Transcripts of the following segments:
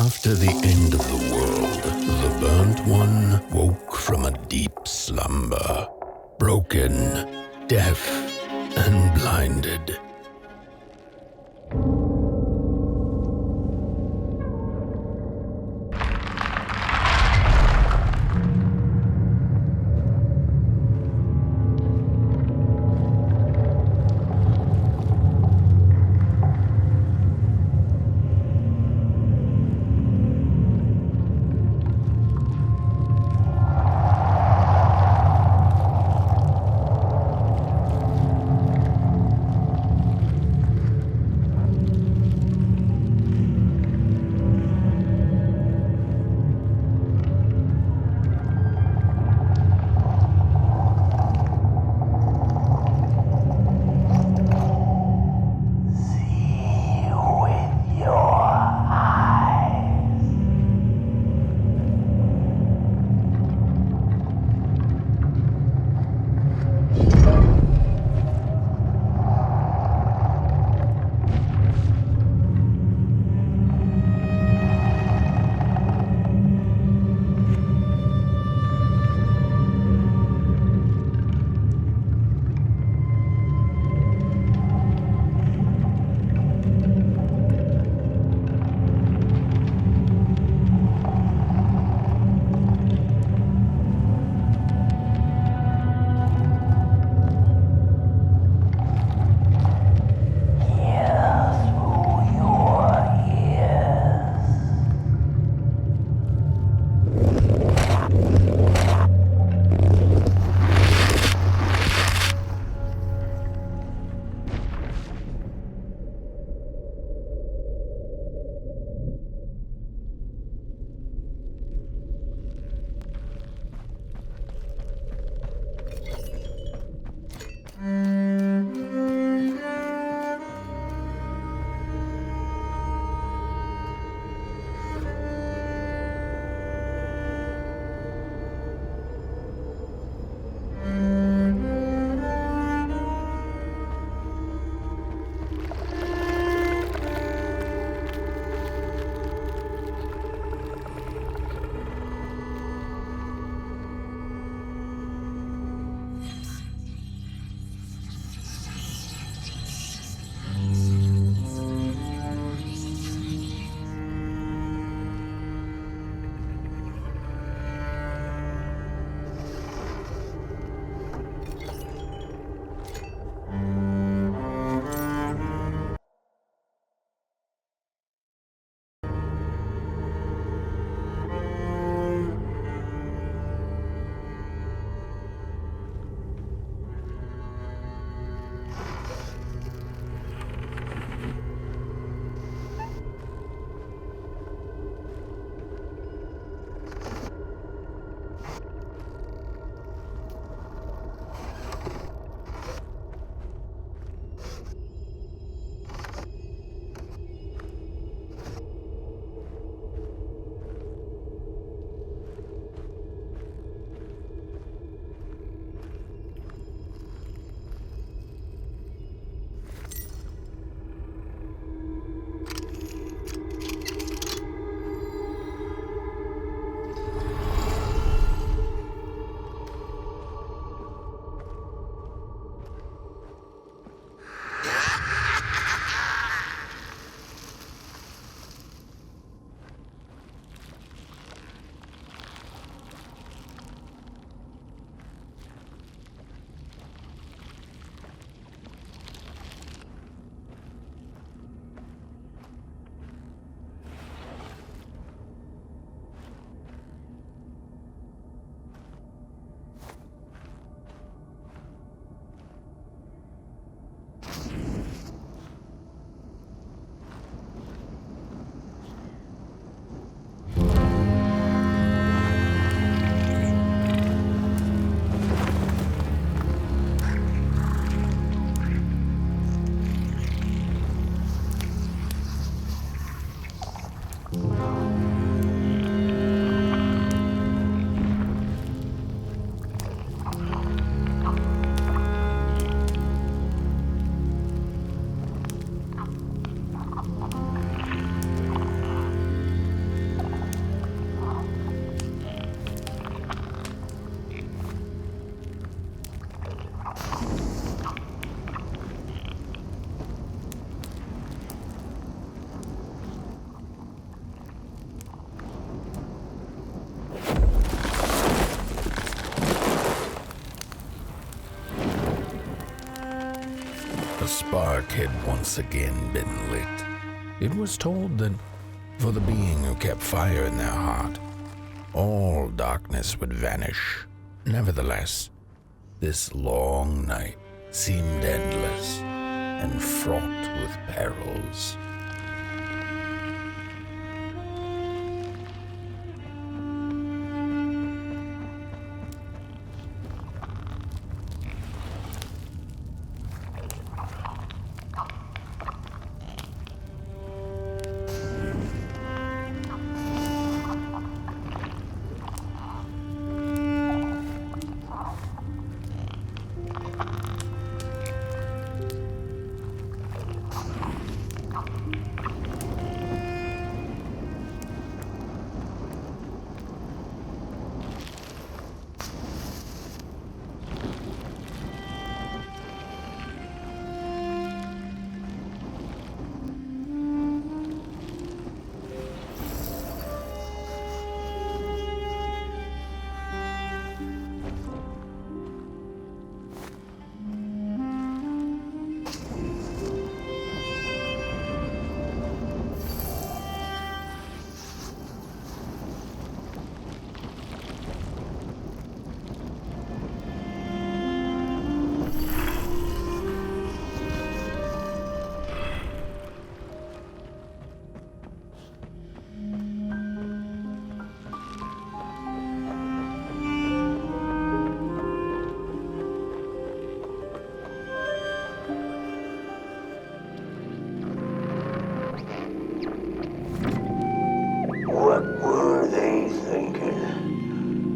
After the end of the world, the burnt one woke from a deep slumber, broken, deaf, and blinded. spark had once again been lit. It was told that for the being who kept fire in their heart, all darkness would vanish. Nevertheless, this long night seemed endless and fraught with perils.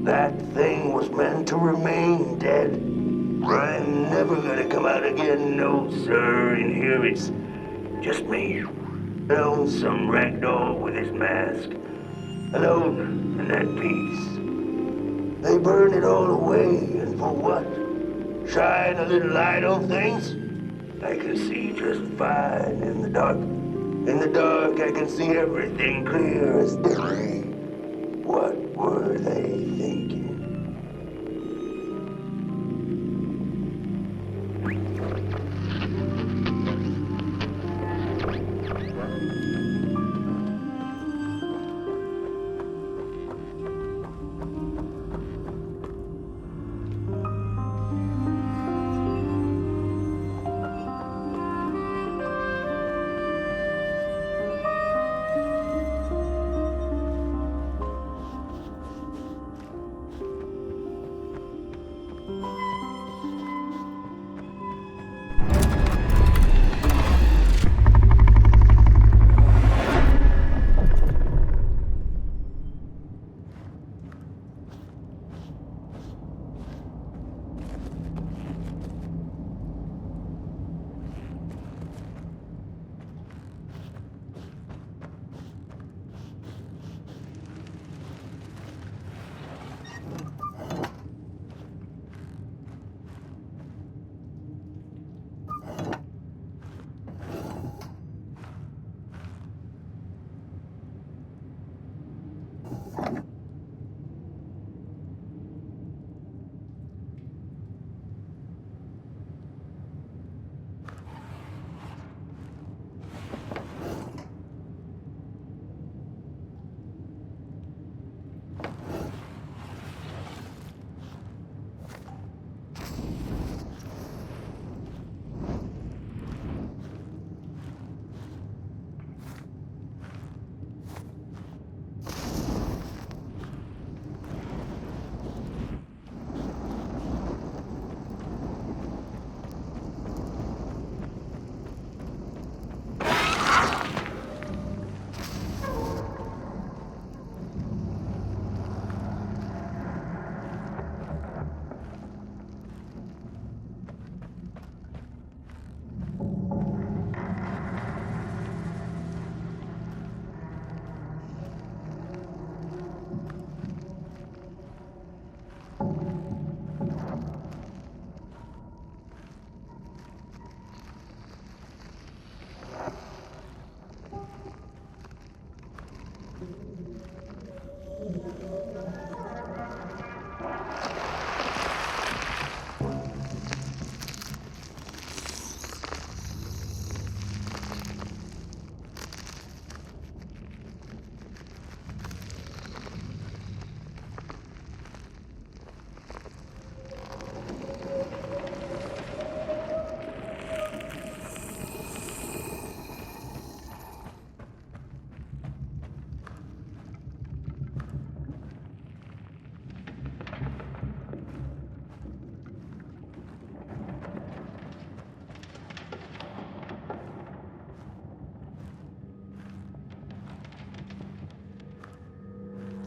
That thing was meant to remain dead. I'm never gonna come out again, no sir. In here it's just me. Alone, some ragdoll with his mask. Alone in that peace. They burn it all away, and for what? Shine a little light on things? I can see just fine in the dark. In the dark, I can see everything clear as day. What were they thinking?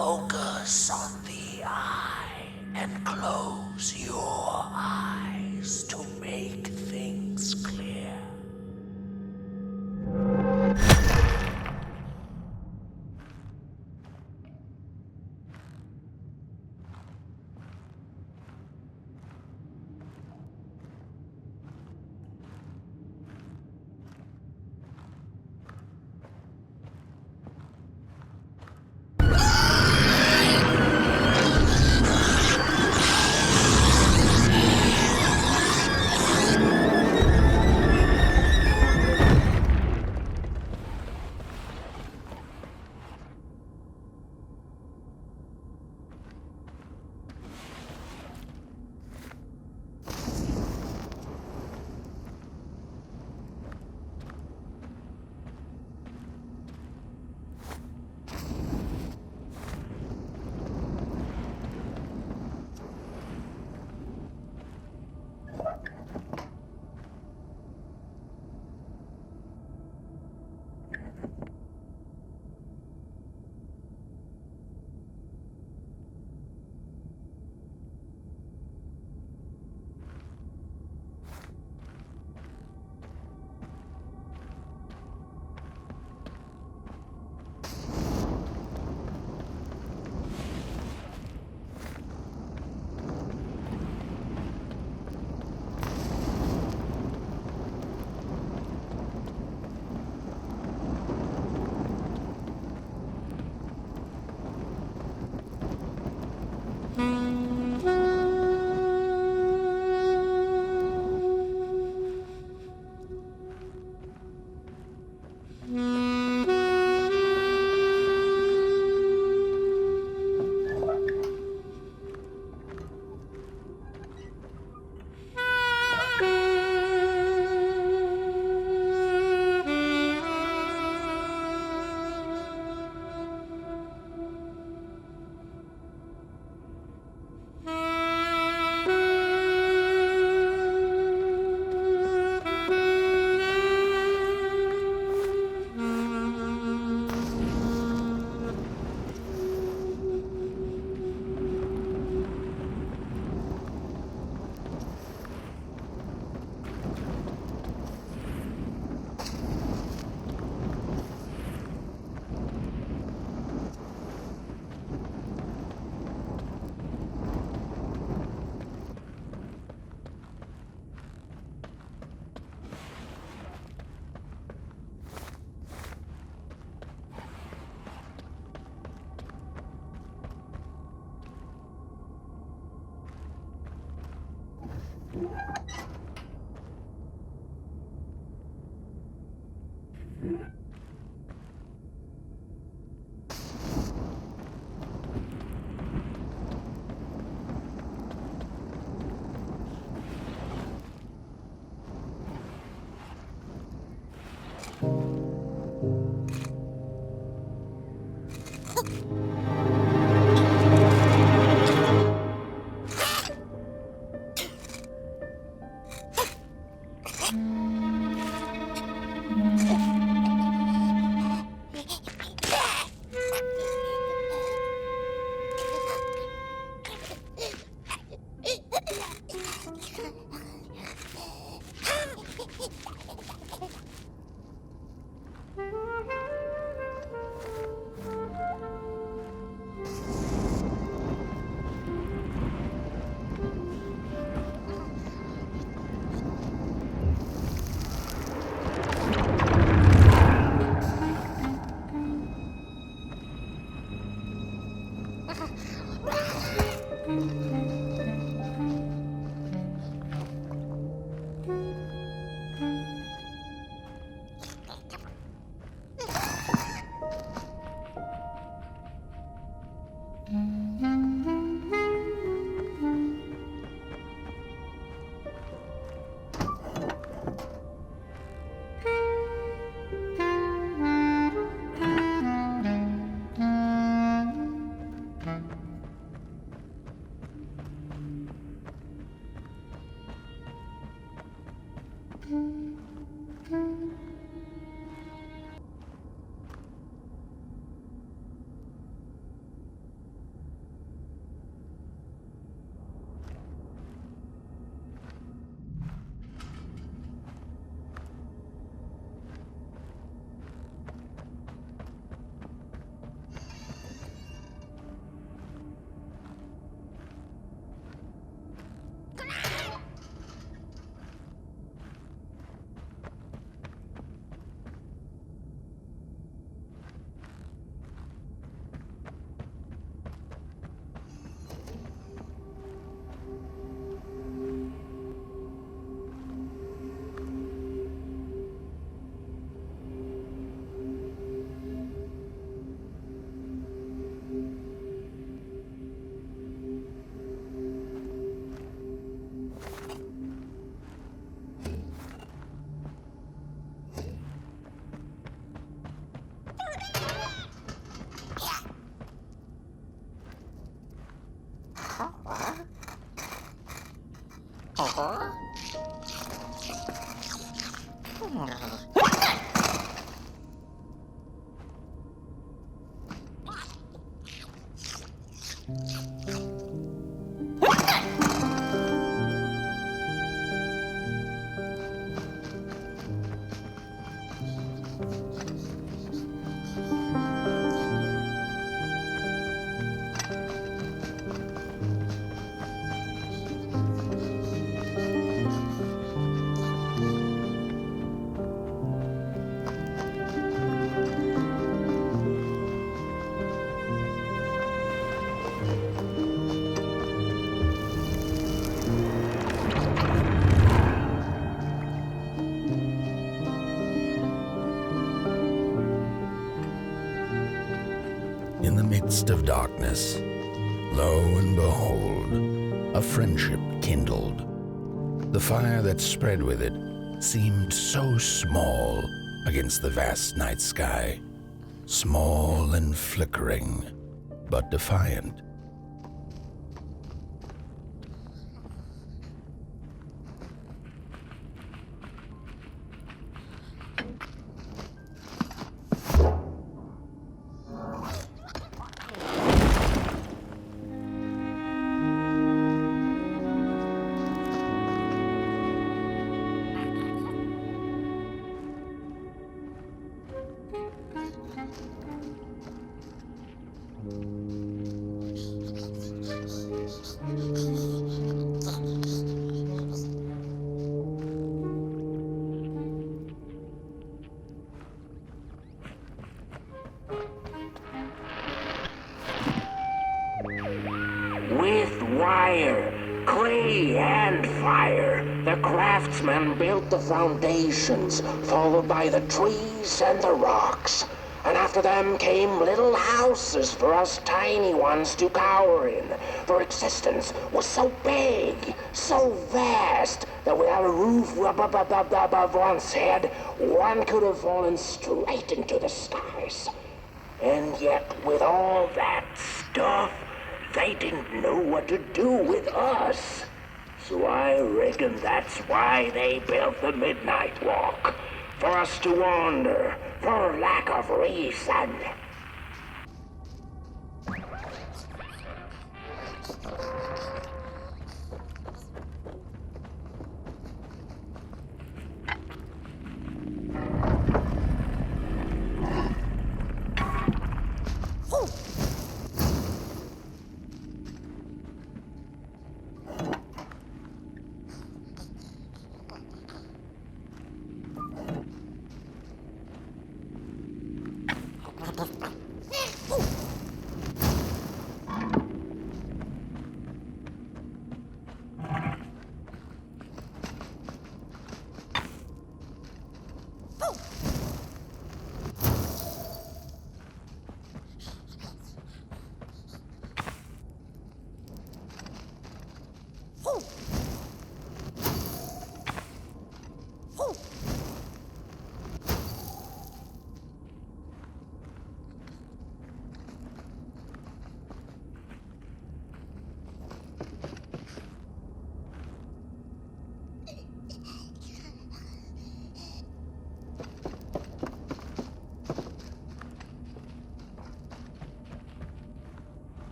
Focus on the eye and close your eyes to make things clear. In the midst of darkness, lo and behold, a friendship kindled. The fire that spread with it seemed so small against the vast night sky, small and flickering, but defiant. With wire, clay, and fire, the craftsmen built the foundations, followed by the trees and the rocks. And after them came little houses for us tiny ones to cower in. For existence was so big, so vast, that without a roof above one's head, one could have fallen straight into the skies. And yet, with all that stuff, they didn't know what to do with us. So I reckon that's why they built the Midnight Walk. For us to wander, for lack of reason.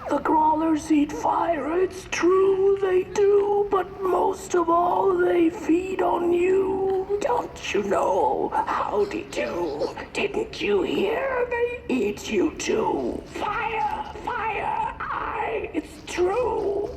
The crawlers eat fire, it's true, they do, but most of all they feed on you. Don't you know? Howdy do. Didn't you hear? They eat you too. Fire, fire, aye, it's true.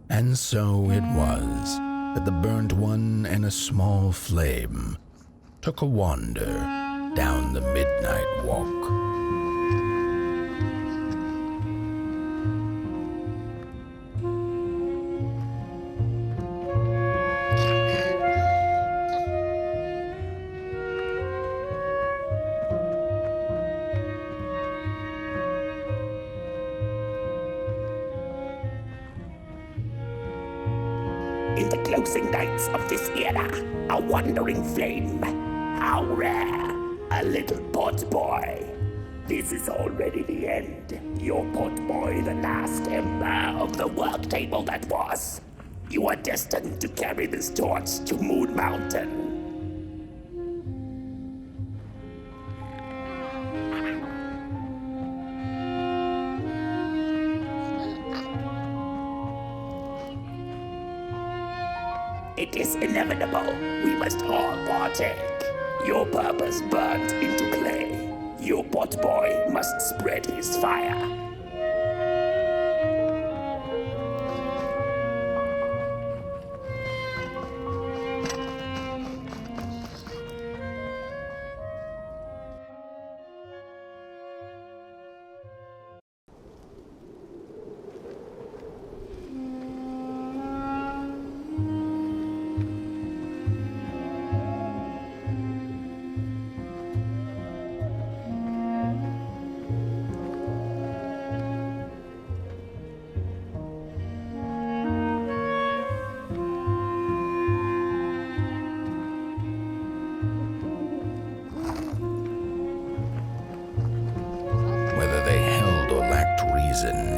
And so it was that the burnt one and a small flame took a wander down the midnight walk. In the closing nights of this era, a wandering flame. How rare, a little pot boy. This is already the end. Your pot boy, the last ember of the work table that was. You are destined to carry this torch to Moon Mountain. It is inevitable. We must all partake. Your purpose burnt into clay. Your pot boy must spread his fire.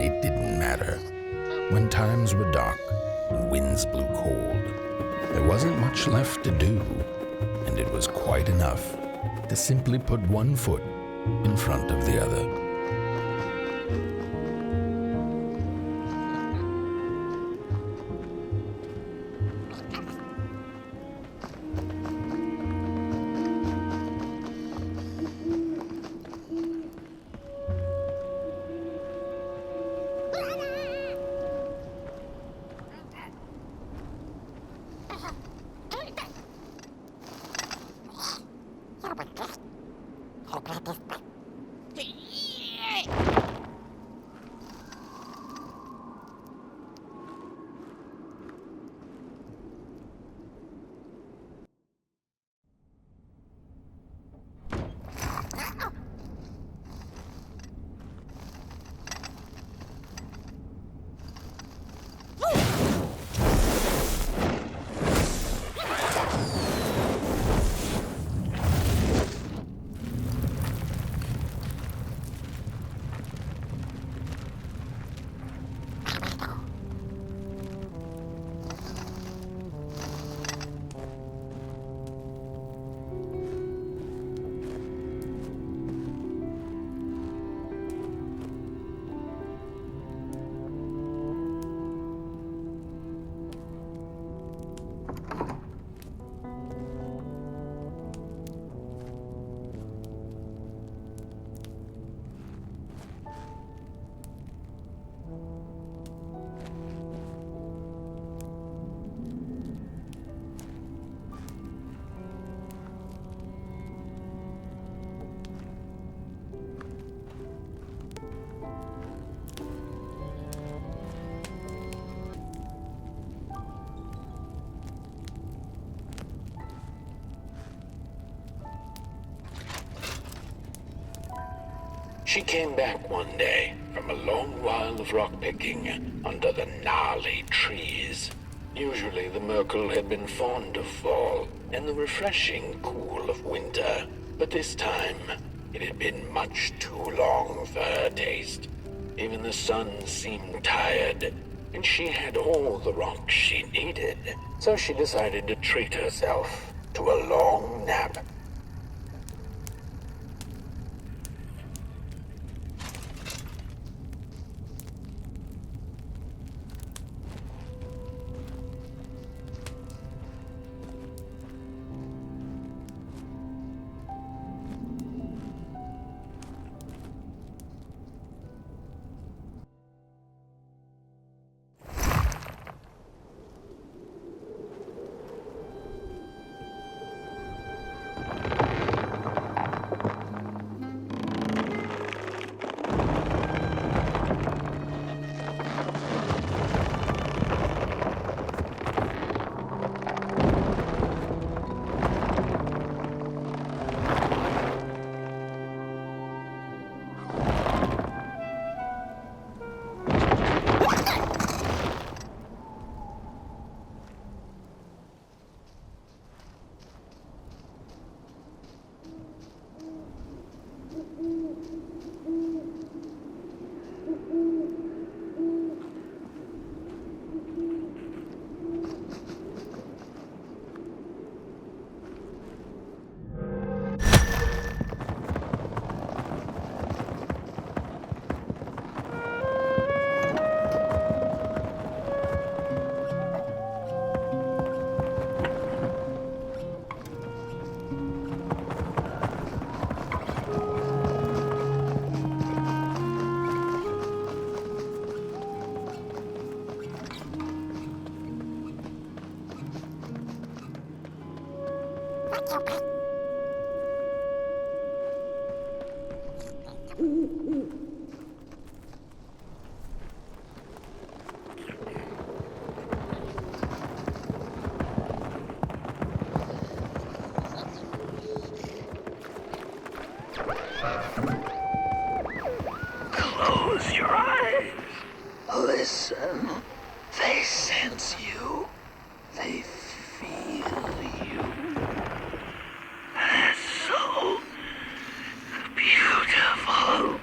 It didn't matter. When times were dark and winds blew cold, there wasn't much left to do, and it was quite enough to simply put one foot in front of the other. She came back one day from a long while of rock-picking under the gnarly trees. Usually the Merkel had been fond of fall and the refreshing cool of winter, but this time it had been much too long for her taste. Even the sun seemed tired, and she had all the rocks she needed, so she decided to treat herself to a long nap. Close your eyes. Listen. They sense you. They feel you. That's so beautiful.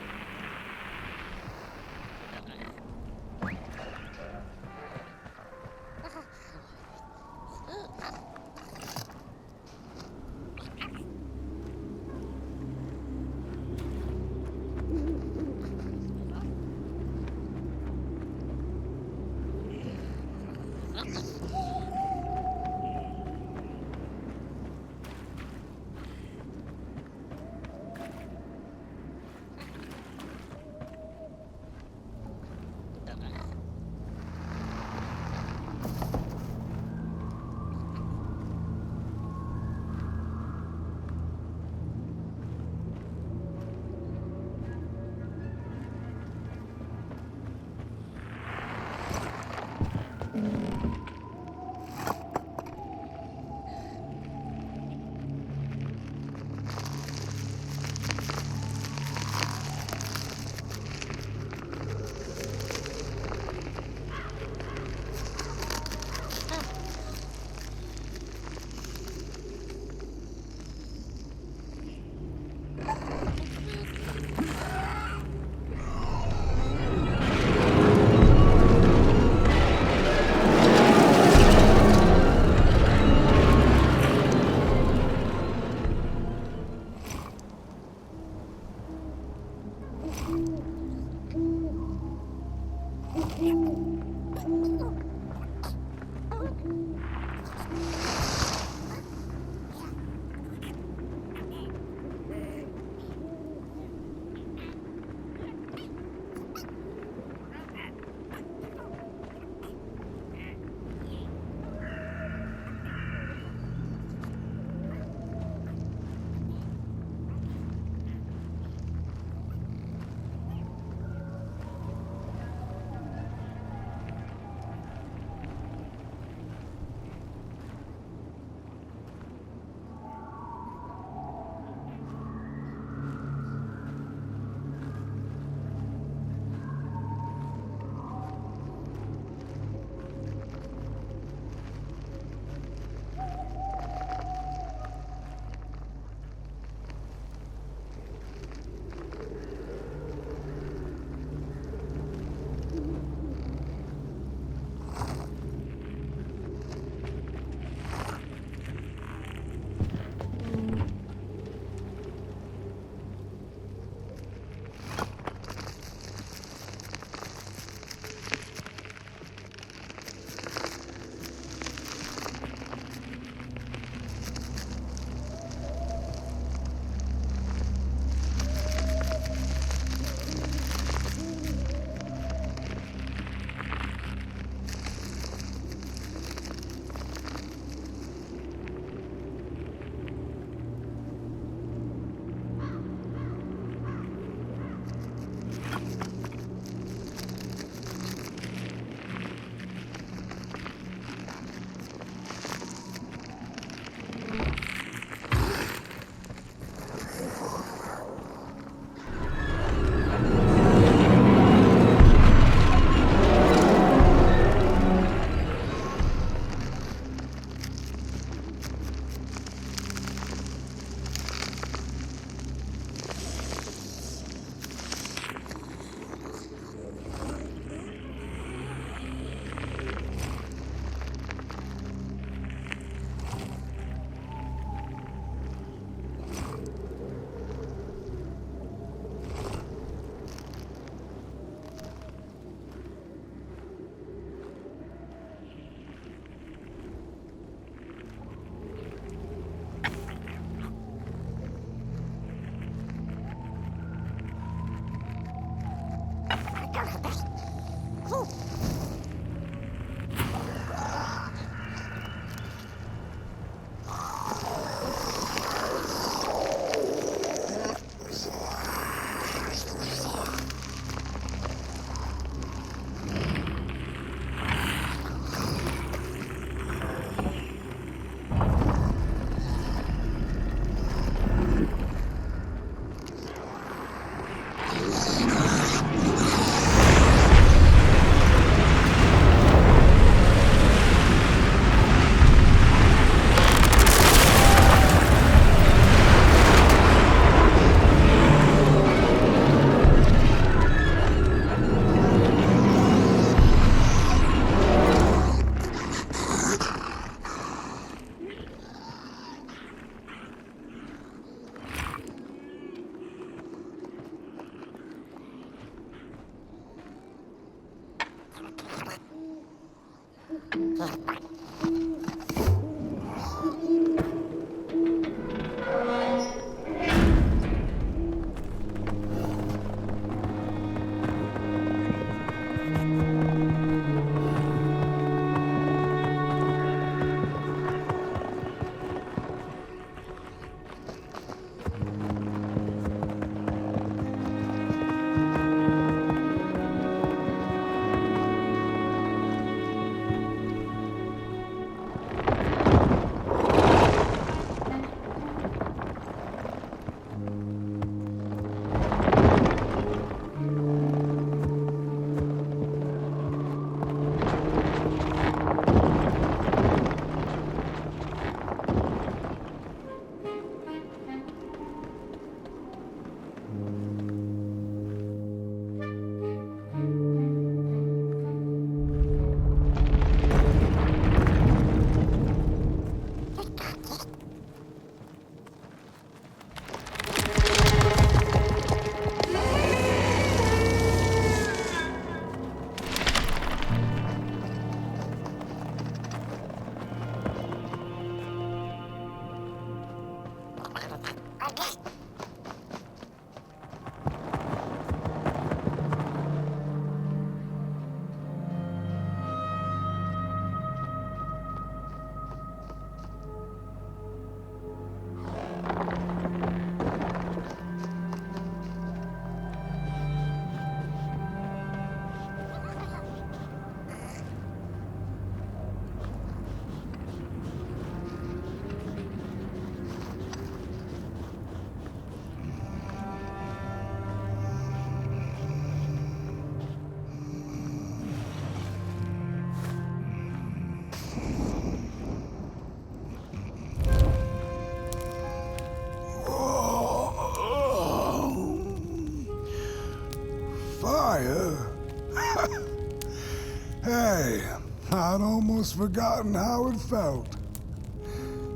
Hey, I'd almost forgotten how it felt.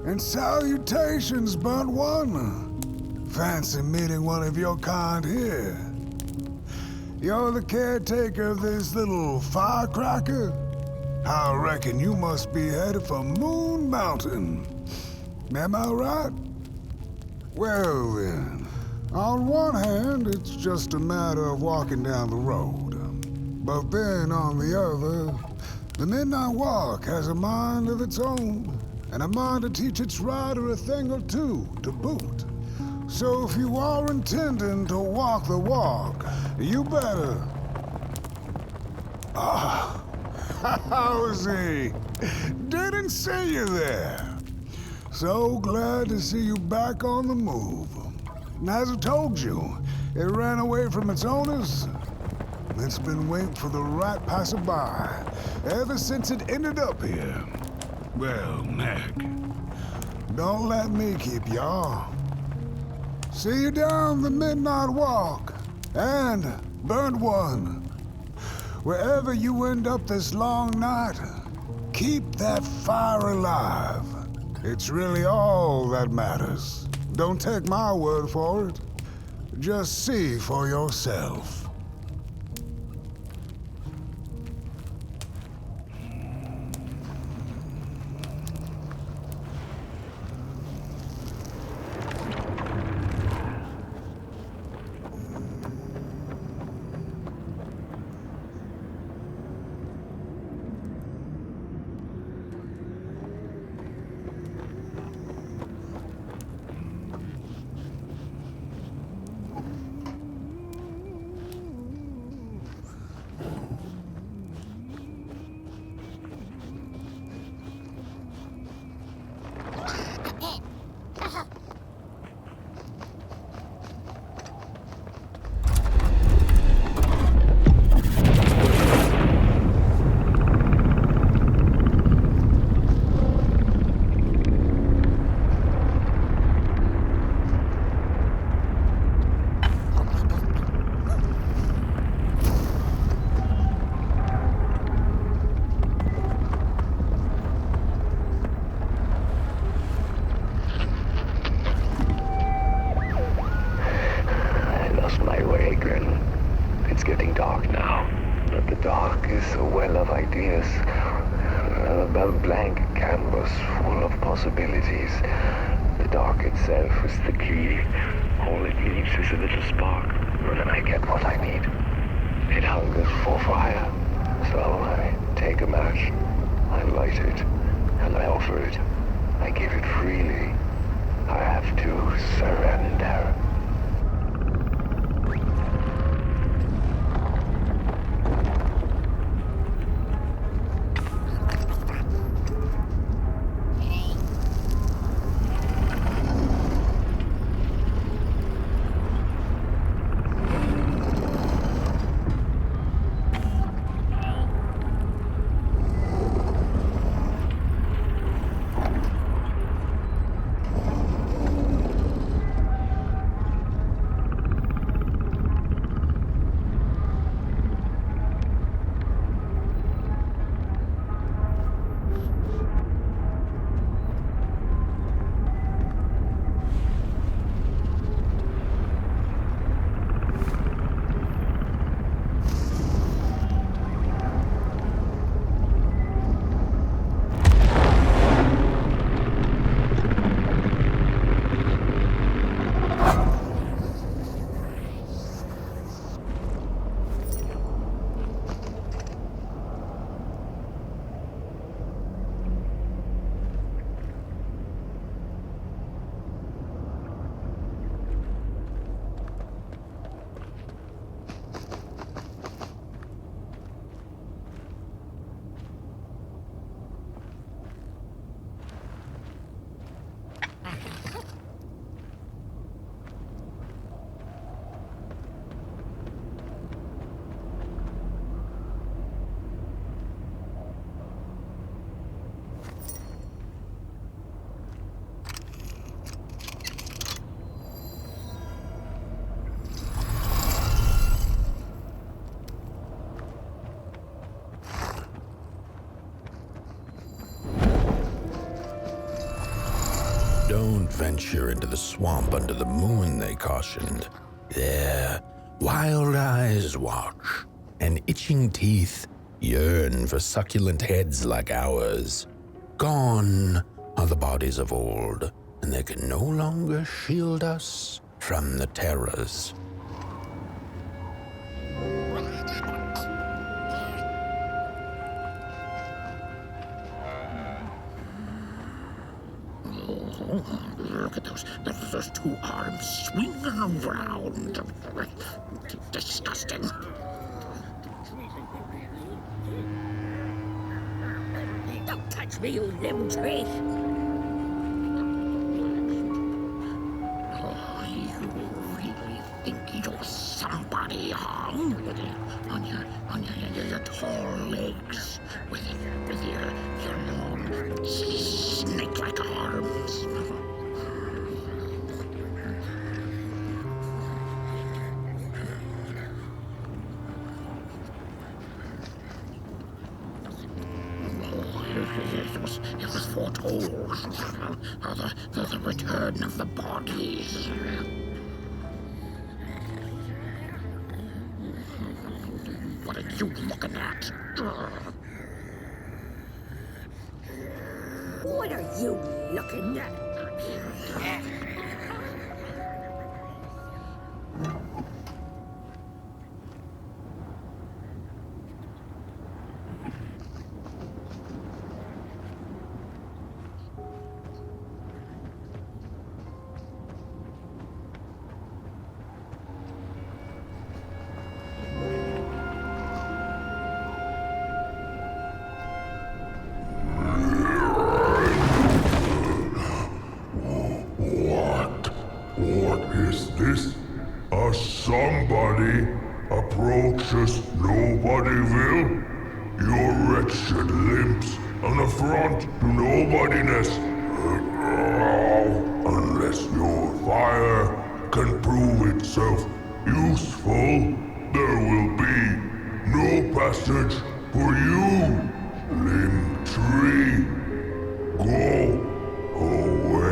And salutations, burnt one. Fancy meeting one of your kind here. You're the caretaker of this little firecracker? I reckon you must be headed for Moon Mountain. Am I right? Well then, on one hand, it's just a matter of walking down the road. But then, on the other, the Midnight Walk has a mind of its own, and a mind to teach its rider a thing or two to boot. So if you are intending to walk the walk, you better... Ah, how's he? Didn't see you there. So glad to see you back on the move. And as I told you, it ran away from its owners. It's been waiting for the right passerby ever since it ended up here. Well, Mac, don't let me keep y'all. See you down the Midnight Walk, and burnt one. Wherever you end up this long night, keep that fire alive. It's really all that matters. Don't take my word for it. Just see for yourself. Possibilities. The dark itself is the key. All it needs is a little spark, and I get what I need. It hungers for fire. So I take a match, I light it, and I offer it. I give it freely. I have to surrender. Don't venture into the swamp under the moon, they cautioned. There, wild eyes watch, and itching teeth yearn for succulent heads like ours. Gone are the bodies of old, and they can no longer shield us from the terrors. Look at those two arms swinging around. Disgusting. Don't touch me, you limb tree. Oh, you really think you're somebody, huh? On your tall legs, with your long snake-like arms. It was foretold. The return of the bodies. What are you looking at? What are you looking at? Somebody approaches Nobodyville? Your wretched limbs an affront to nobodiness. Unless your fire can prove itself useful, there will be no passage for you, limb tree. Go away.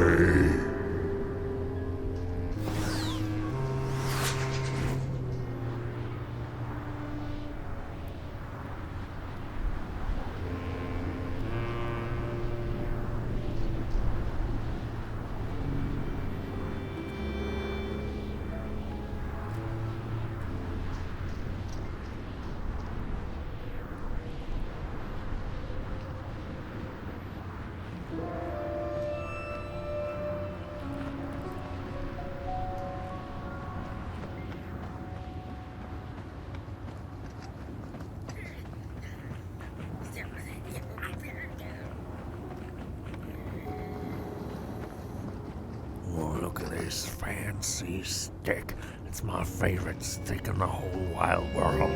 Look at this fancy stick. It's my favorite stick in the whole wide world.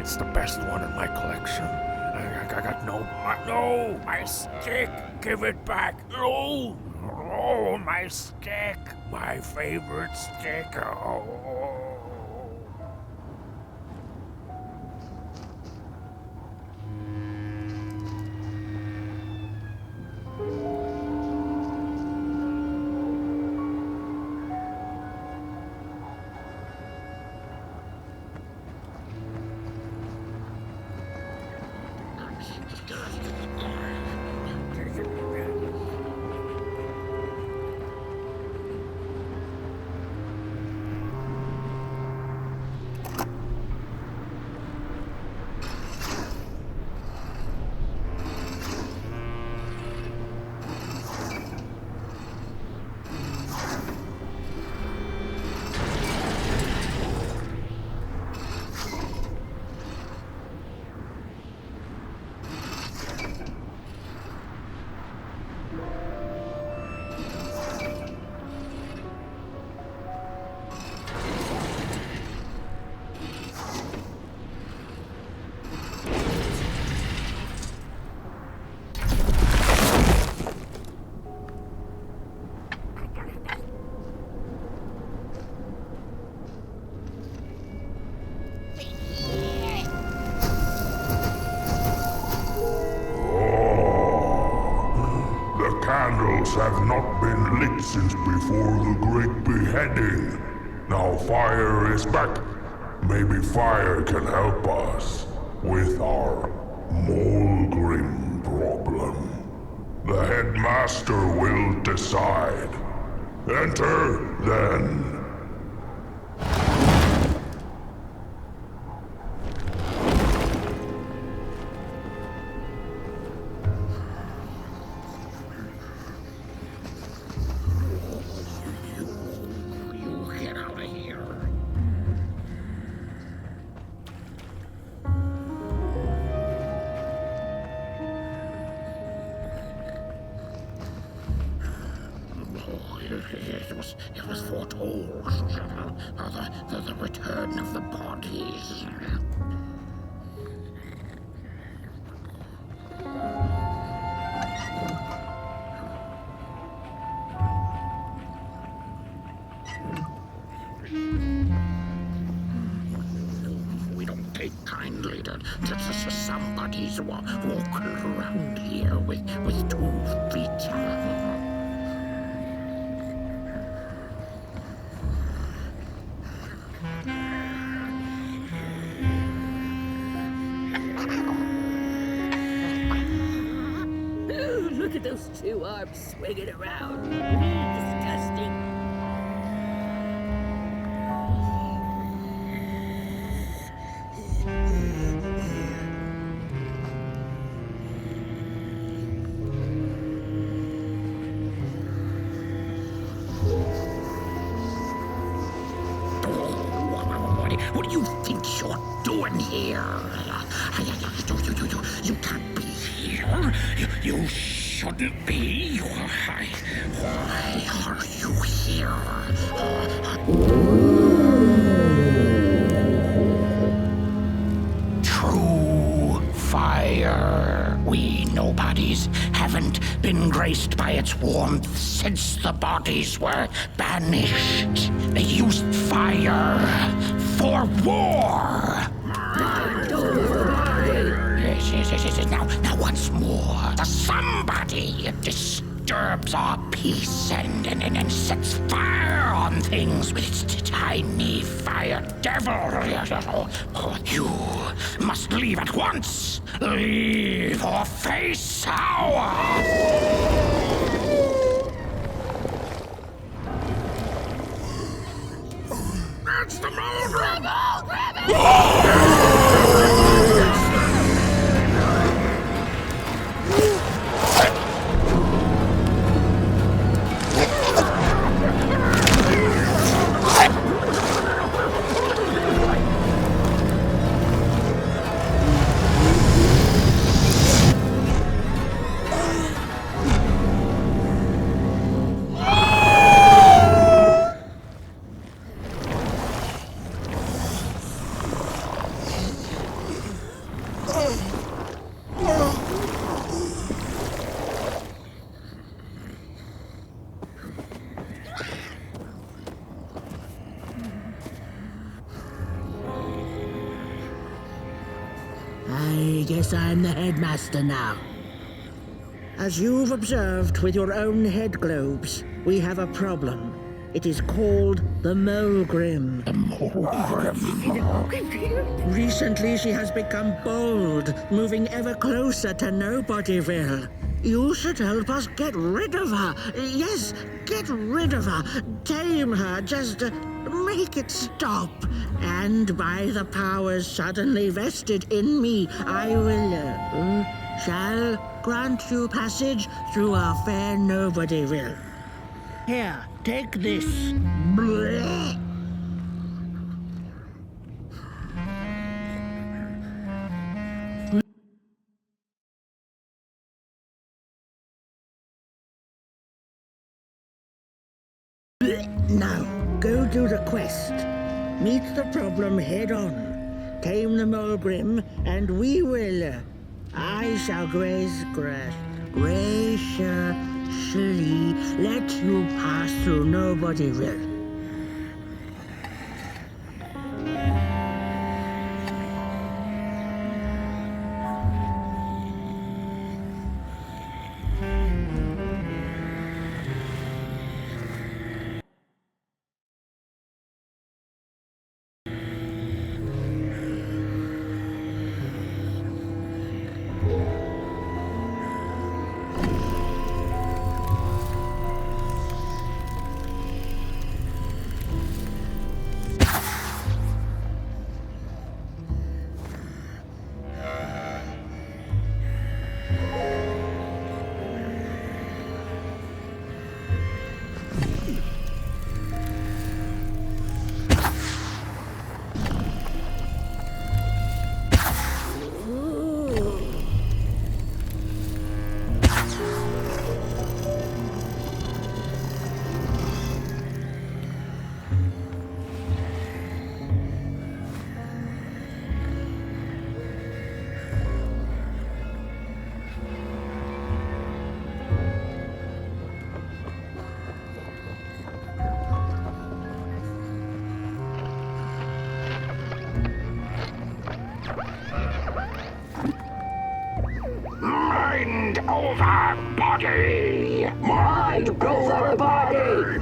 It's the best one in my collection. I got no, my stick. Give it back. No, my stick. My favorite stick. Oh. Have not been lit since before the great beheading. Now fire is back. Maybe fire can help us with our Molgrim problem. The headmaster will decide. Enter, then. It was foretold. The return of the bodies. We don't take kindly to somebody's walking around here with 2 feet. Look at those 2 arms swinging around. Disgusting. What do you think you're doing here? You can't be here. You shouldn't be. Why are you here? True fire. We nobodies haven't been graced by its warmth since the bodies were banished. They used fire for war. Yes. Now once more, somebody disturbs our peace and sets fire on things with its tiny fire devil. You must leave at once. Leave or face our... It's the Molgrim! Grab it! I guess I'm the headmaster now. As you've observed with your own head globes, we have a problem. It is called the Molgrim. The Molgrim? Recently, she has become bold, moving ever closer to Nobodyville. You should help us get rid of her. Yes, get rid of her. Tame her, just make it stop. And by the powers suddenly vested in me, I will, shall grant you passage through our fair Nobodyville. Here, take this. Blech. Now, go do the quest. Meet the problem head on. Tame the Molgrim, and we will. I shall graciously let you pass through Nobodyville. over body! Mind over body!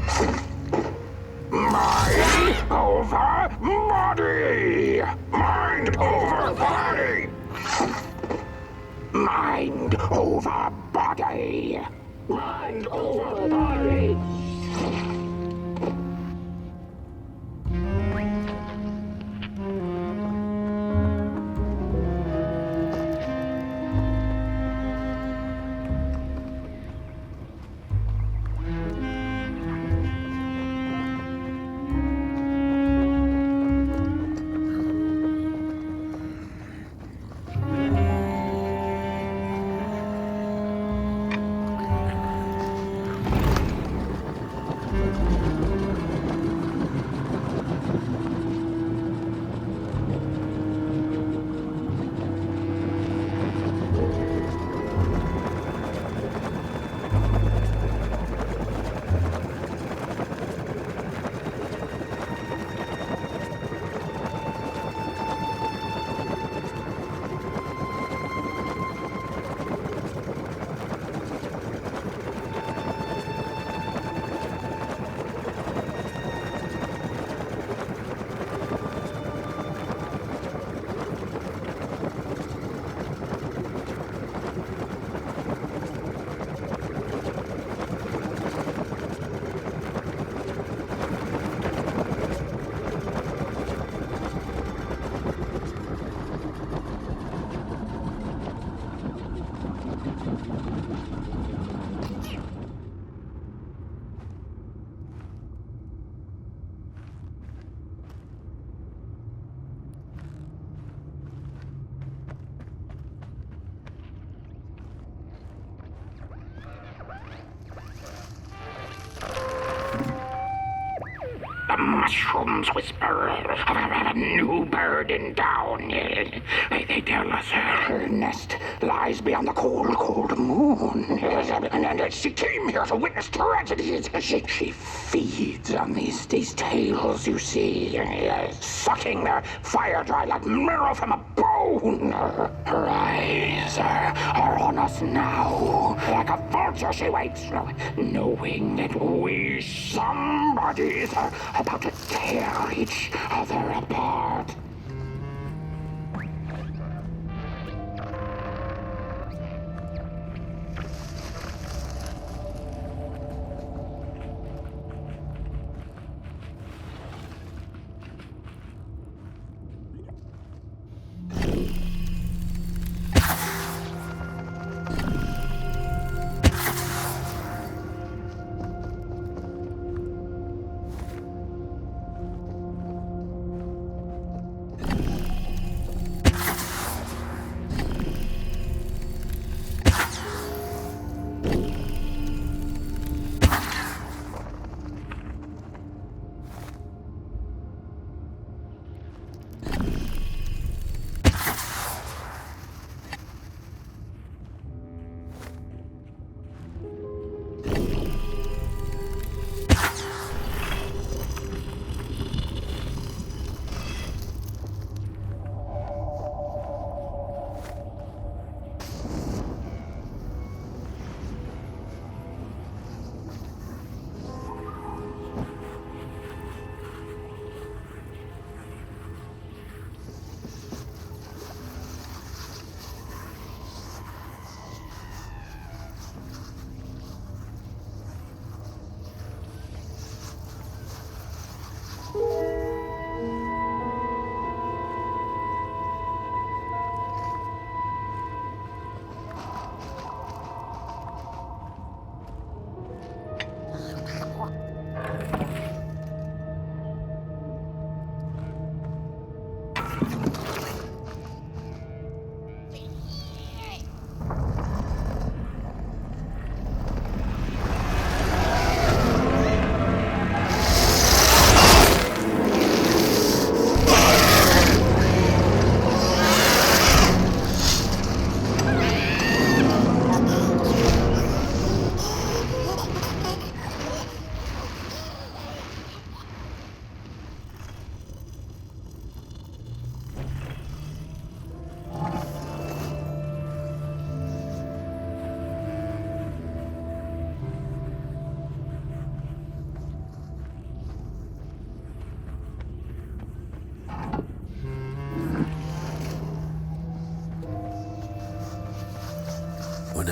Mind over body! Mind over body! Mind over body! Mind over body! The mushrooms whisper of a new burden down. They tell us her nest lies beyond the cold, cold moon. And she came here to witness tragedies. She feeds on these tales you see, sucking their fire dry like marrow from a bone. Her eyes are on us now. Like a vulture she waits, knowing that we somebodies are about to tear each other apart.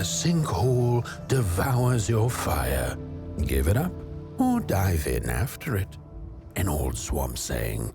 sinkhole devours your fire. Give it up or dive in after it. An old swamp saying.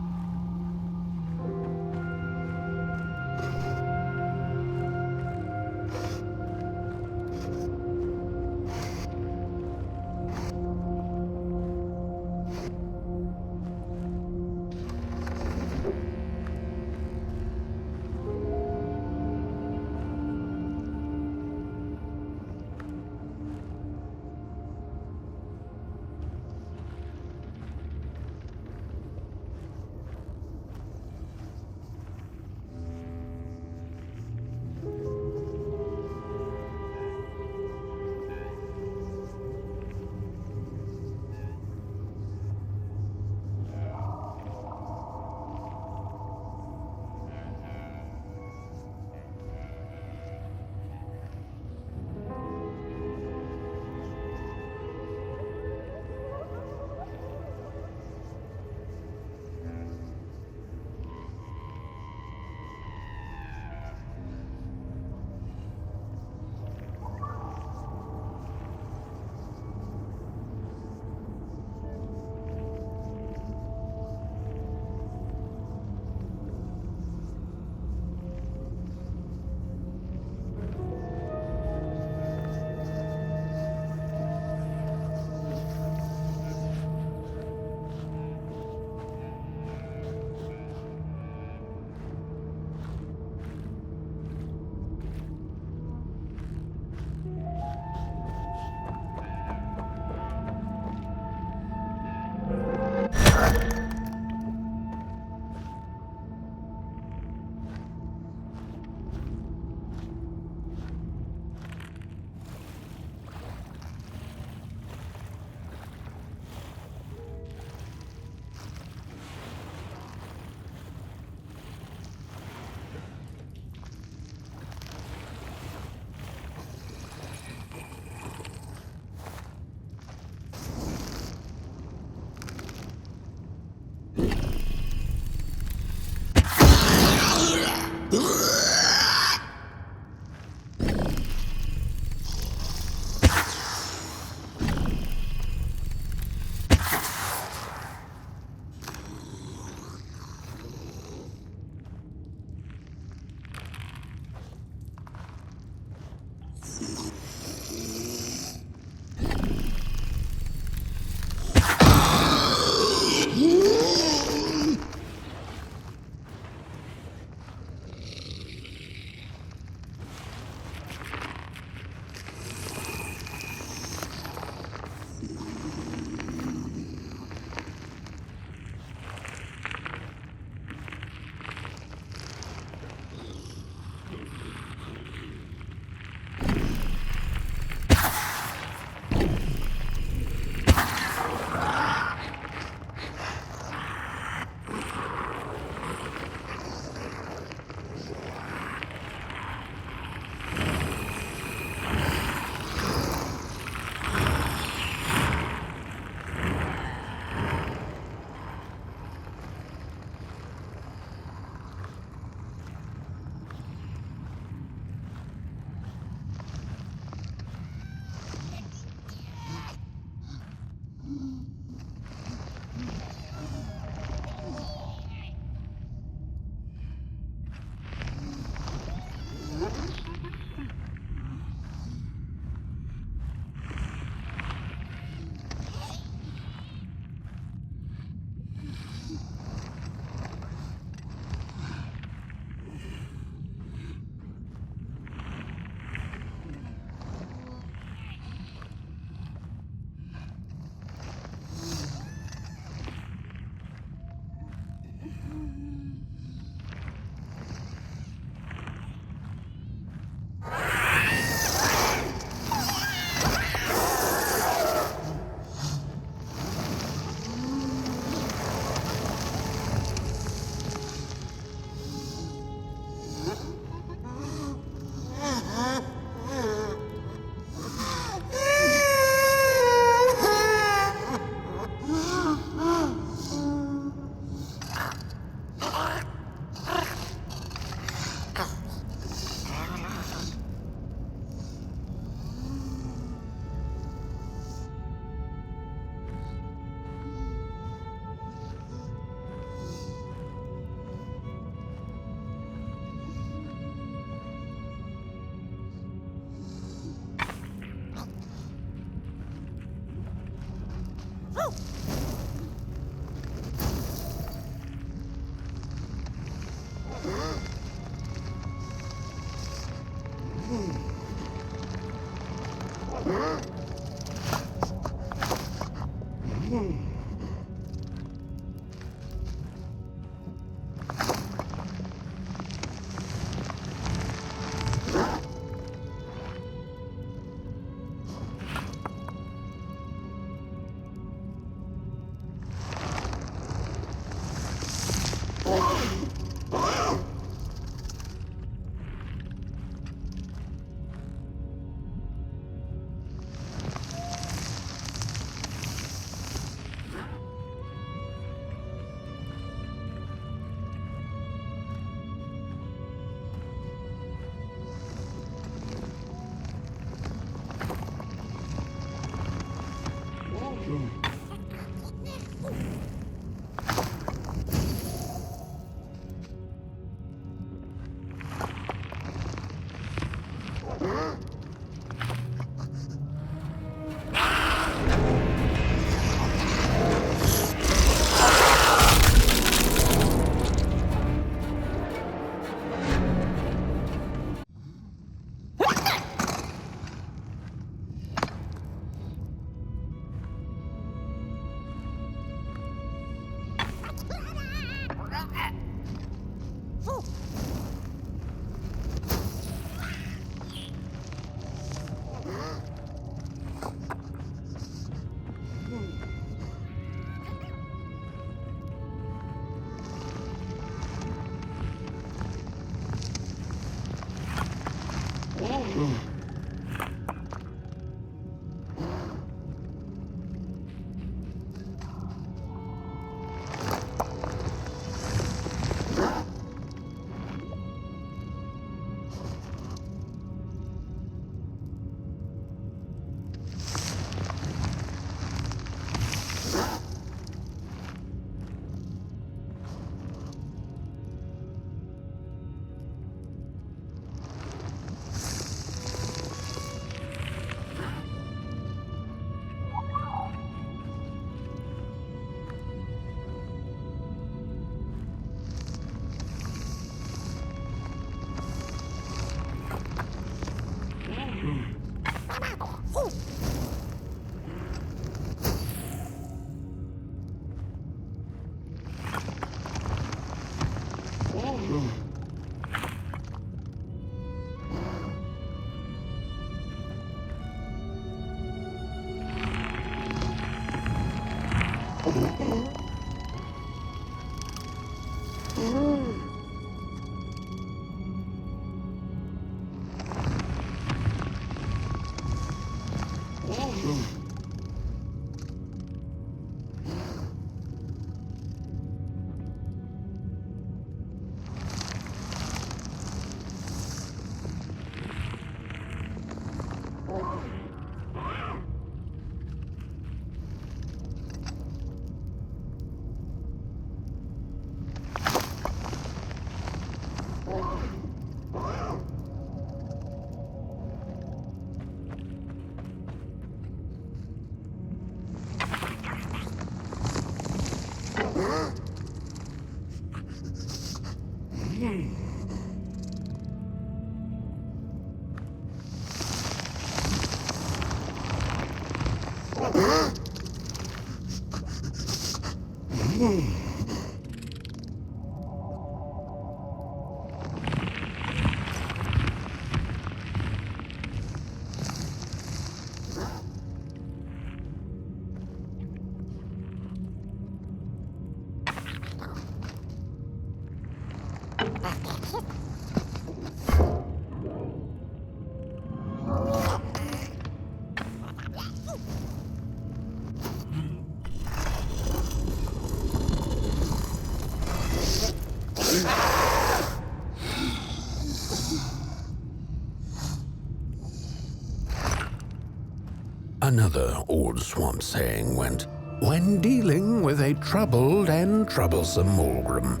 Another old swamp saying went, "When dealing with a troubled and troublesome Mulgrim,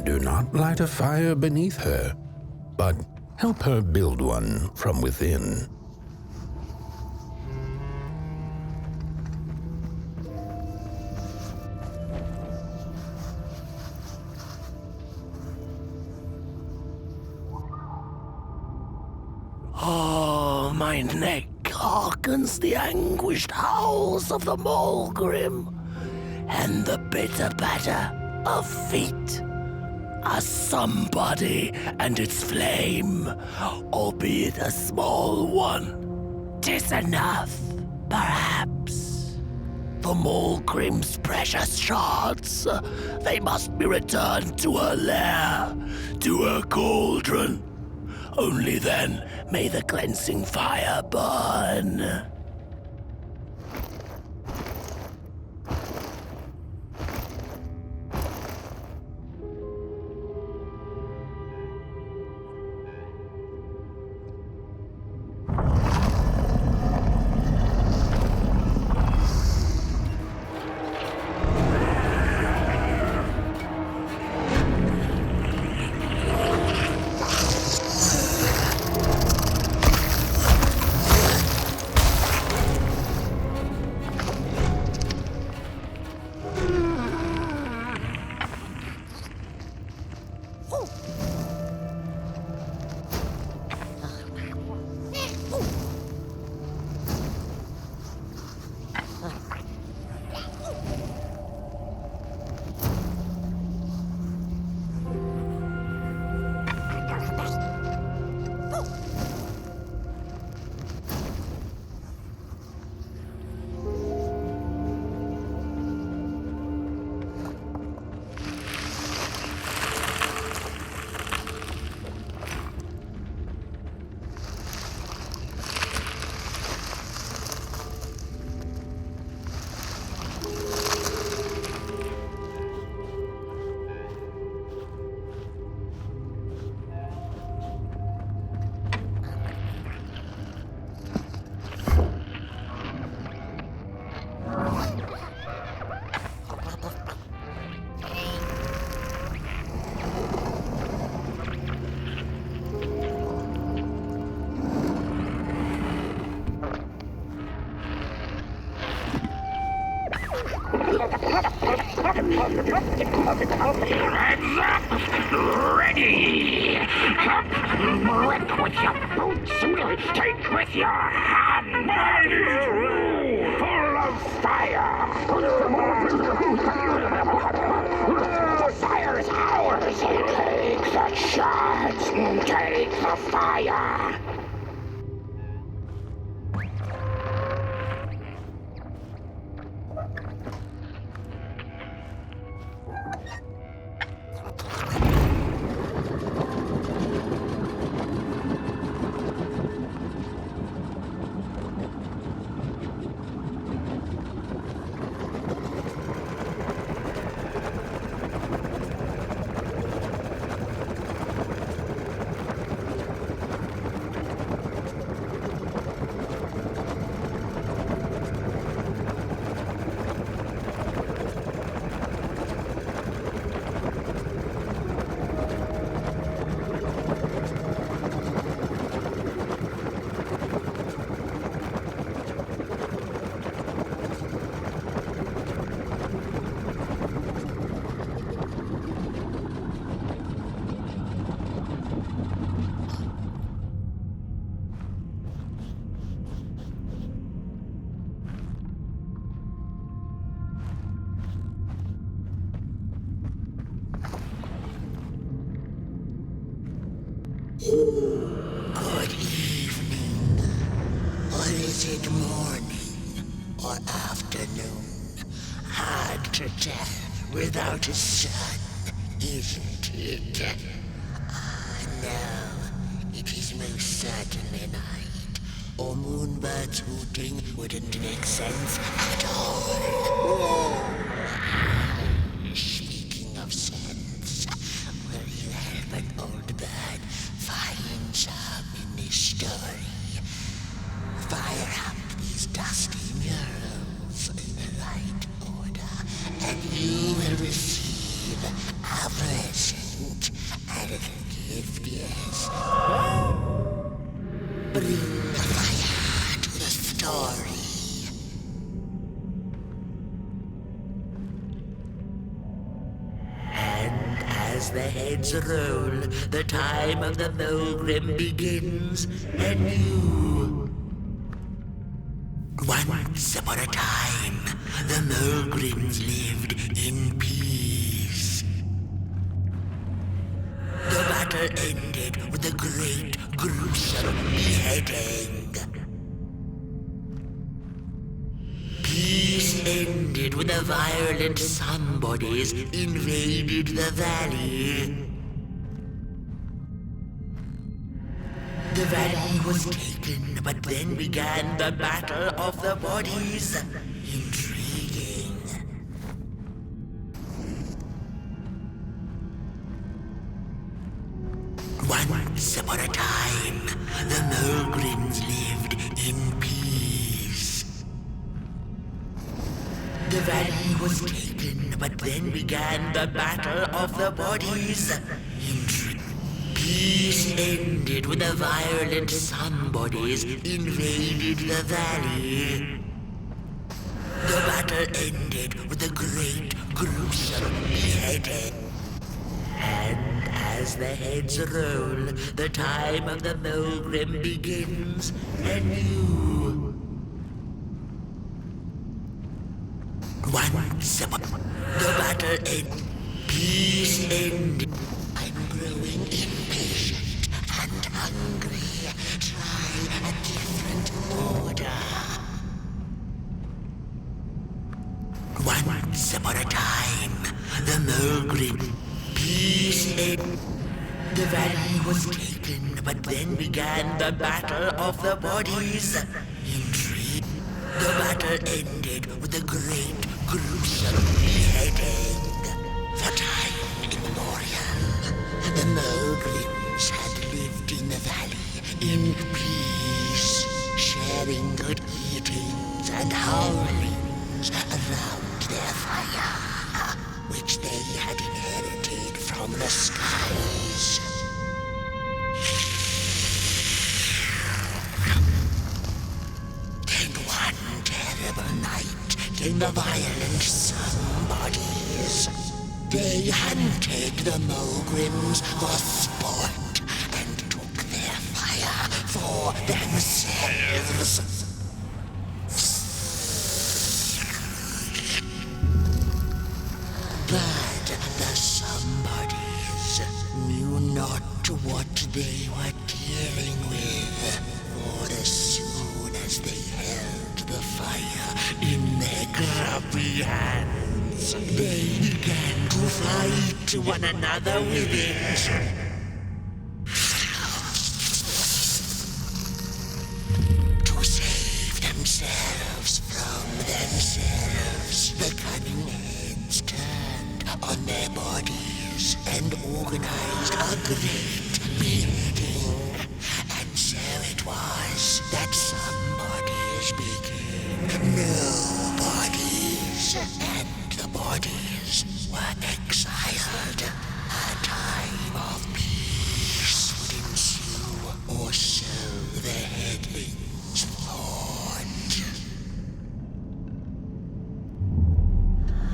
do not light a fire beneath her, but help her build one from within." my neck hearkens the anguished howls of the Mulgrim, and the bitter patter of feet. A somebody and its flame, albeit a small one. 'Tis enough, perhaps. The Mulgrim's precious shards, they must be returned to her lair, to her cauldron. Only then may the cleansing fire burn. Ready! Work with your boots, take with your hand! Full of fire! The fire is ours! Take the shards! Take the fire! Good evening. Or is it morning or afternoon? Hard to tell without a sun, isn't it? No, it is most certainly night. Or moonbirds hooting wouldn't make sense at all. Speaking of sense, will you help an old bird find some in this story? Fire up these dusty murals in the right order, and you will receive a present, a little gift, yes. Bring the fire to the story. And as the heads roll, the time of the Mulgrim begins anew. Once upon a time, the Mulgrims lived in peace. The battle ended with a great, gruesome beheading. Peace ended when the violent somebodies invaded the valley. The valley was taken, but then began the Battle of the Bodies. Intriguing. Once upon a time, the Mulgrims lived in peace. The valley was taken, but then began the Battle of the Bodies. Peace ended when the violent somebodies invaded the valley. The battle ended with a great, gruesome beheading. And as the heads roll, the time of the Mulgrim begins anew. Once upon the battle ended, peace ended. I'm growing impatient and hungry. Try a different order. Once upon a time, the Mulgrim peace ended. The valley was taken, but then began the Battle of the Bodies. Intrigue. The battle ended with a great, gruesome beheading. For time immemorial, the Mulgrims had lived in the valley in peace, sharing good eatings and howlings around their fire, which they had inherited from the skies. Then one terrible night came the violent somebodies. They hunted the Mulgrims for sport and took their fire for themselves. But the somebodies knew not what they were dealing with, for as soon as they held the fire in their grubby hands, they began to fight one another with it. To save themselves from themselves, the cunning heads turned on their bodies and organized a great beheading. And so it was that somebodies became nobodies, and the bodies were exiled. A time of peace would ensue, or so the headlings thought.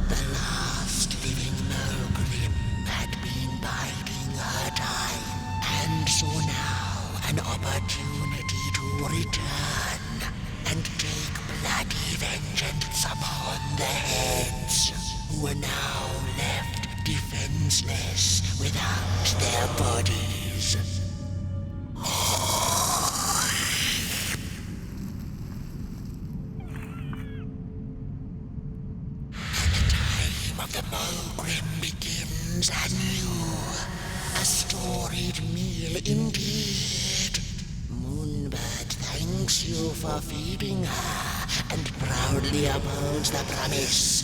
The last living Mulgrim had been biding her time, and saw now an opportunity to return and take bloody vengeance upon the heads, who were now left defenseless without their bodies. The time of the Mulgrim begins anew. A storied meal indeed. Moonbird thanks you for feeding her and proudly upholds the promise.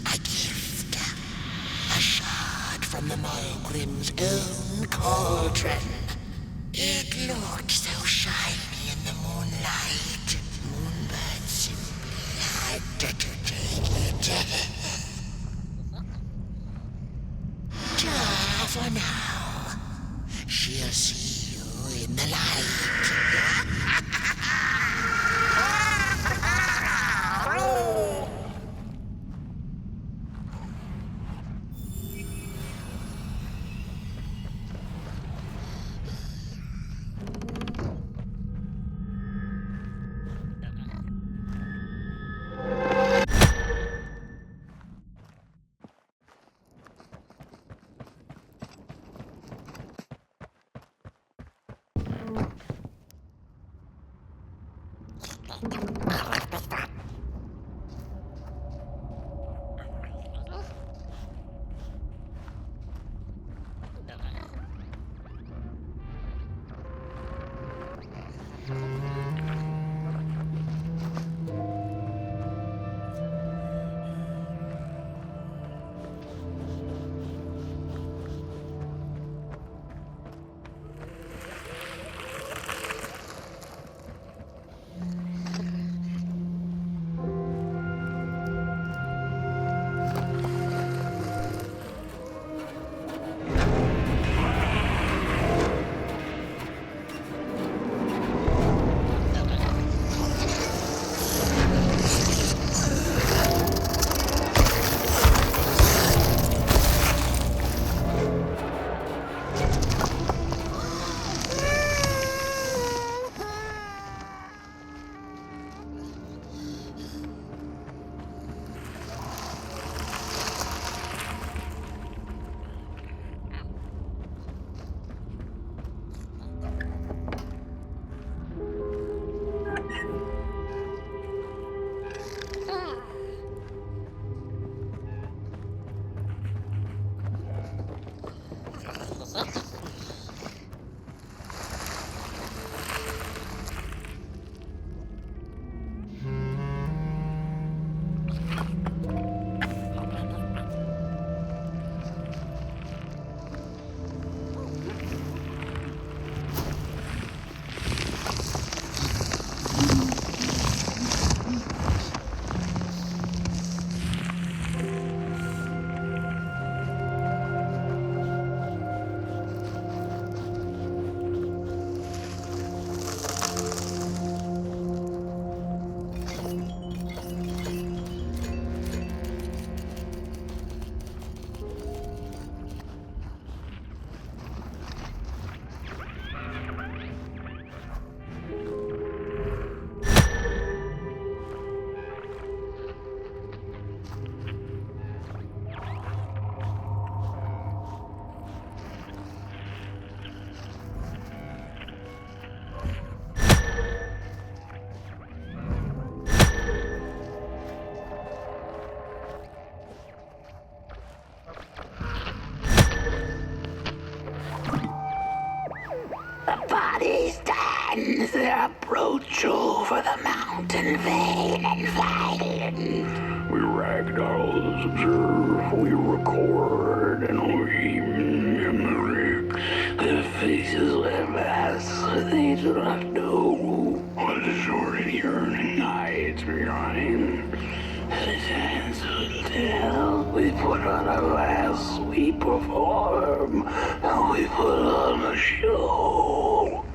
A gift. A shard from the Mulgrim's own cauldron. It looked so shiny in the moonlight. Moonbird simply had to take it. For now, she'll see you in the light. invade and fight him. We ragdolls observe, we record, and we mimic. The faces of us, they do not know what is already earning nights behind. The sands will tell. We put on a mask, we perform, and we put on a show.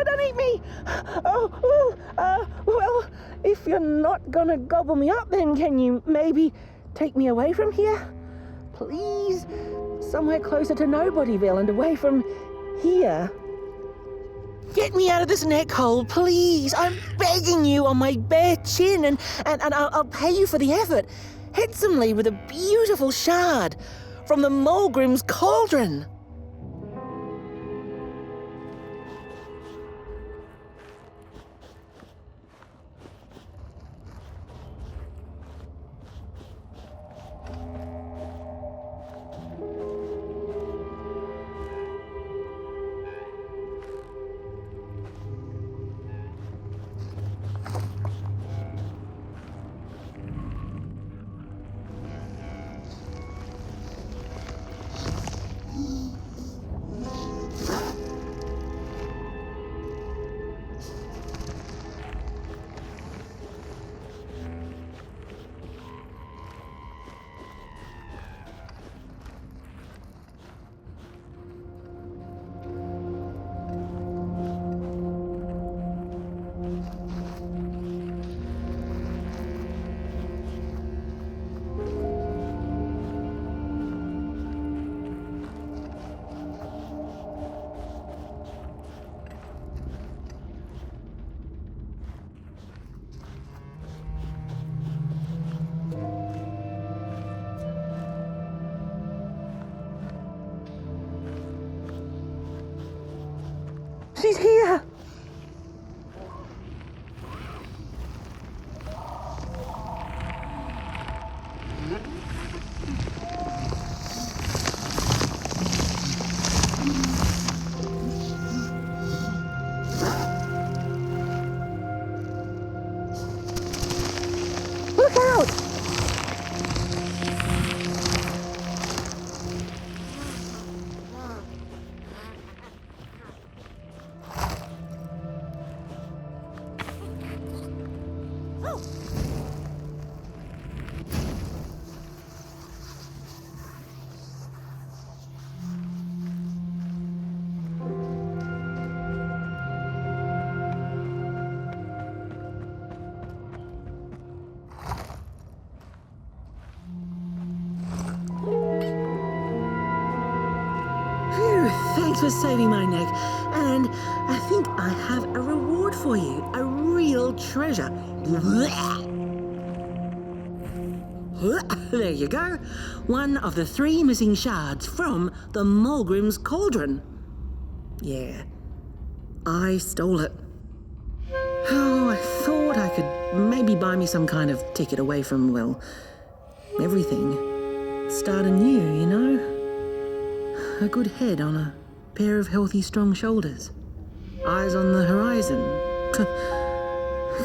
Don't eat me! Well, if you're not gonna gobble me up, then can you maybe take me away from here? Please? Somewhere closer to Nobodyville and away from here. Get me out of this neck hole, please. I'm begging you on my bare chin, and I'll pay you for the effort. Handsomely with a beautiful shard from the Mulgrim's cauldron. She's here! Look out! Thanks for saving my neck. And I think I have a reward for you. A real treasure. There you go. One of the 3 missing shards from the Mulgrim's cauldron. Yeah, I stole it. Oh, I thought I could maybe buy me some kind of ticket away from, well, everything. Start anew, you know? A good head on a pair of healthy, strong shoulders. Eyes on the horizon.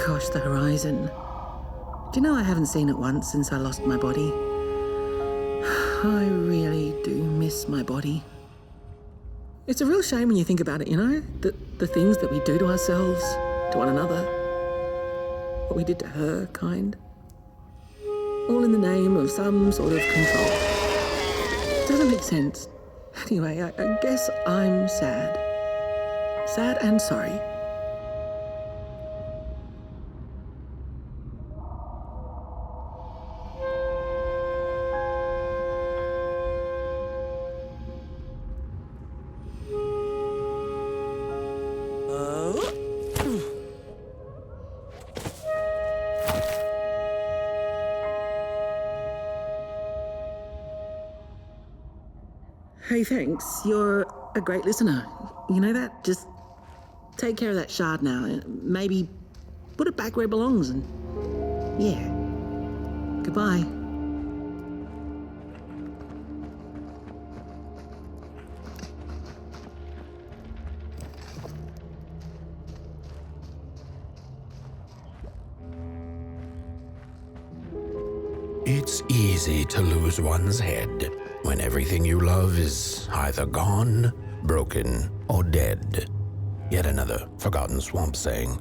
Gosh, the horizon. Do you know I haven't seen it once since I lost my body? I really do miss my body. It's a real shame when you think about it, you know? The things that we do to ourselves, to one another. What we did to her, kind. All in the name of some sort of control. Doesn't make sense. Anyway, I guess I'm sad. Sad and sorry. Hey, thanks. You're a great listener. You know that? Just take care of that shard now. And maybe put it back where it belongs and... yeah. Goodbye. It's easy to lose one's head when everything you love is either gone, broken, or dead. Yet another forgotten swamp saying.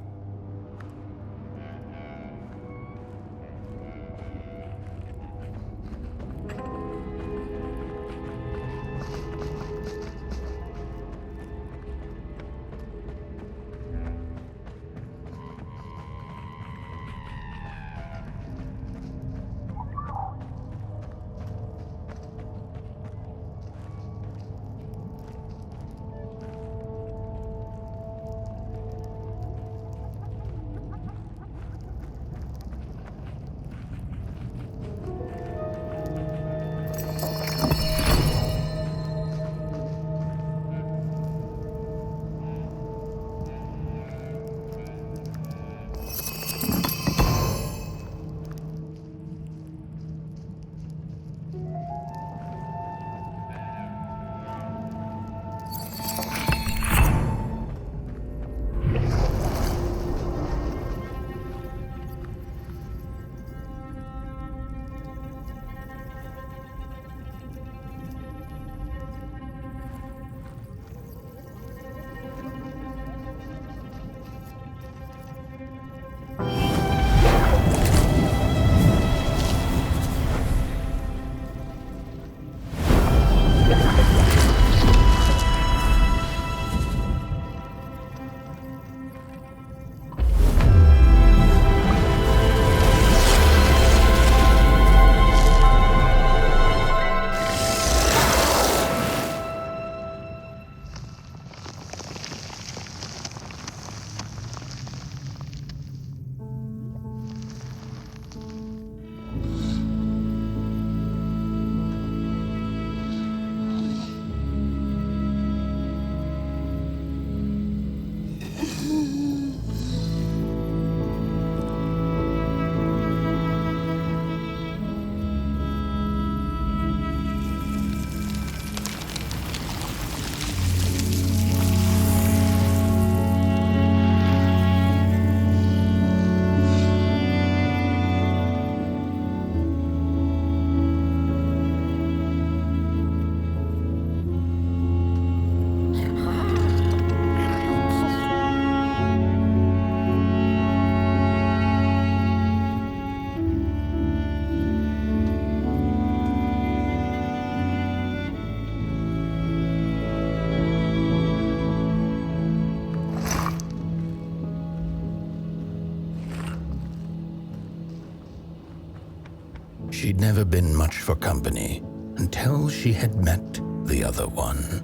She'd never been much for company until she had met the other one.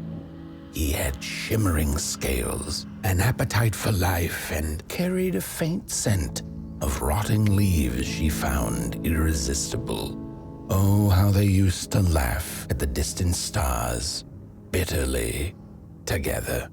He had shimmering scales, an appetite for life, and carried a faint scent of rotting leaves she found irresistible. Oh, how they used to laugh at the distant stars, bitterly, together.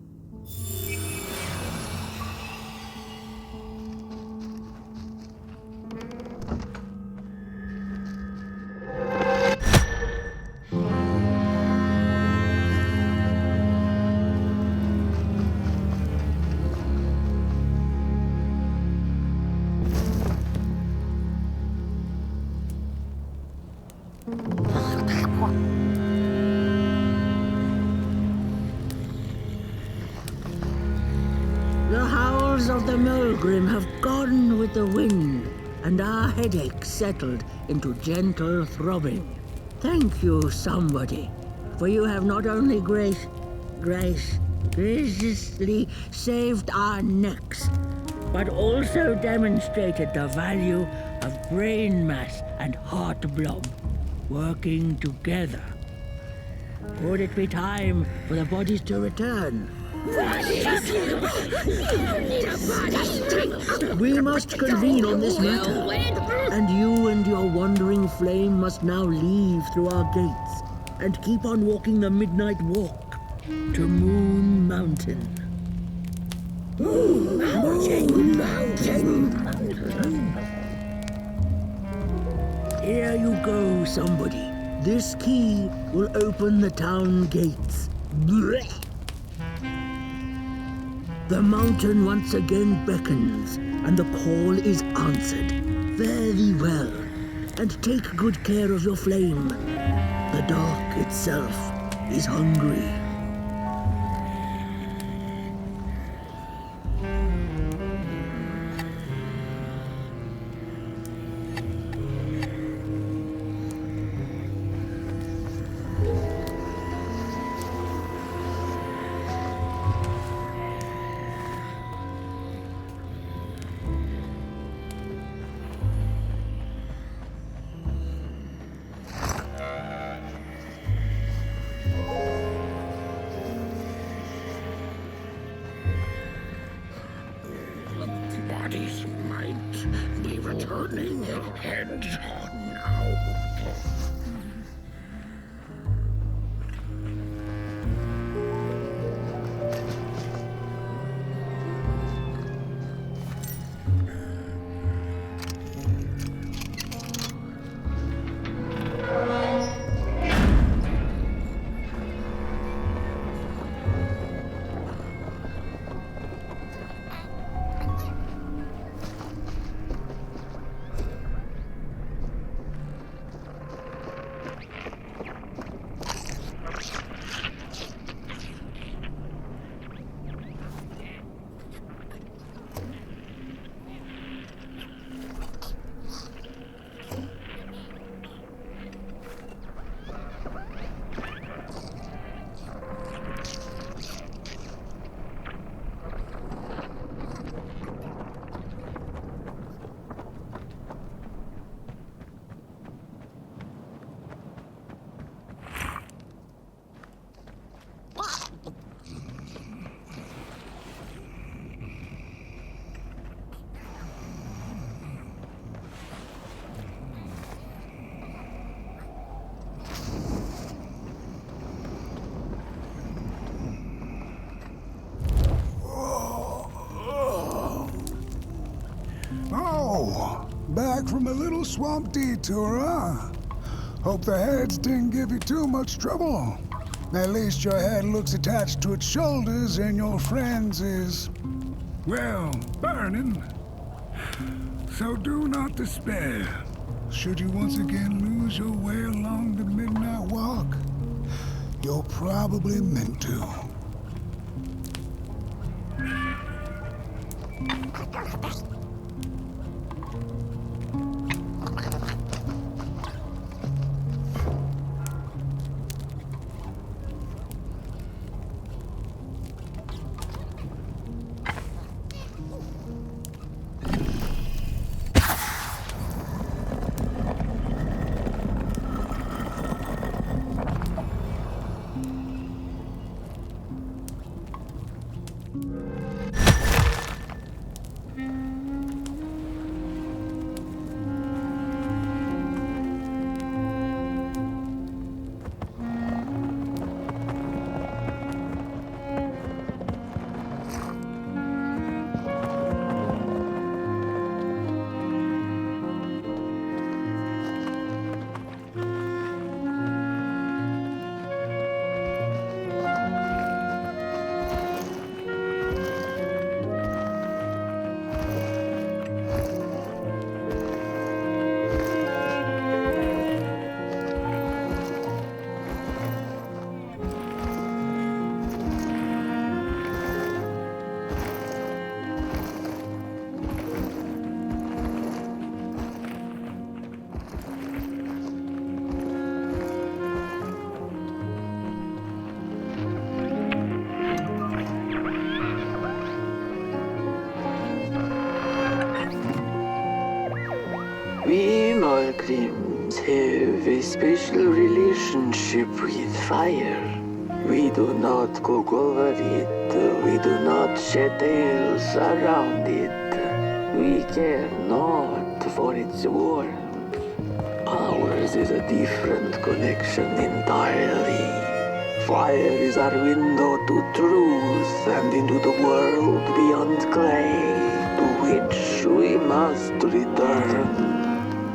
The howls of the Mulgrim have gone with the wind, and our headaches settled into gentle throbbing. Thank you, somebody, for you have not only graciously saved our necks, but also demonstrated the value of brain mass and heart blob working together. Would it be time for the bodies to return? We must convene on this matter, and you and your wandering flame must now leave through our gates and keep on walking the midnight walk to Moon Mountain. Moon Mountain! Here you go, somebody. This key will open the town gates. Blech. The mountain once again beckons, and the call is answered. Fare thee well, and take good care of your flame. The dark itself is hungry. Bodies might be returning, and now. Oh, back from a little swamp detour, huh? Hope the heads didn't give you too much trouble. At least your head looks attached to its shoulders and your friend's is, well, burning. So do not despair. Should you once again lose your way along the midnight walk, you're probably meant to. We Malgrims have a special relationship with fire. We do not cook over it. We do not shed tales around it. We care not for its warmth. Ours is a different connection entirely. Fire is our window to truth and into the world beyond clay, to which we must return.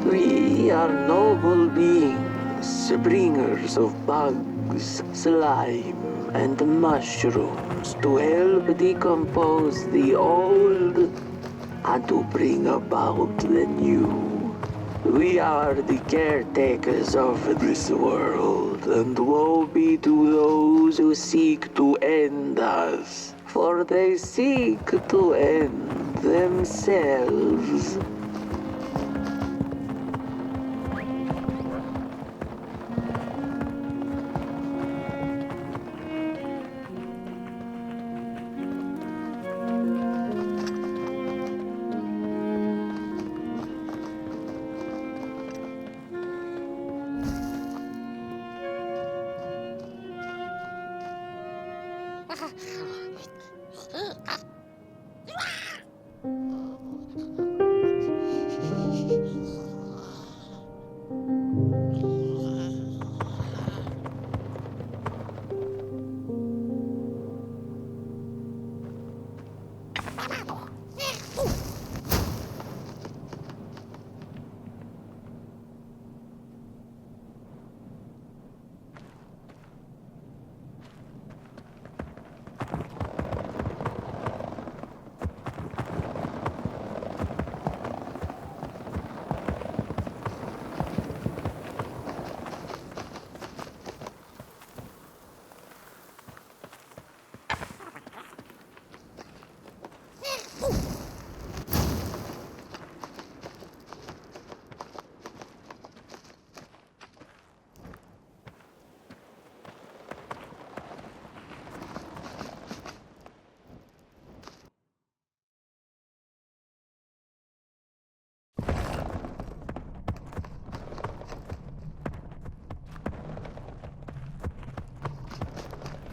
We are noble beings, bringers of bugs, slime, and mushrooms to help decompose the old and to bring about the new. We are the caretakers of this world, and woe be to those who seek to end us, for they seek to end themselves.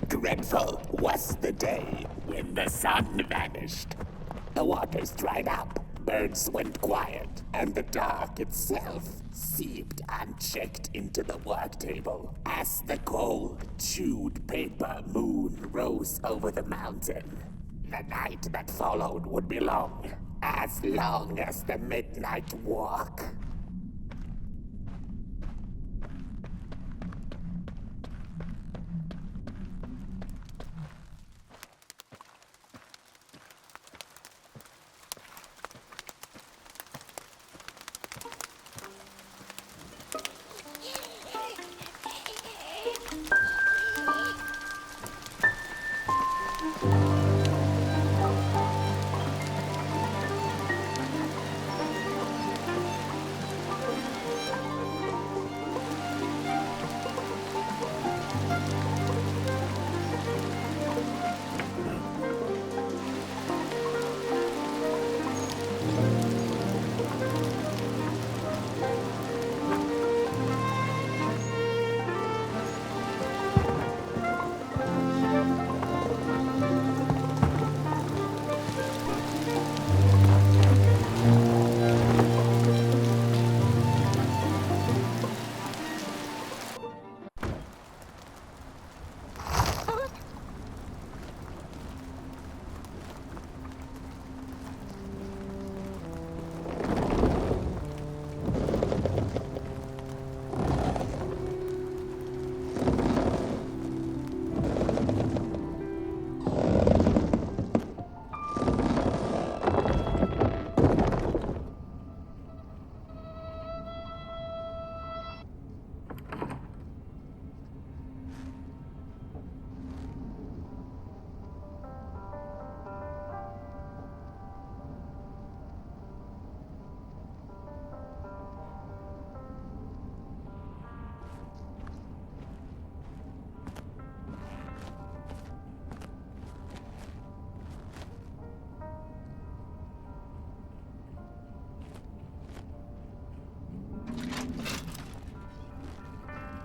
Dreadful was the day when the sun vanished. The waters dried up, birds went quiet, and the dark itself seeped unchecked into the work table as the cold, chewed paper moon rose over the mountain. The night that followed would be long as the midnight walk.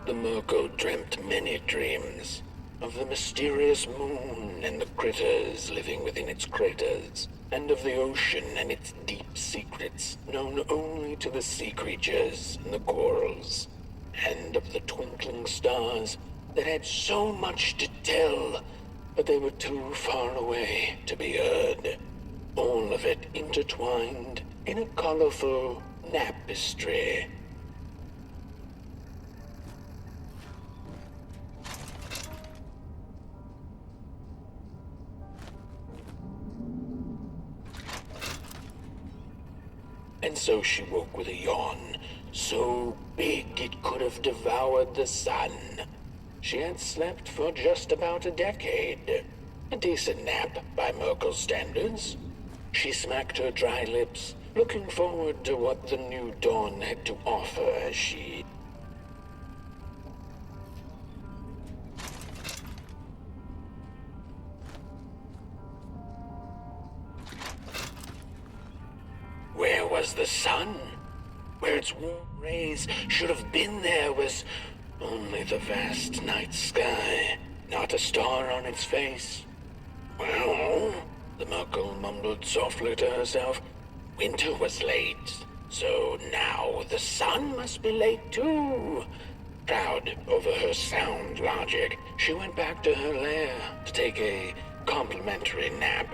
The Merkel dreamt many dreams of the mysterious moon and the critters living within its craters, and of the ocean and its deep secrets known only to the sea creatures and the corals, and of the twinkling stars that had so much to tell, but they were too far away to be heard. All of it intertwined in a colorful tapestry. And so she woke with a yawn, so big it could have devoured the sun. She had slept for just about a decade. A decent nap by Merkel's standards. She smacked her dry lips, looking forward to what the new dawn had to offer as she... Where was the sun? Where its warm rays should have been there was only the vast night sky, not a star on its face. Well, the Merkel mumbled softly to herself, winter was late, so now the sun must be late too. Proud over her sound logic, she went back to her lair to take a complimentary nap.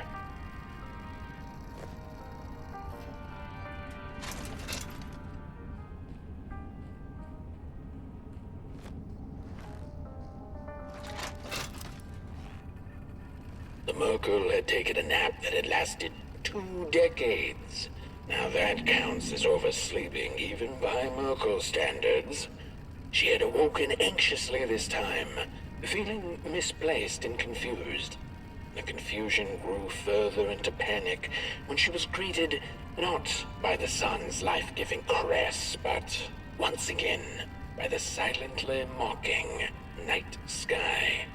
The Merkel had taken a nap that had lasted 2 decades. Now that counts as oversleeping even by Merkel standards. She had awoken anxiously this time, feeling misplaced and confused. The confusion grew further into panic when she was greeted not by the sun's life-giving caress, but once again by the silently mocking night sky.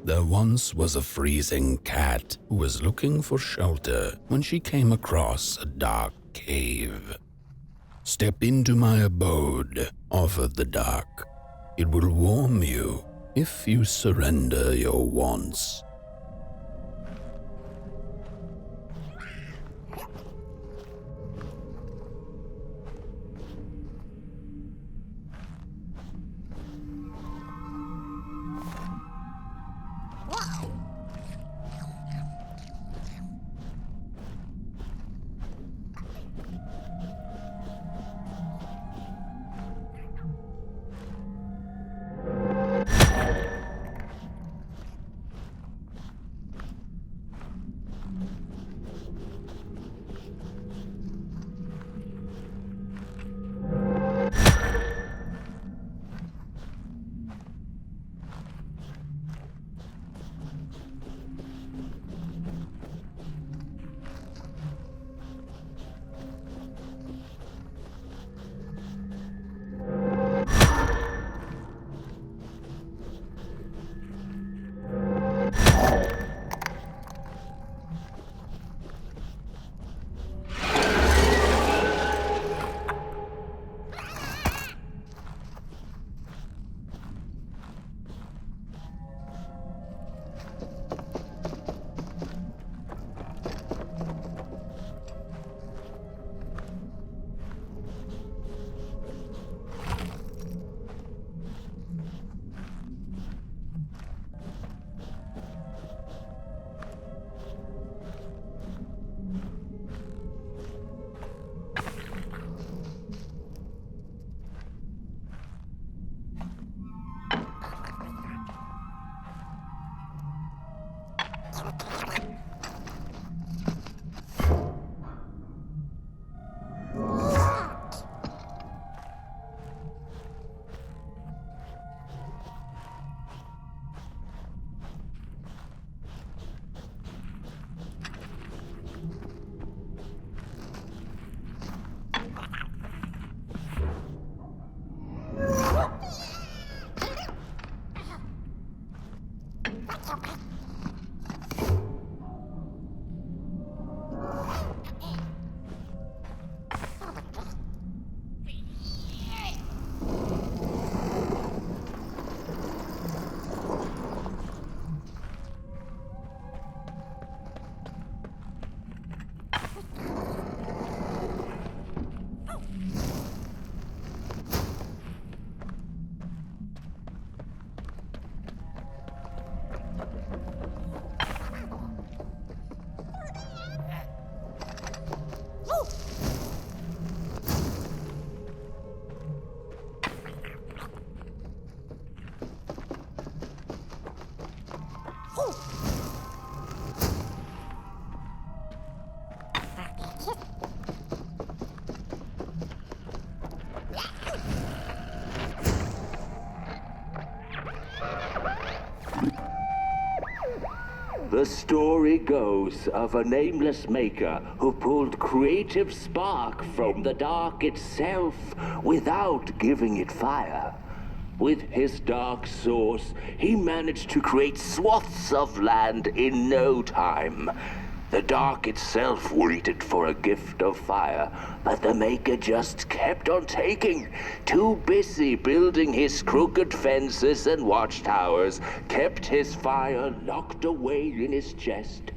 There once was a freezing cat who was looking for shelter when she came across a dark cave. "Step into my abode," offered the dark. "It will warm you if you surrender your wants." The story goes of a nameless maker who pulled creative spark from the dark itself without giving it fire. With his dark source, he managed to create swaths of land in no time. The dark itself waited for a gift of fire, but the maker just kept on taking. Too busy building his crooked fences and watchtowers, kept his fire locked away in his chest.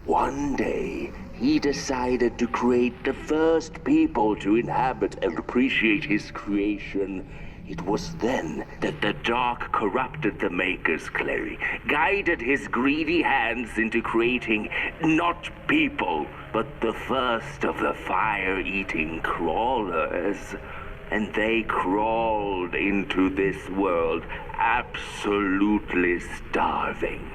One day, he decided to create the first people to inhabit and appreciate his creation. It was then that the dark corrupted the maker's clay, guided his greedy hands into creating not people, but the first of the fire-eating crawlers. And they crawled into this world absolutely starving.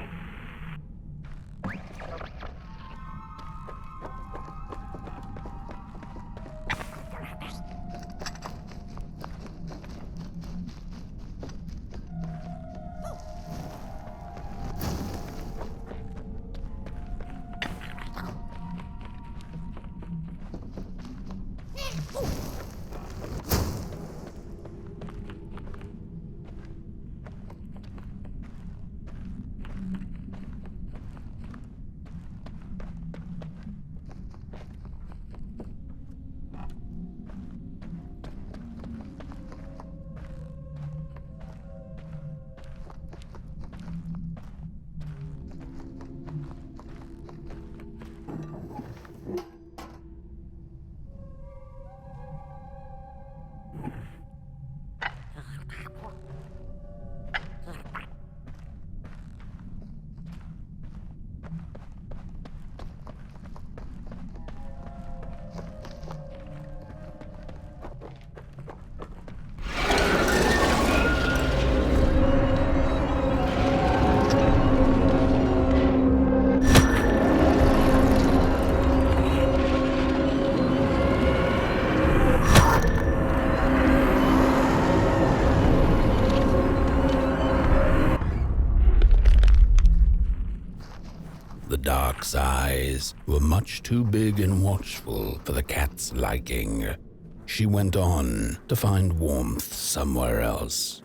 The dark's eyes were much too big and watchful for the cat's liking. She went on to find warmth somewhere else.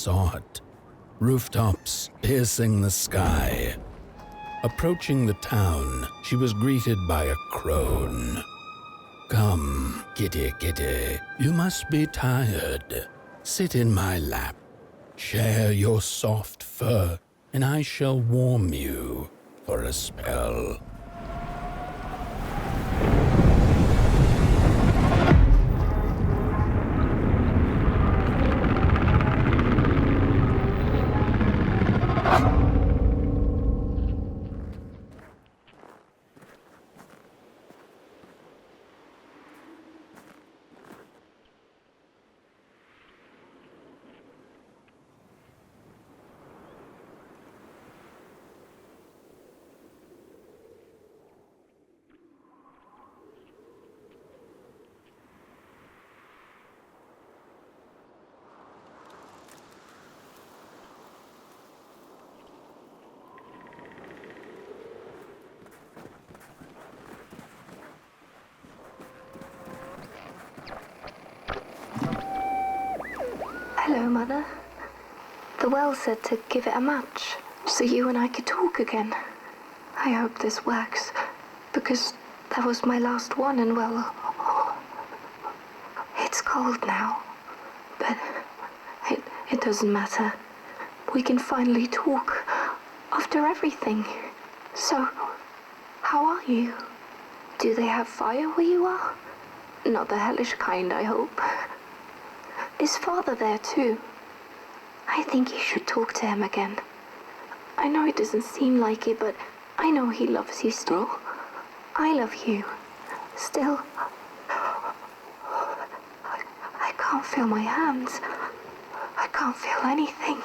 saw it. Rooftops piercing the sky. Approaching the town, she was greeted by a crone. Come, kitty, kitty, you must be tired. Sit in my lap. Share your soft fur, and I shall warm you for a spell. Hello, Mother. The well said to give it a match, so you and I could talk again. I hope this works, because that was my last one, and well, it's cold now. But it doesn't matter. We can finally talk after everything. So, how are you? Do they have fire where you are? Not the hellish kind, I hope. Is Father there too? I think you should talk to him again. I know it doesn't seem like it, but I know he loves you still. I love you. Still. I can't feel my hands. I can't feel anything.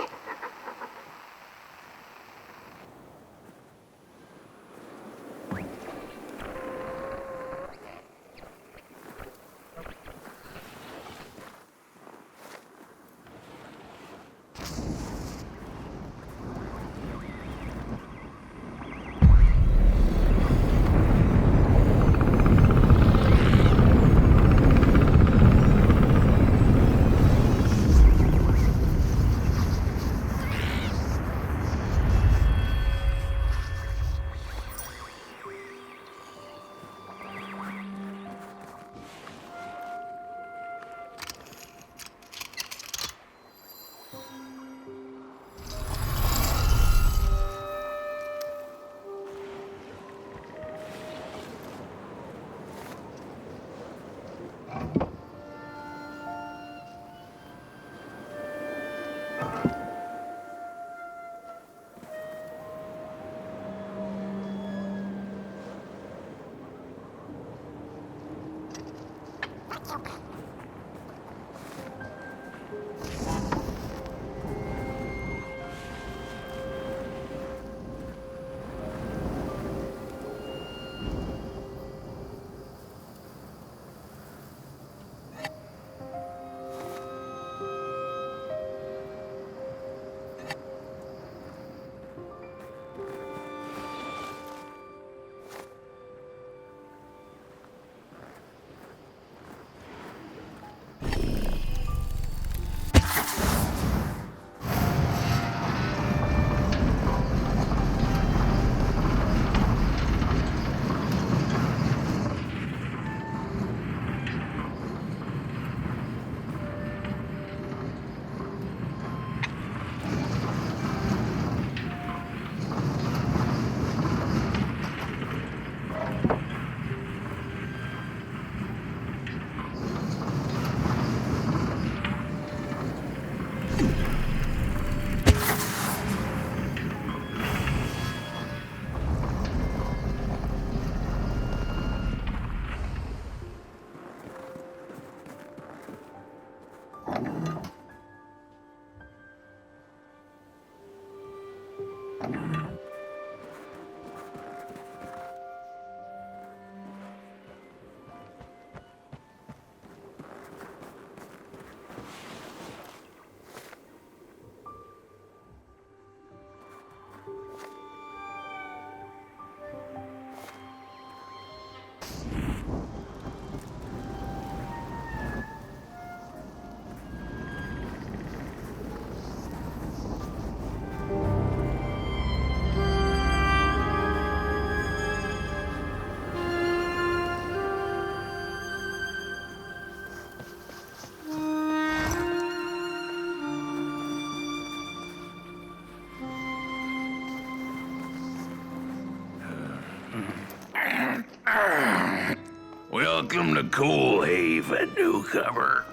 Welcome to Cool Haven, newcomer.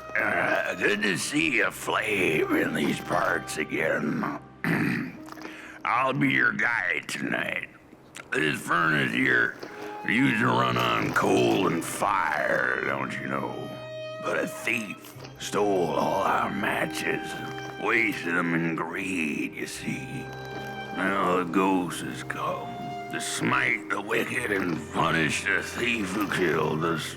Good to see a flame in these parts again. I'll be your guide tonight. This furnace here used to run on coal and fire, don't you know? But a thief stole all our matches, wasted them in greed, you see. Now the ghost has come to smite the wicked and punish the thief who killed us.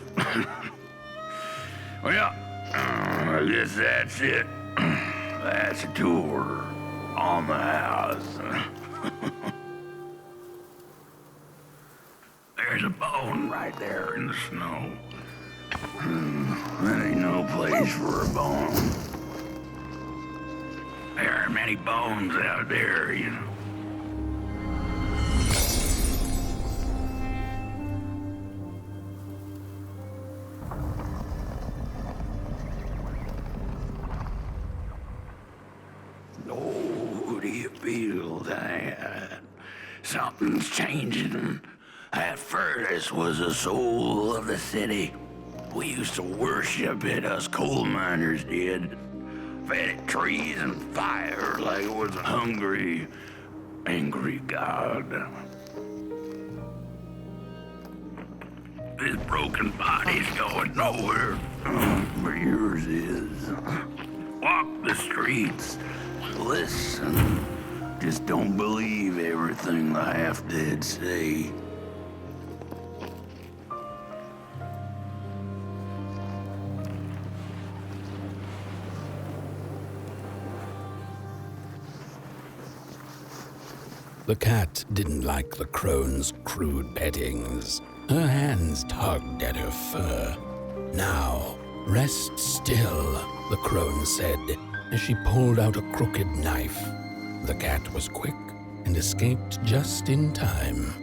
Well, I guess that's it. That's a tour on the house. There's a bone right there in the snow. That ain't no place for a bone. There are many bones out there, you know. Oh, do you feel that? Something's changing. That furnace was the soul of the city. We used to worship it, us coal miners did. Fed it trees and fire like it was a hungry, angry god. This broken body's going nowhere, but yours is. Walk the streets, listen. Just don't believe everything the half-dead say. The cat didn't like the crone's crude pettings. Her hands tugged at her fur. Now, rest still, the crone said, as she pulled out a crooked knife. The cat was quick and escaped just in time.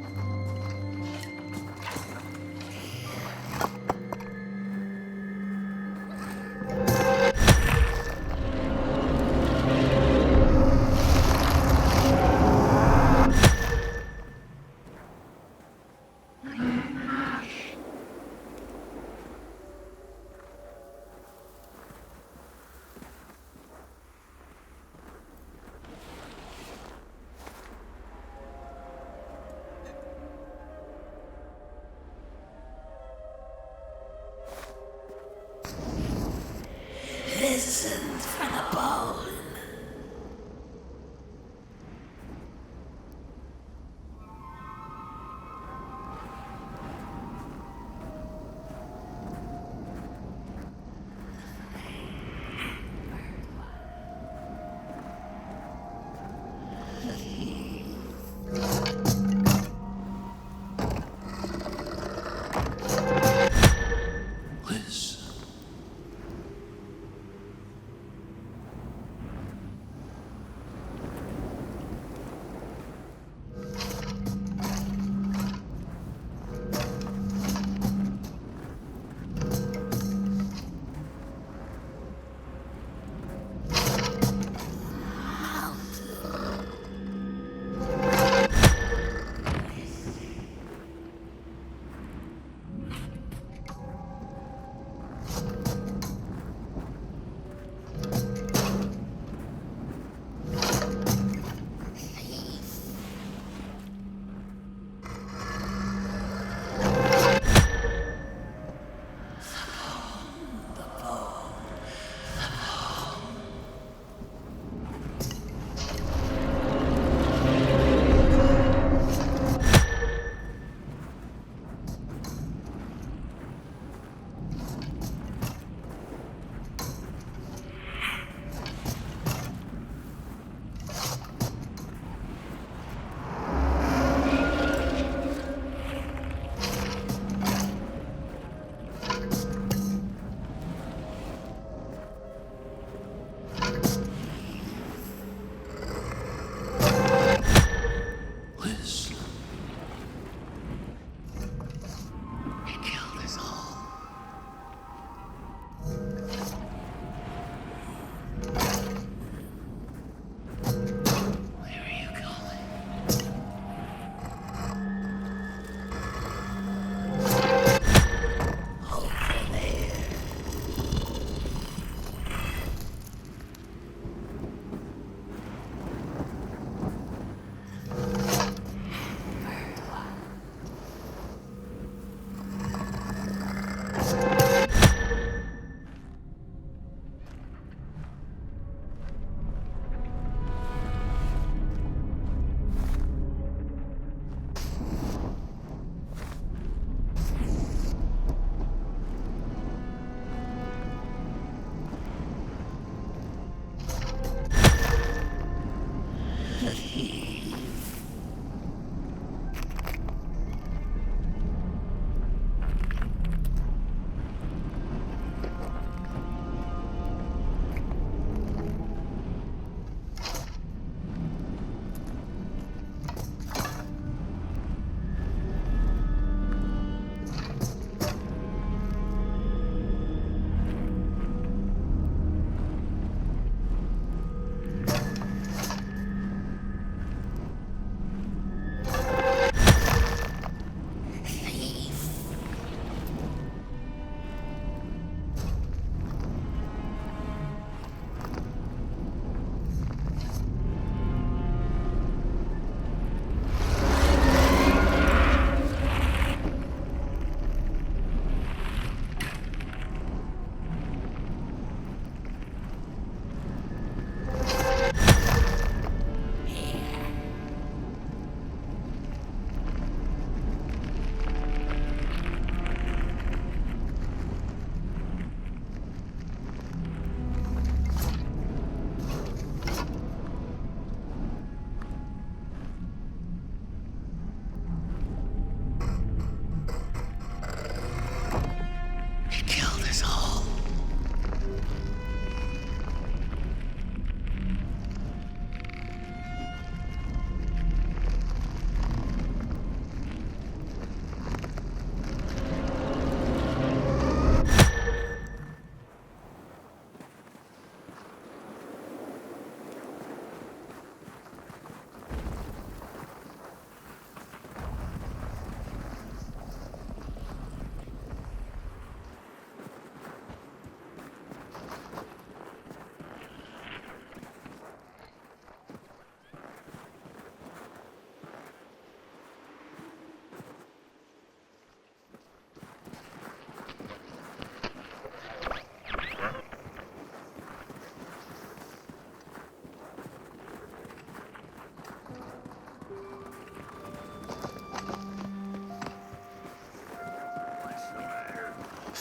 Listen for the bone.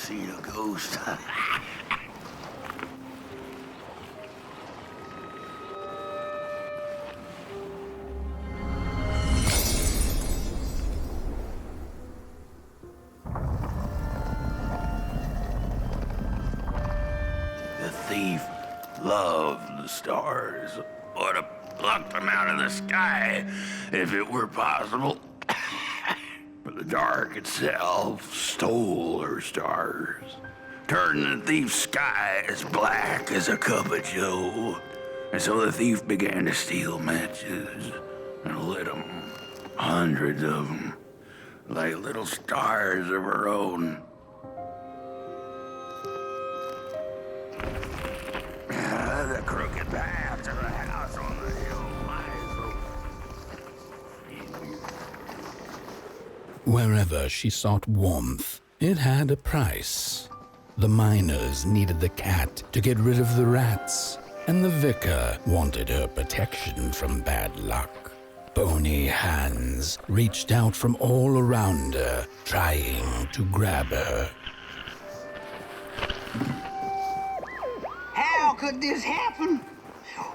seen a ghost. The thief loved the stars. Would have plucked them out of the sky if it were possible. But the dark itself stole her stars, turning the thief's sky as black as a cup of joe. And so the thief began to steal matches and lit them, hundreds of them, like little stars of her own. The crooked path to the house on the hill lies. Wherever she sought warmth, it had a price. The miners needed the cat to get rid of the rats, and the vicar wanted her protection from bad luck. Bony hands reached out from all around her, trying to grab her. How could this happen?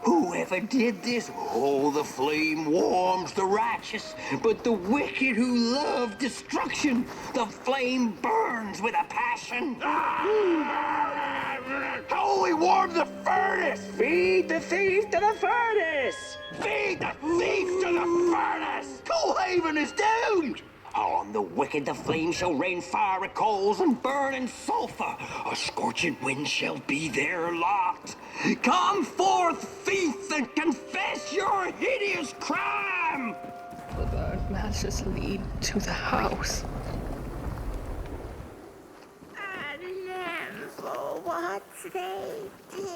Whoever did this? Oh, the flame warms the righteous, but the wicked who love destruction, the flame burns with a passion. How we warm the furnace? Feed the thief to the furnace! Feed the thief to the furnace! Coalhaven is doomed! On the wicked the flame shall rain fiery coals and burning sulfur. A scorching wind shall be their lot. Come forth, thief, and confess your hideous crime! The burnt matches lead to the house. And then for what they did.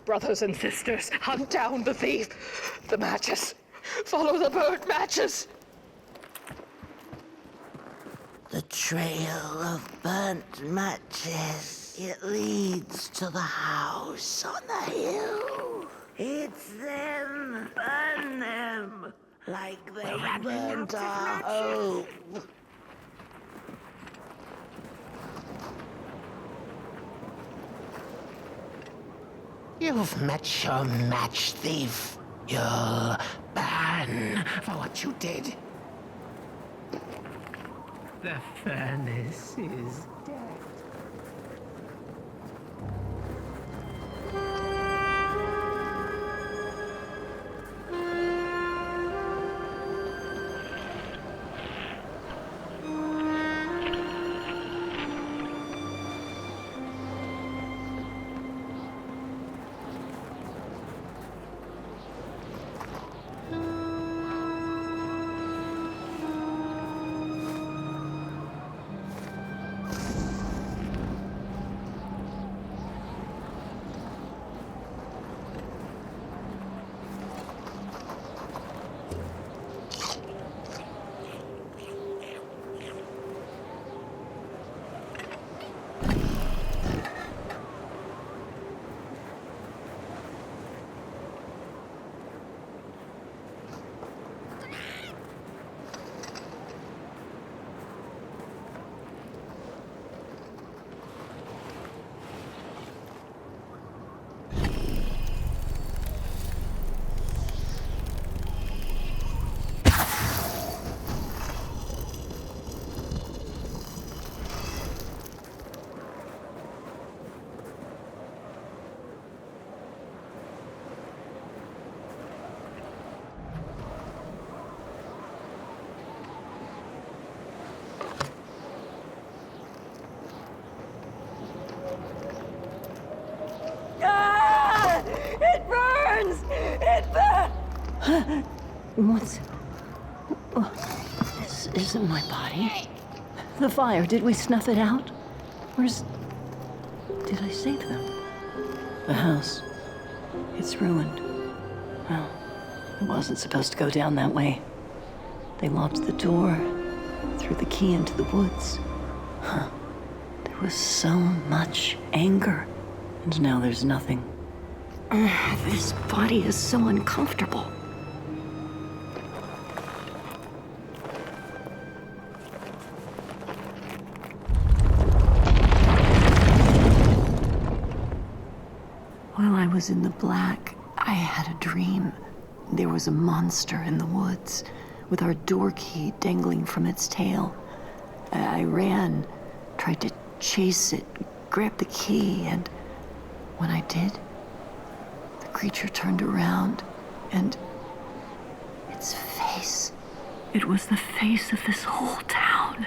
Brothers and sisters, hunt down the thief. The matches. Follow the burnt matches. The trail of burnt matches. It leads to the house on the hill. It's them. Burn them. Like they burnt our hope. You've met your match, thief. You'll burn for what you did. The furnace is dead. It burns! It burns! What's... Oh, this isn't my body. The fire, did we snuff it out? Where's... Did I save them? The house. It's ruined. Well, it wasn't supposed to go down that way. They locked the door, threw the key into the woods. Huh. There was so much anger, and now there's nothing. This body is so uncomfortable. While I was in the black, I had a dream. There was a monster in the woods, with our door key dangling from its tail. I ran, tried to chase it, grab the key, and when I did, the creature turned around, and its face, it was the face of this whole town.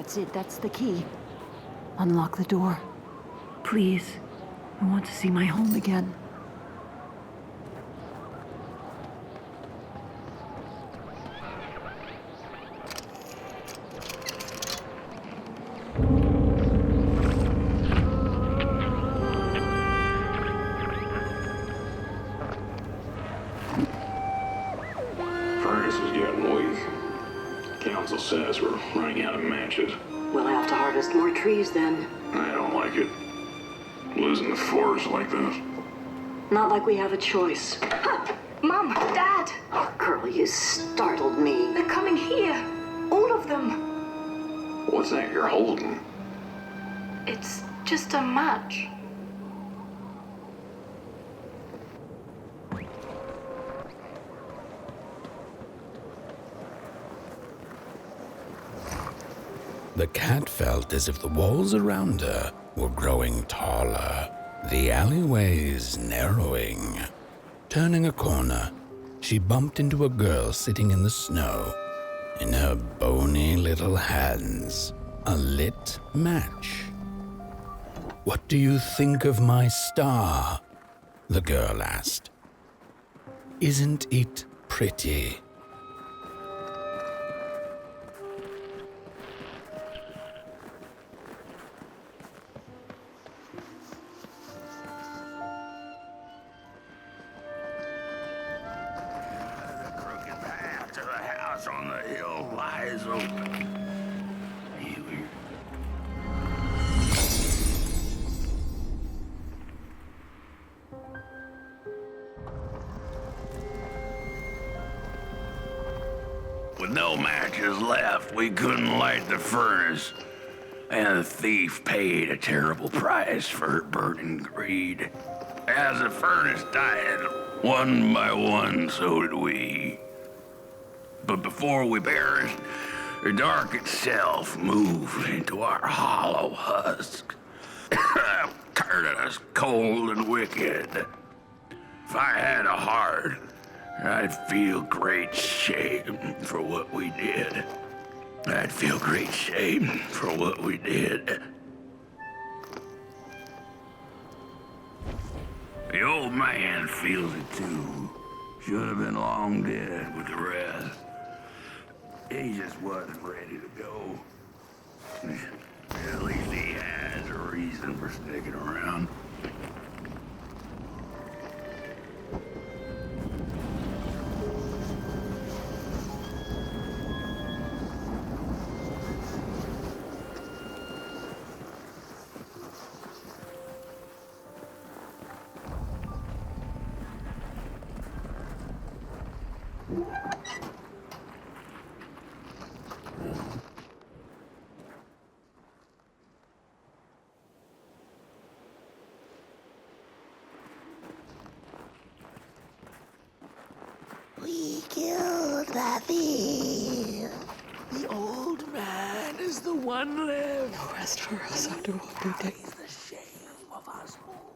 That's it. That's the key. Unlock the door. Please. I want to see my home again. Furnace is getting weak. Council says we're running out of matches. We'll have to harvest more trees then. I don't like it. Losing the forest like this. Not like we have a choice. Mom, Dad! Oh, girl, you startled me. They're coming here. All of them. What's that you're holding? It's just a match. The cat felt as if the walls around her were growing taller, the alleyways narrowing. Turning a corner, she bumped into a girl sitting in the snow. In her bony little hands, a lit match. "What do you think of my star?" the girl asked. "Isn't it pretty?" On the hill lies open. With no matches left, we couldn't light the furnace. And the thief paid a terrible price for her burning greed. As the furnace died, one by one, so did we. But before we perished, the dark itself moved into our hollow husk, turning us cold and wicked. If I had a heart, I'd feel great shame for what we did. I'd feel great shame for what we did. The old man feels it too. Should have been long dead with the rest. He just wasn't ready to go. At least he has a reason for sticking around. We killed the thief. The old man is the one left. No rest for us after what we did. He's the shame of us all.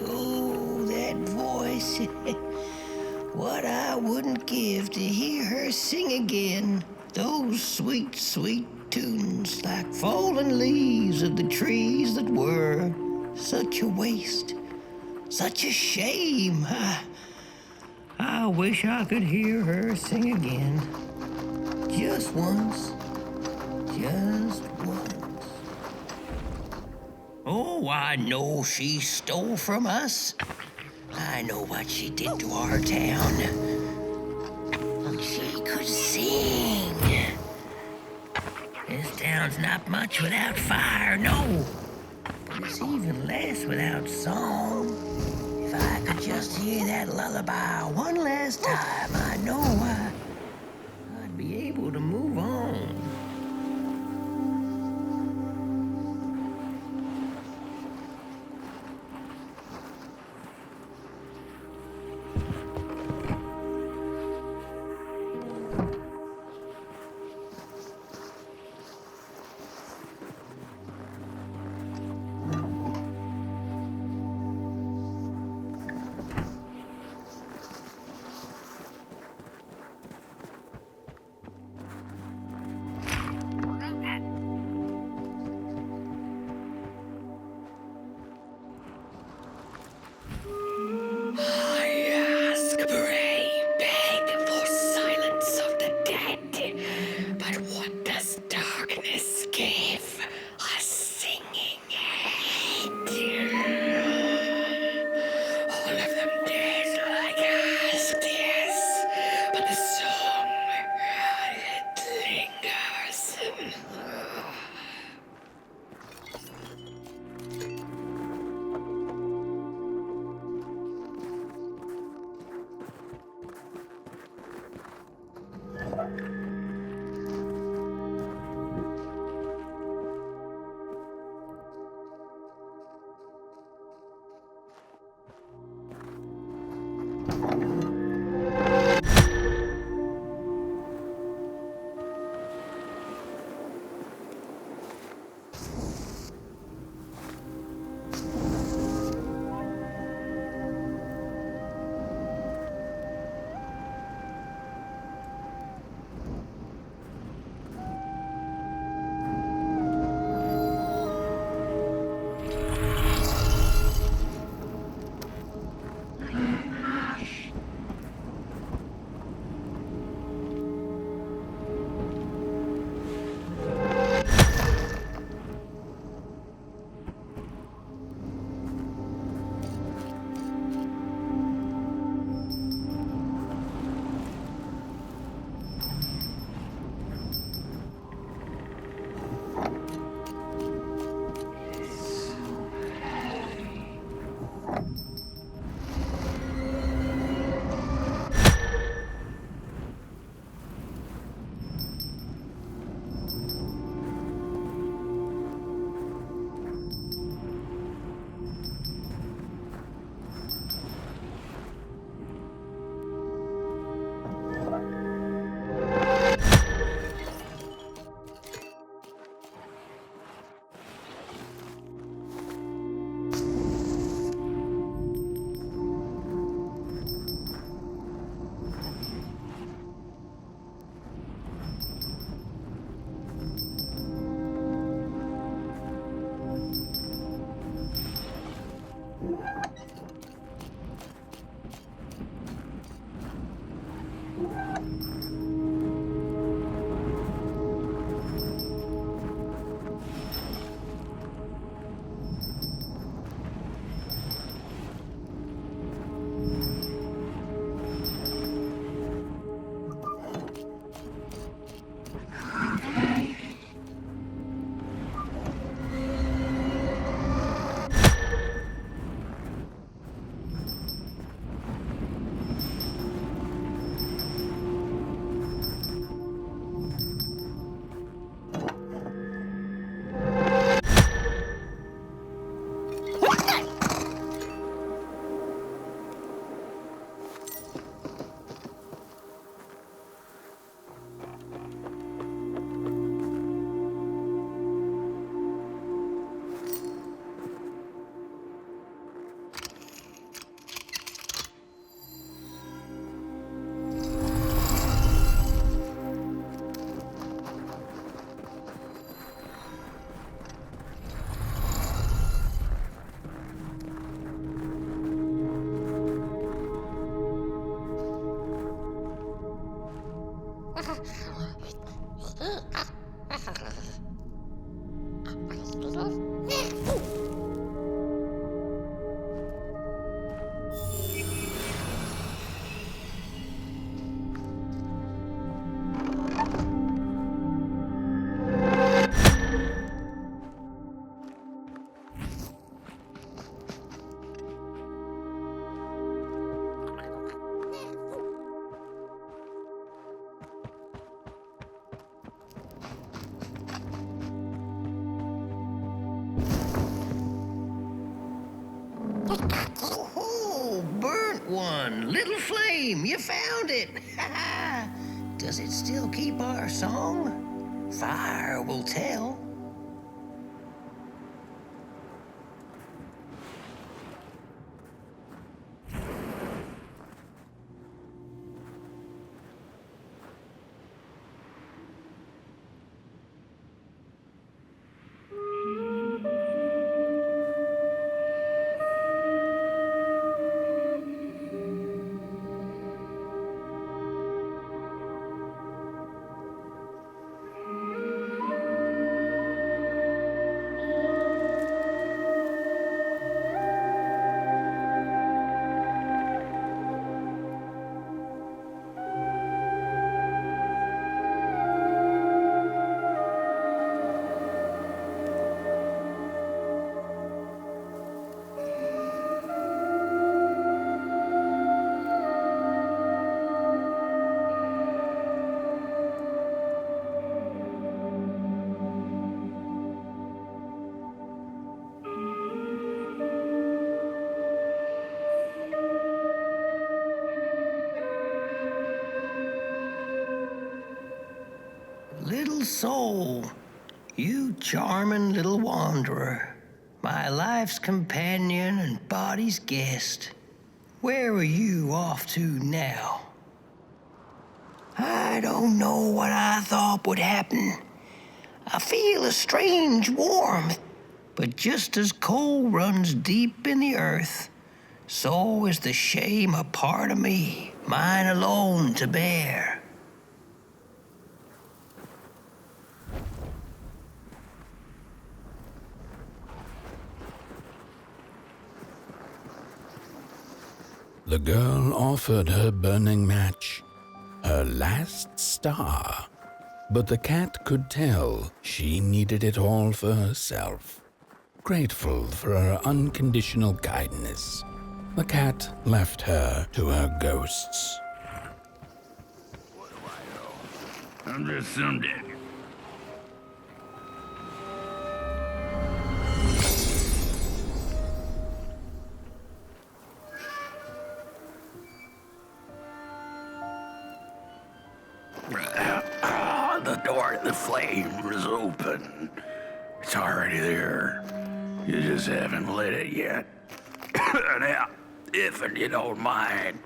Oh, that voice. What I wouldn't give to hear her sing again. Those sweet, sweet tunes like fallen leaves of the trees that were. Such a waste. Such a shame. I wish I could hear her sing again. Just once. Just once. Oh, I know she stole from us. I know what she did to our town. She could sing. This town's not much without fire, no. But it's even less without song. If I could just hear that lullaby one last time, I know I'd be able to move on. Oh, burnt one. Little flame, you found it. Does it still keep our song? Fire will tell. Little soul, you charming little wanderer, my life's companion and body's guest. Where are you off to now? I don't know what I thought would happen. I feel a strange warmth, but just as coal runs deep in the earth, so is the shame a part of me, mine alone to bear. The girl offered her burning match, her last star, but the cat could tell she needed it all for herself. Grateful for her unconditional kindness, the cat left her to her ghosts. I'm just some dick. The door to the flame is open. It's already there. You just haven't lit it yet. Now, if you don't mind,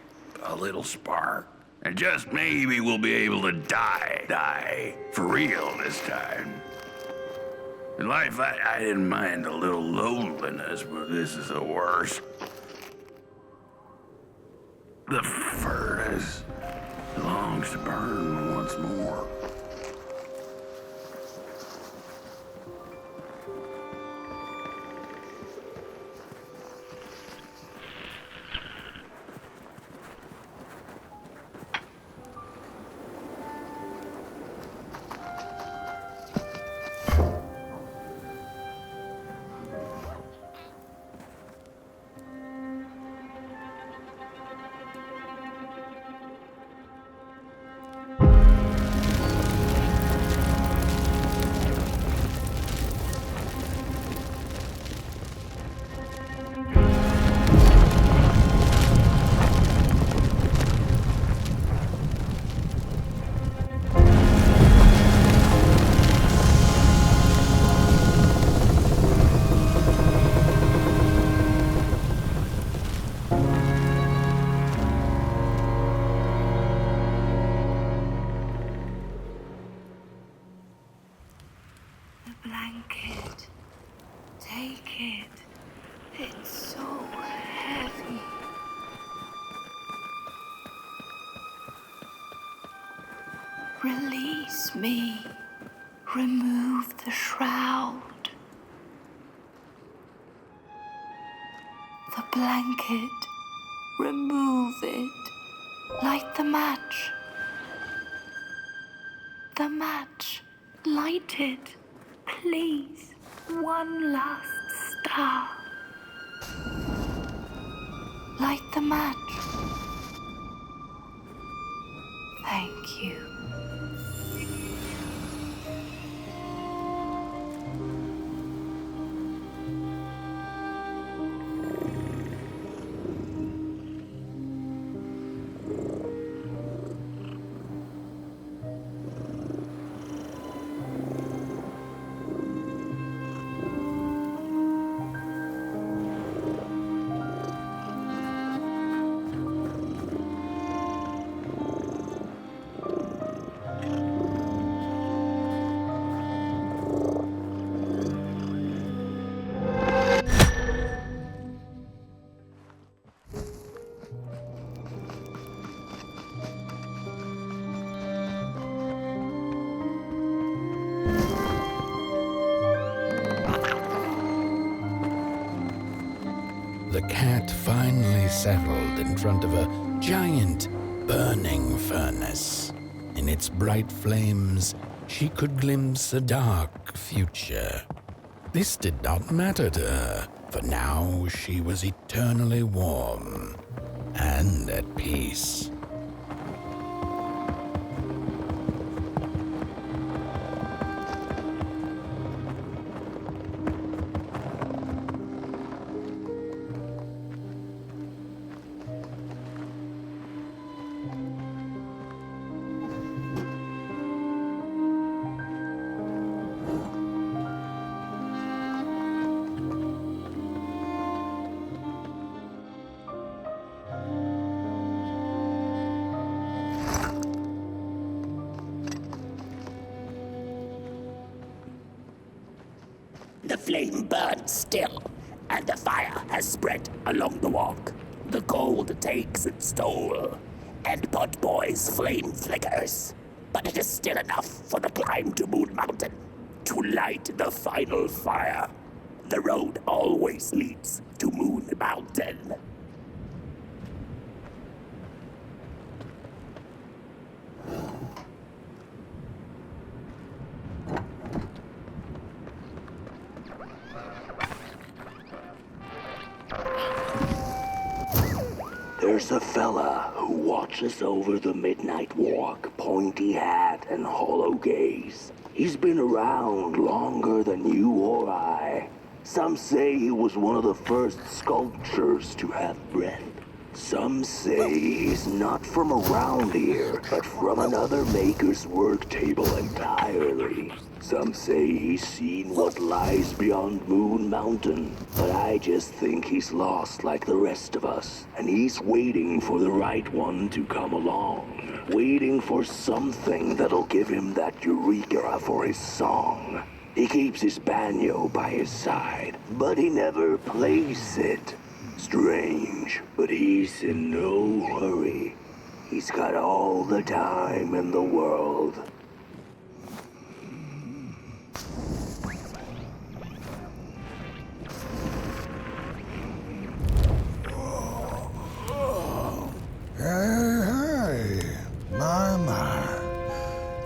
a little spark. And just maybe we'll be able to die for real this time. In life, I didn't mind a little loneliness, but this is the worst. The furnace longs to burn once more. Blanket. Take it. It's so heavy. Release me. Remove the shroud. The blanket. Remove it. Light the match. The match. Light it. Please. One last star. Light the match. Thank you. The cat finally settled in front of a giant burning furnace. In its bright flames, she could glimpse a dark future. This did not matter to her, for now she was eternally warm and at peace. The flame burns still, and the fire has spread along the walk. The cold takes its toll, and Potboy's flame flickers. But it is still enough for the climb to Moon Mountain, to light the final fire. The road always leads to Moon Mountain. There's a fella who watches over the midnight walk, pointy hat and hollow gaze. He's been around longer than you or I. Some say he was one of the first sculptures to have breath. Some say he's not from around here, but from another maker's work table entirely. Some say he's seen what lies beyond Moon Mountain, but I just think he's lost like the rest of us, and he's waiting for the right one to come along. Waiting for something that'll give him that eureka for his song. He keeps his banjo by his side, but he never plays it. Strange, but he's in no hurry. He's got all the time in the world. Hey, my.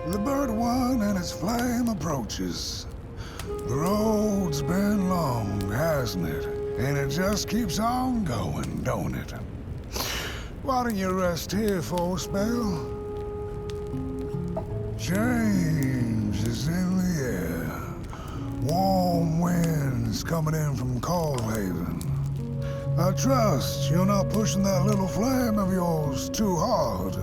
The bird one and its flame approaches. The road's been long, hasn't it? And it just keeps on going, don't it? Why don't you rest here for a spell? Change is in the air. Warm winds coming in from Coalhaven. I trust you're not pushing that little flame of yours too hard.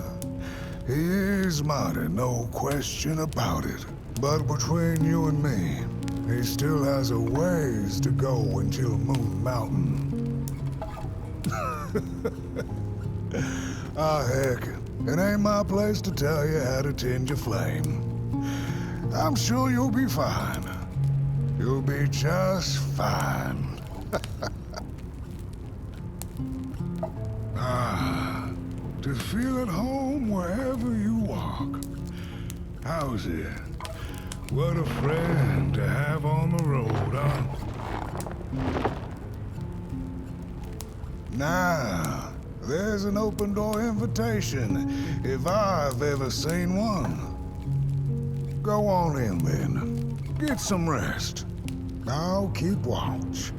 He is mighty, no question about it. But between you and me, he still has a ways to go until Moon Mountain. Ah, heck, it ain't my place to tell you how to tend your flame. I'm sure you'll be fine. You'll be just fine. To feel at home wherever you walk. How's it? What a friend to have on the road, huh? Now, there's an open door invitation, if I've ever seen one. Go on in then. Get some rest. I'll keep watch.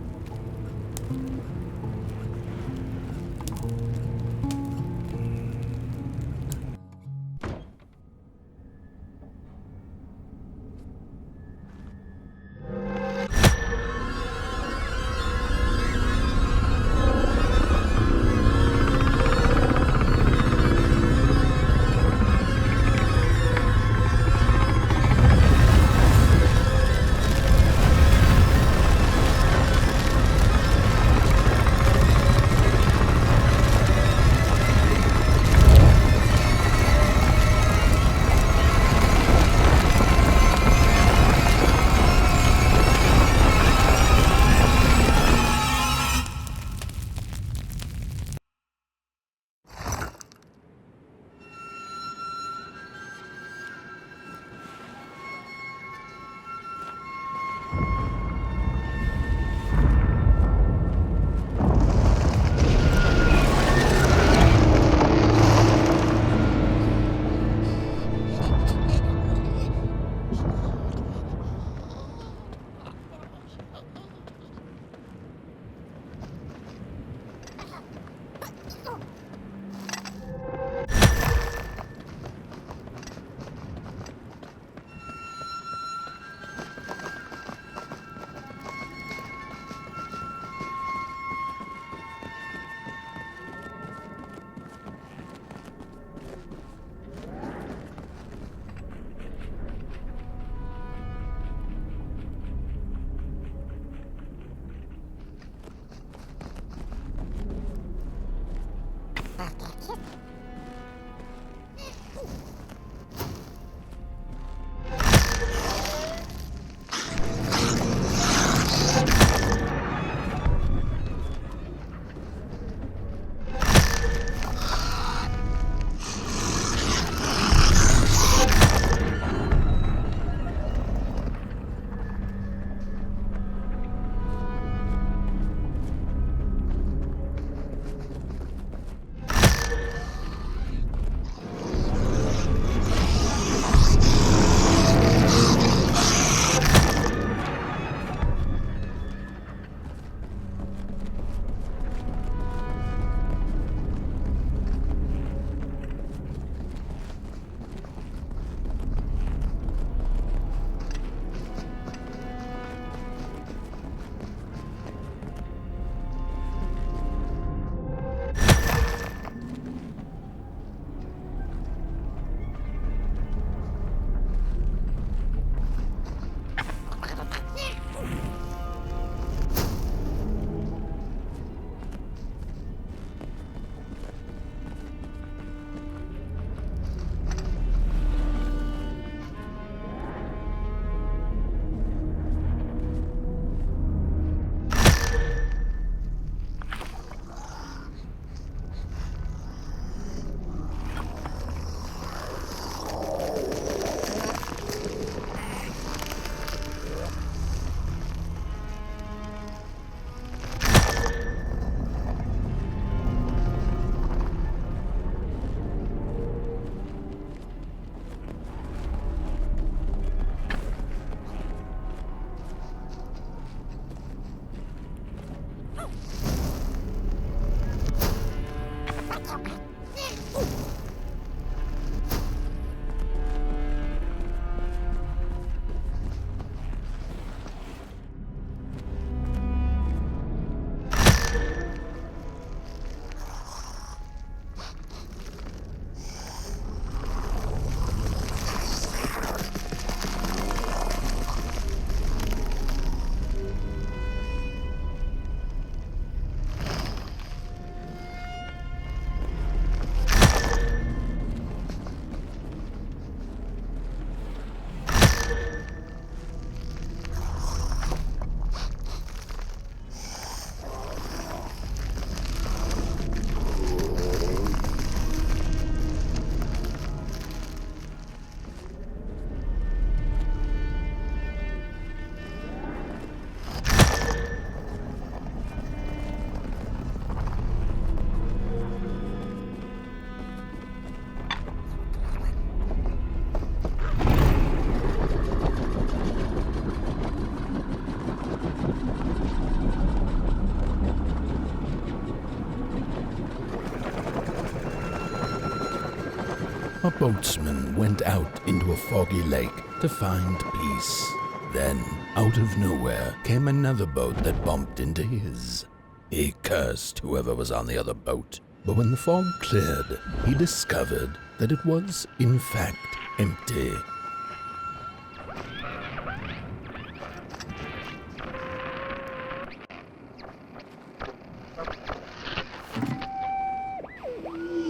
a boatsman went out into a foggy lake to find peace. Then, out of nowhere, came another boat that bumped into his. He cursed whoever was on the other boat, but when the fog cleared, he discovered that it was, in fact, empty.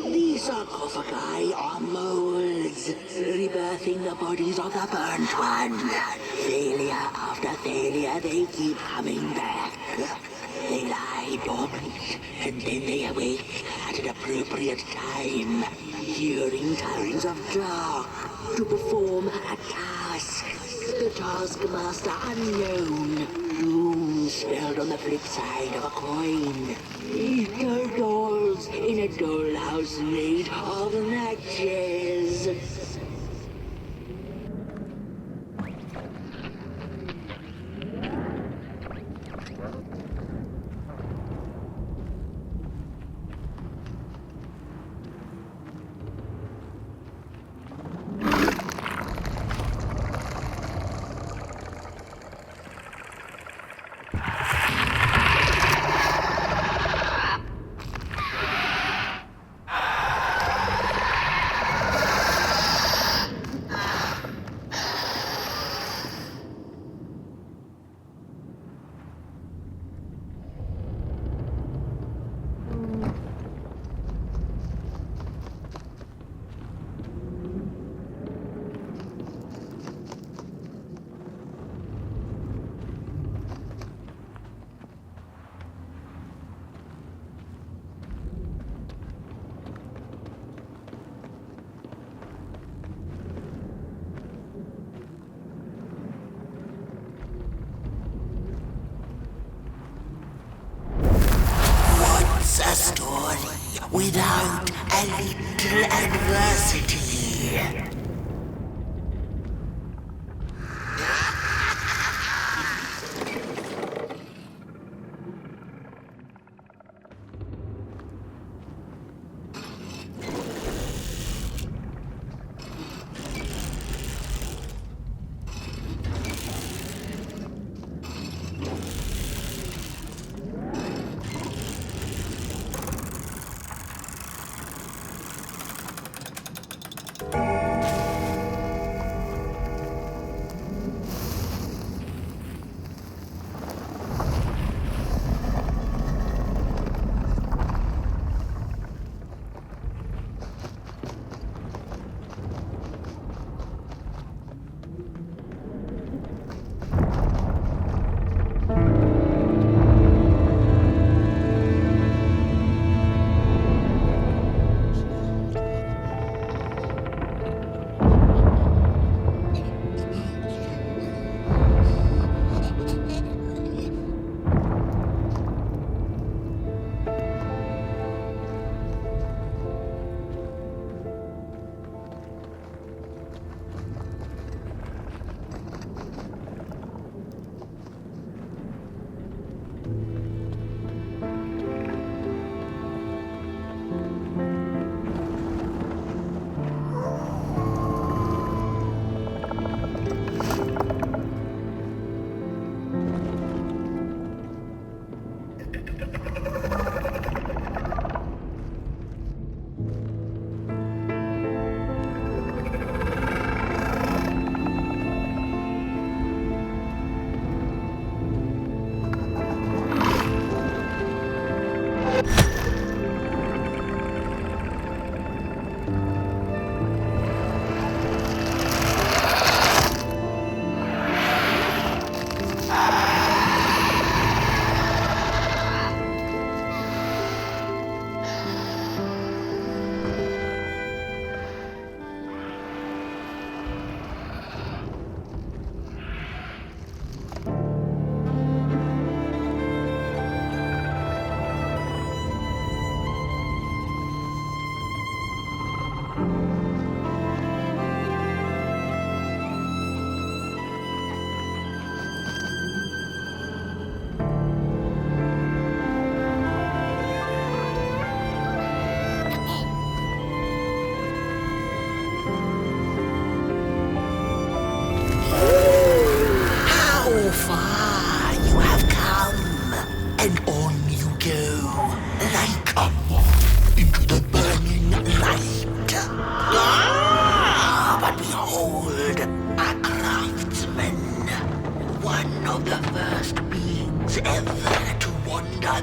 These sarcophagi are molds, rebirthing the bodies of the burnt one. Failure after failure, they keep coming back. They lie dormant, and then they awake at an appropriate time, hearing tones of dark, to perform a task. The taskmaster unknown, doom spelled on the flip side of a coin. Little dolls in a dollhouse made of matches. A story without a little adversity.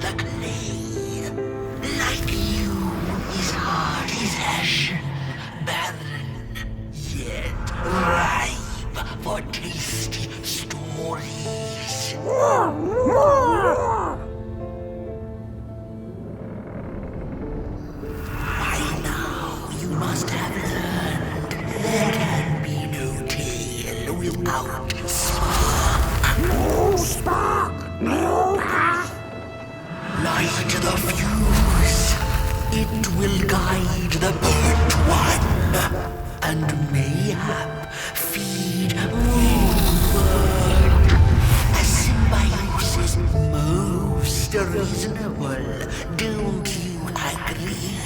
the clay. Like you, his heart is ashen, barren, yet ripe for tasty stories. By now, you must have learned there can be no tale without spark. No spark, no path. Light the fuse. It will guide the burnt one, and mayhap feed Moonward. A symbiosis most reasonable, don't you agree?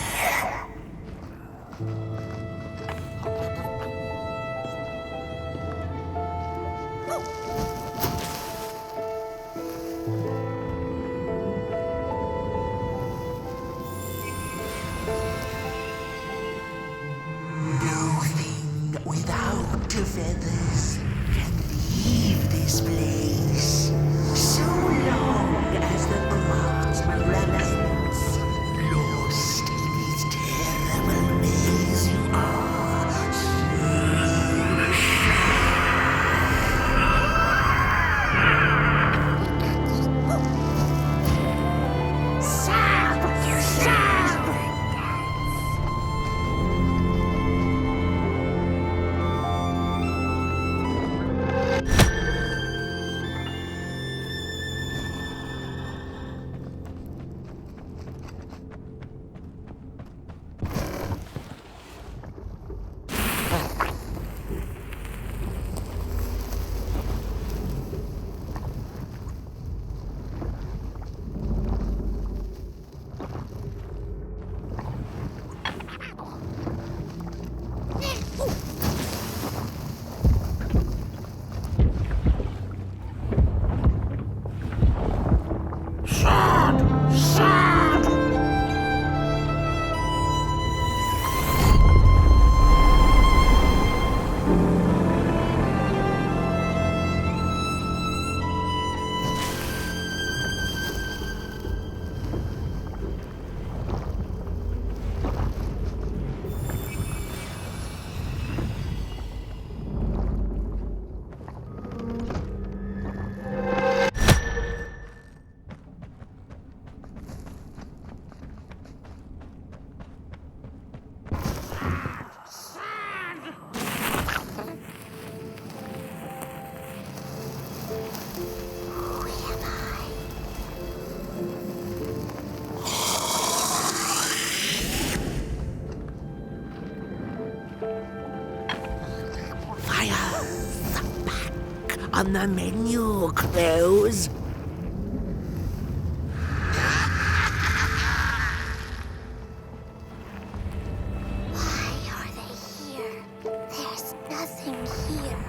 Nothing without feathers can leave this place. So long as the grasp remains lost in its terrible maze, you are on the menu, Close. Why are they here? There's nothing here.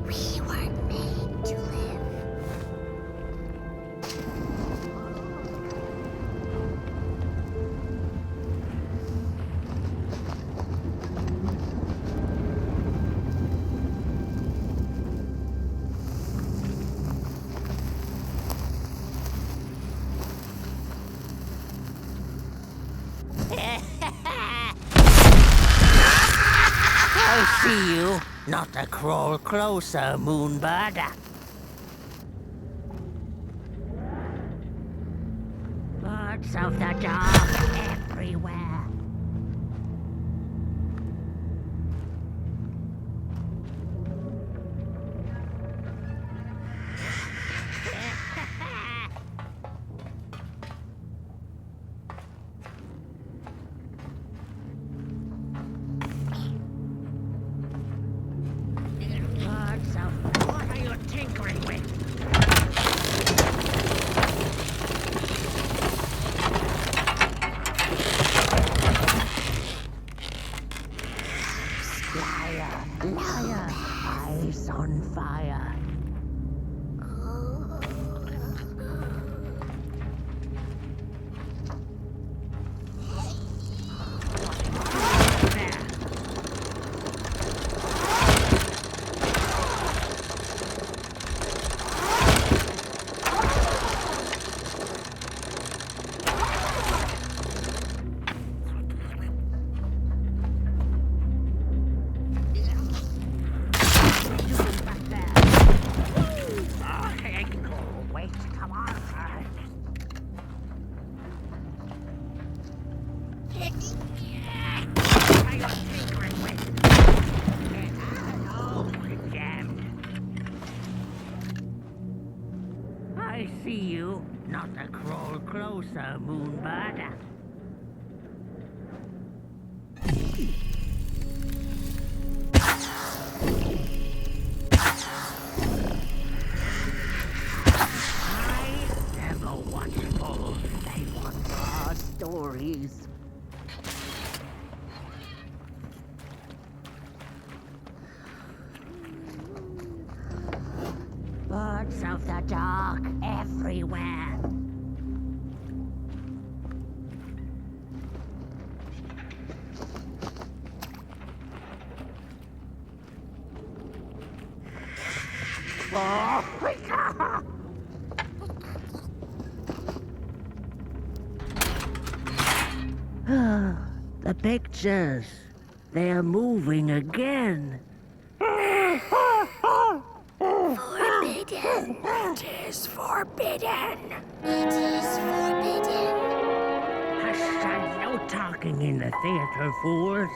We weren't made to live. I see you. Not to crawl closer, Moonbird. Birds of the dark everywhere. What are you tinkering with? Liar, liar, eyes on fire. see you, not a crawl closer, Moonbird. Ever watchful, they want our stories. Birds of the dark everywhere. The pictures. They are moving again. Forbidden. It is forbidden. It is forbidden. Hush, no talking in the theater, fools.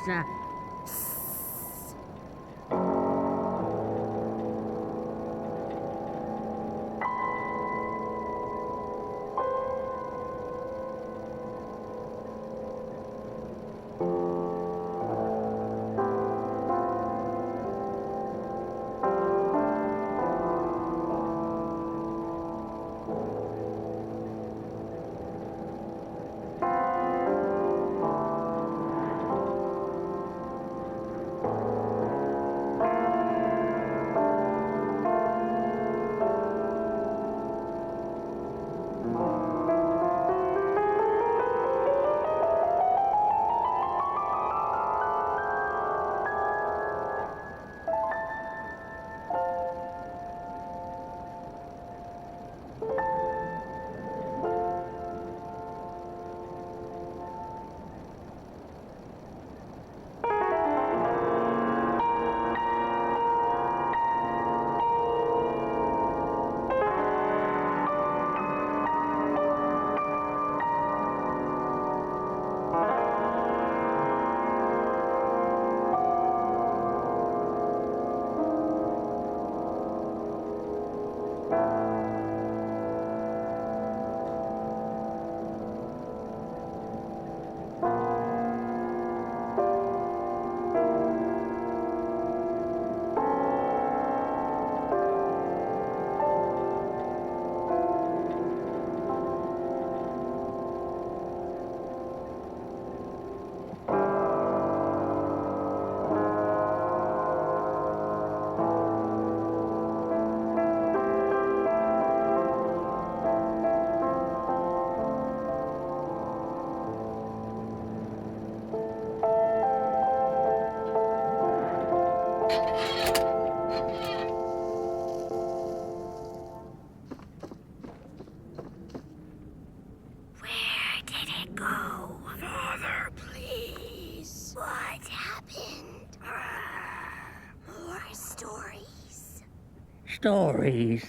Stories.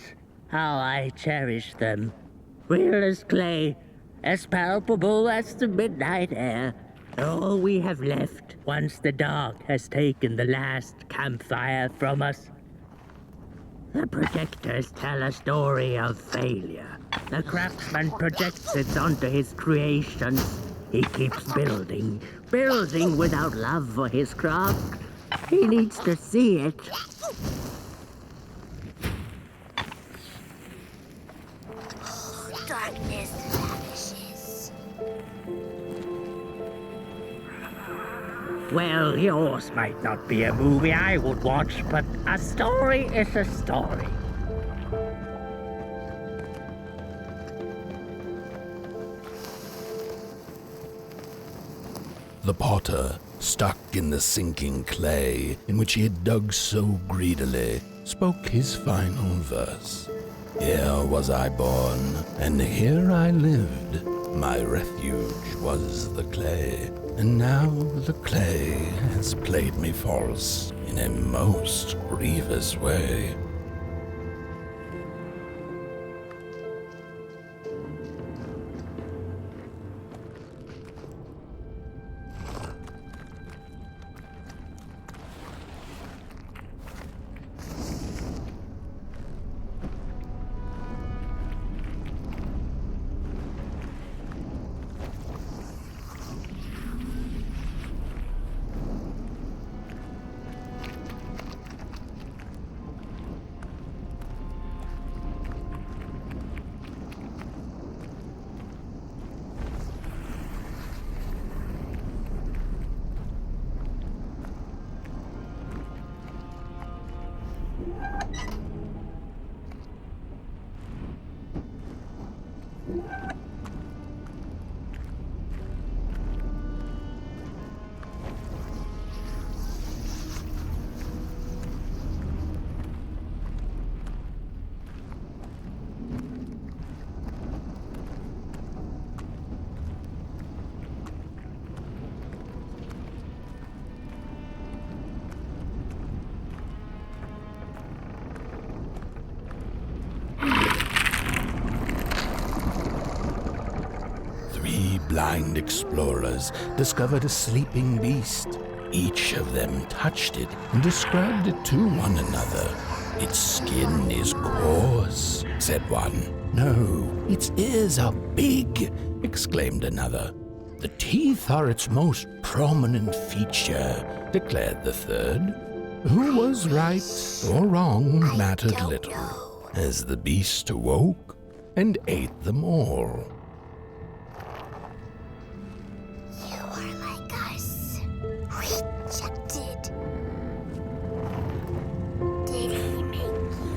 How I cherish them. Real as clay, as palpable as the midnight air. All we have left once the dark has taken the last campfire from us. The projectors tell a story of failure. The craftsman projects it onto his creations. He keeps building, building without love for his craft. He needs to see it. Darkness vanishes. Well, yours might not be a movie I would watch, but a story is a story. The potter, stuck in the sinking clay in which he had dug so greedily, spoke his final verse. Here was I born, and here I lived. My refuge was the clay, and now the clay has played me false in a most grievous way. blind explorers discovered a sleeping beast. Each of them touched it and described it to one another. "Its skin is coarse," said one. "No, its ears are big," exclaimed another. "The teeth are its most prominent feature," declared the third. Who was right or wrong mattered little, as the beast awoke and ate them all. You are like us. Rejected. Did he make you?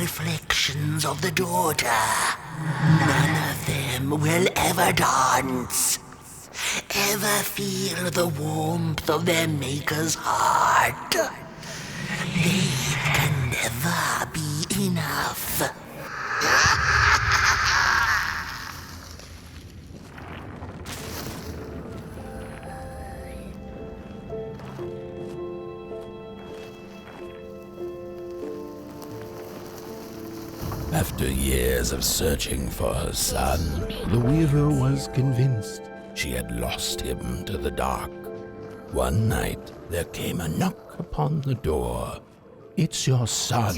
reflections of the daughter. None of them will ever dance, ever feel the warmth of their maker's heart. They can never be enough. After years of searching for her son, the weaver was convinced she had lost him to the dark. One night, there came a knock upon the door. "It's your son,"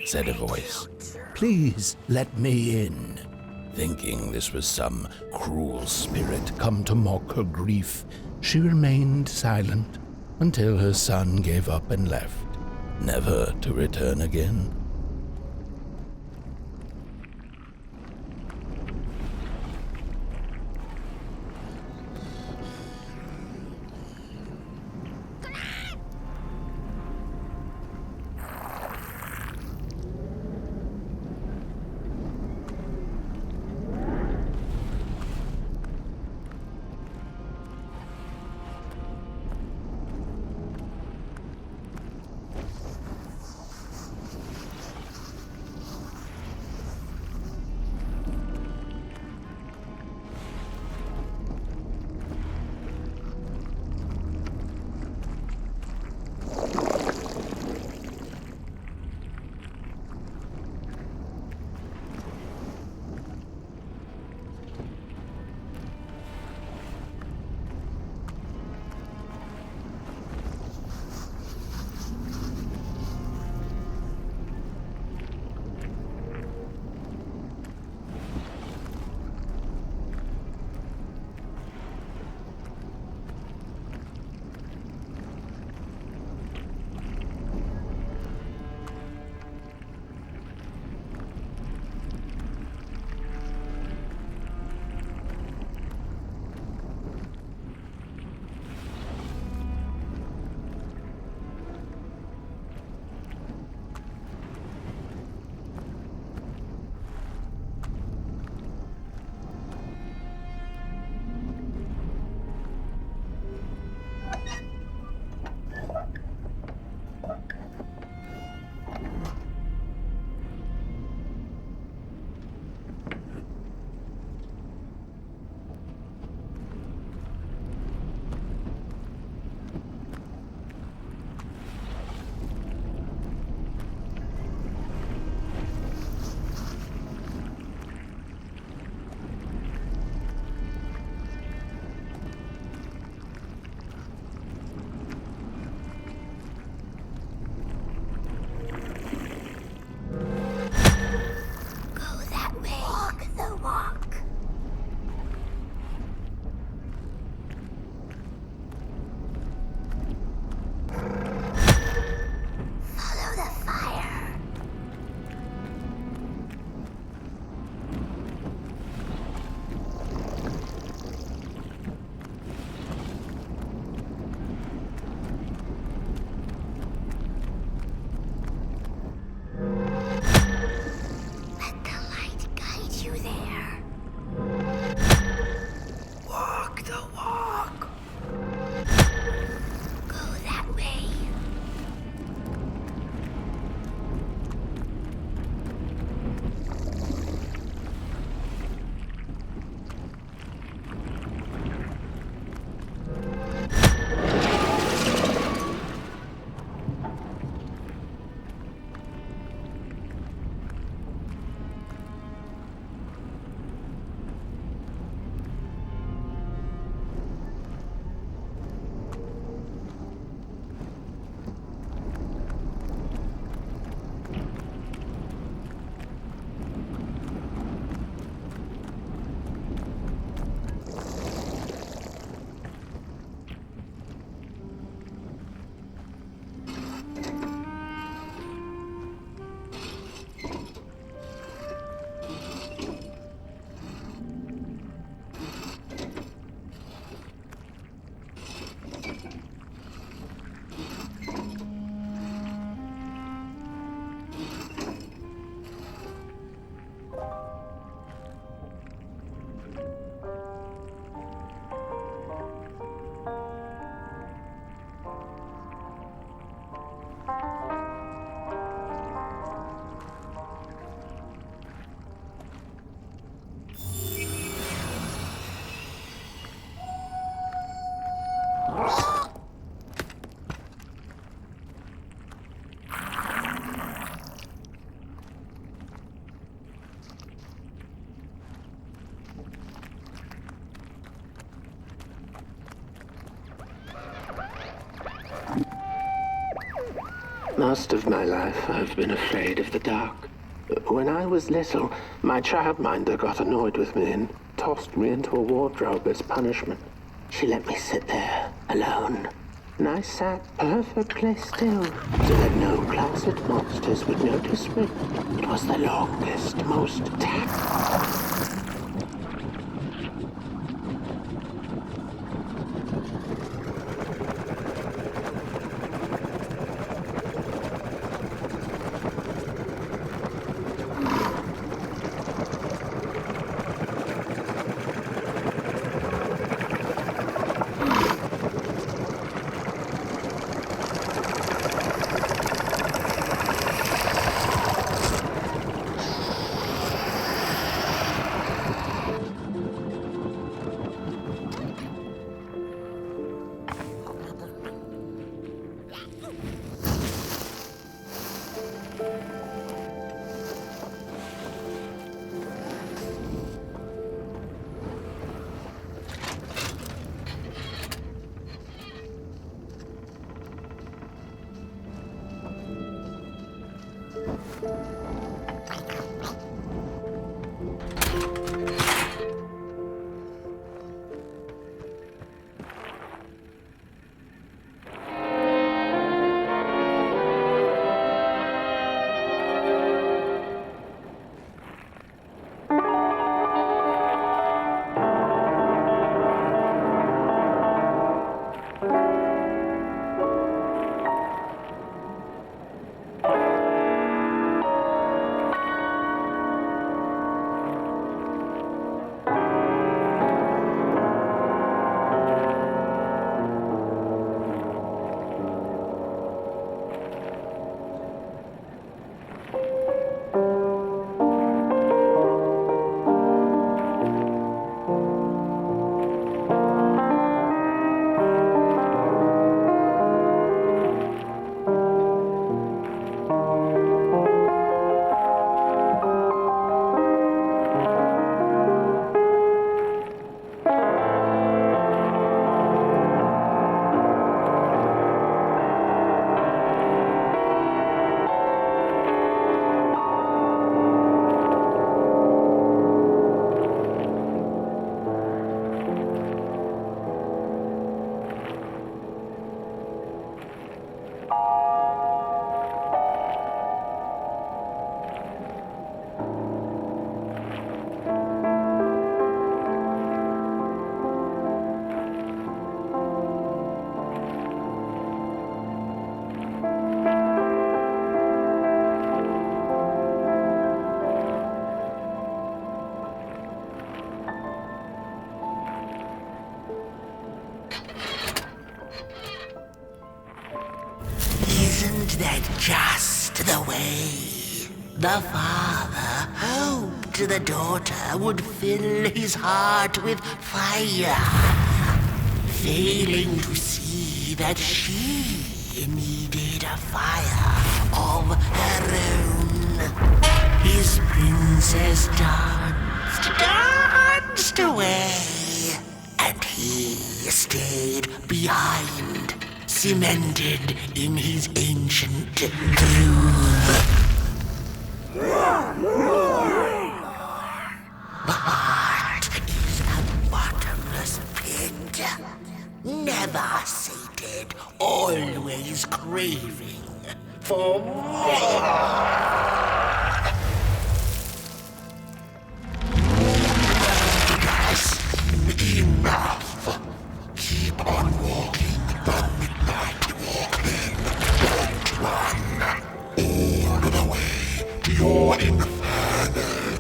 said a voice. "Please let me in." Thinking this was some cruel spirit come to mock her grief, she remained silent until her son gave up and left, never to return again. Most of my life, I've been afraid of the dark. When I was little, my childminder got annoyed with me and tossed me into a wardrobe as punishment. She let me sit there, alone. And I sat perfectly still, so that no closet monsters would notice me. It was the longest, most Isn't that just the way? The father hoped the daughter would fill his heart with fire, failing to see that she needed a fire of her own. His princess danced away, and he stayed behind, cemented in his ancient groove. The heart is a bottomless pit, never sated, always craving for more. Enough. Keep on walking the midnight walk then. Don't run all the way to your infernal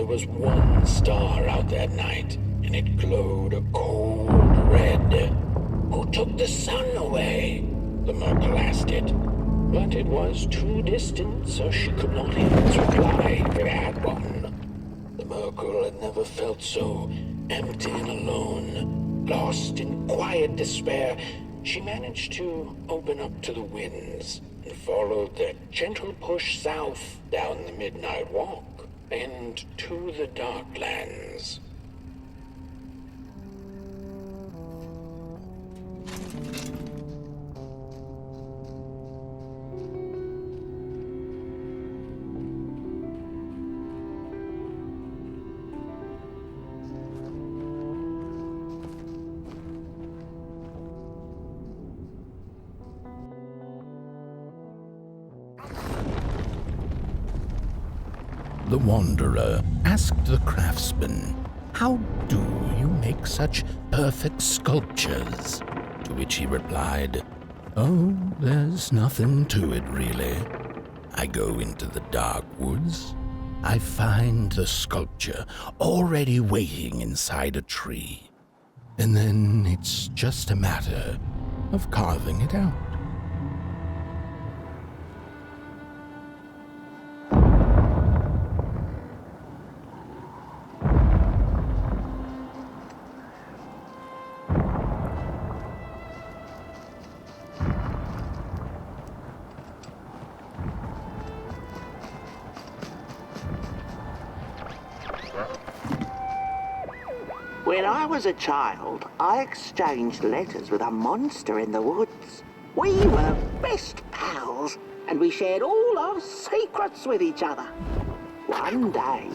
was one star out that night, and it glowed a cold red. Who took the sun away? The Merkel asked it. But it was too distant, so she could not even reply if it had one. The Merkel had never felt so empty and alone. Lost in quiet despair, she managed to open up to the winds and followed their gentle push south down the midnight walk and to the Darklands. The Wanderer asked the craftsman, "How do you make such perfect sculptures?" To which he replied, "Oh, there's nothing to it really. I go into the dark woods. I find the sculpture already waiting inside a tree. And then it's just a matter of carving it out." When I was a child, I exchanged letters with a monster in the woods. We were best pals, and we shared all our secrets with each other. One day,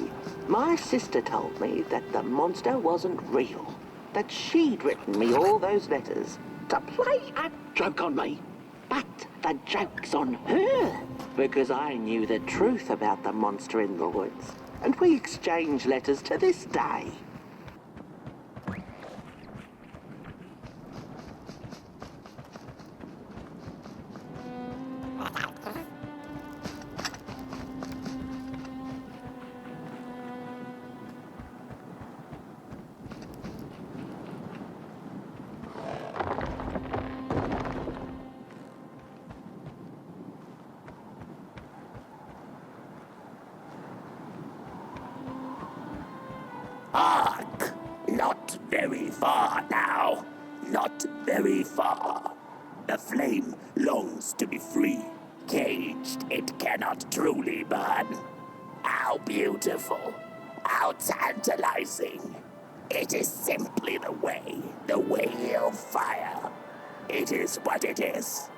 my sister told me that the monster wasn't real, that she'd written me all those letters to play a joke on me. But the joke's on her, because I knew the truth about the monster in the woods, and we exchange letters to this day. Hark! Not very far now. Not very far. The flame longs to be free. Caged, it cannot truly burn. How beautiful. How tantalizing. It is simply the way of fire. It is what it is.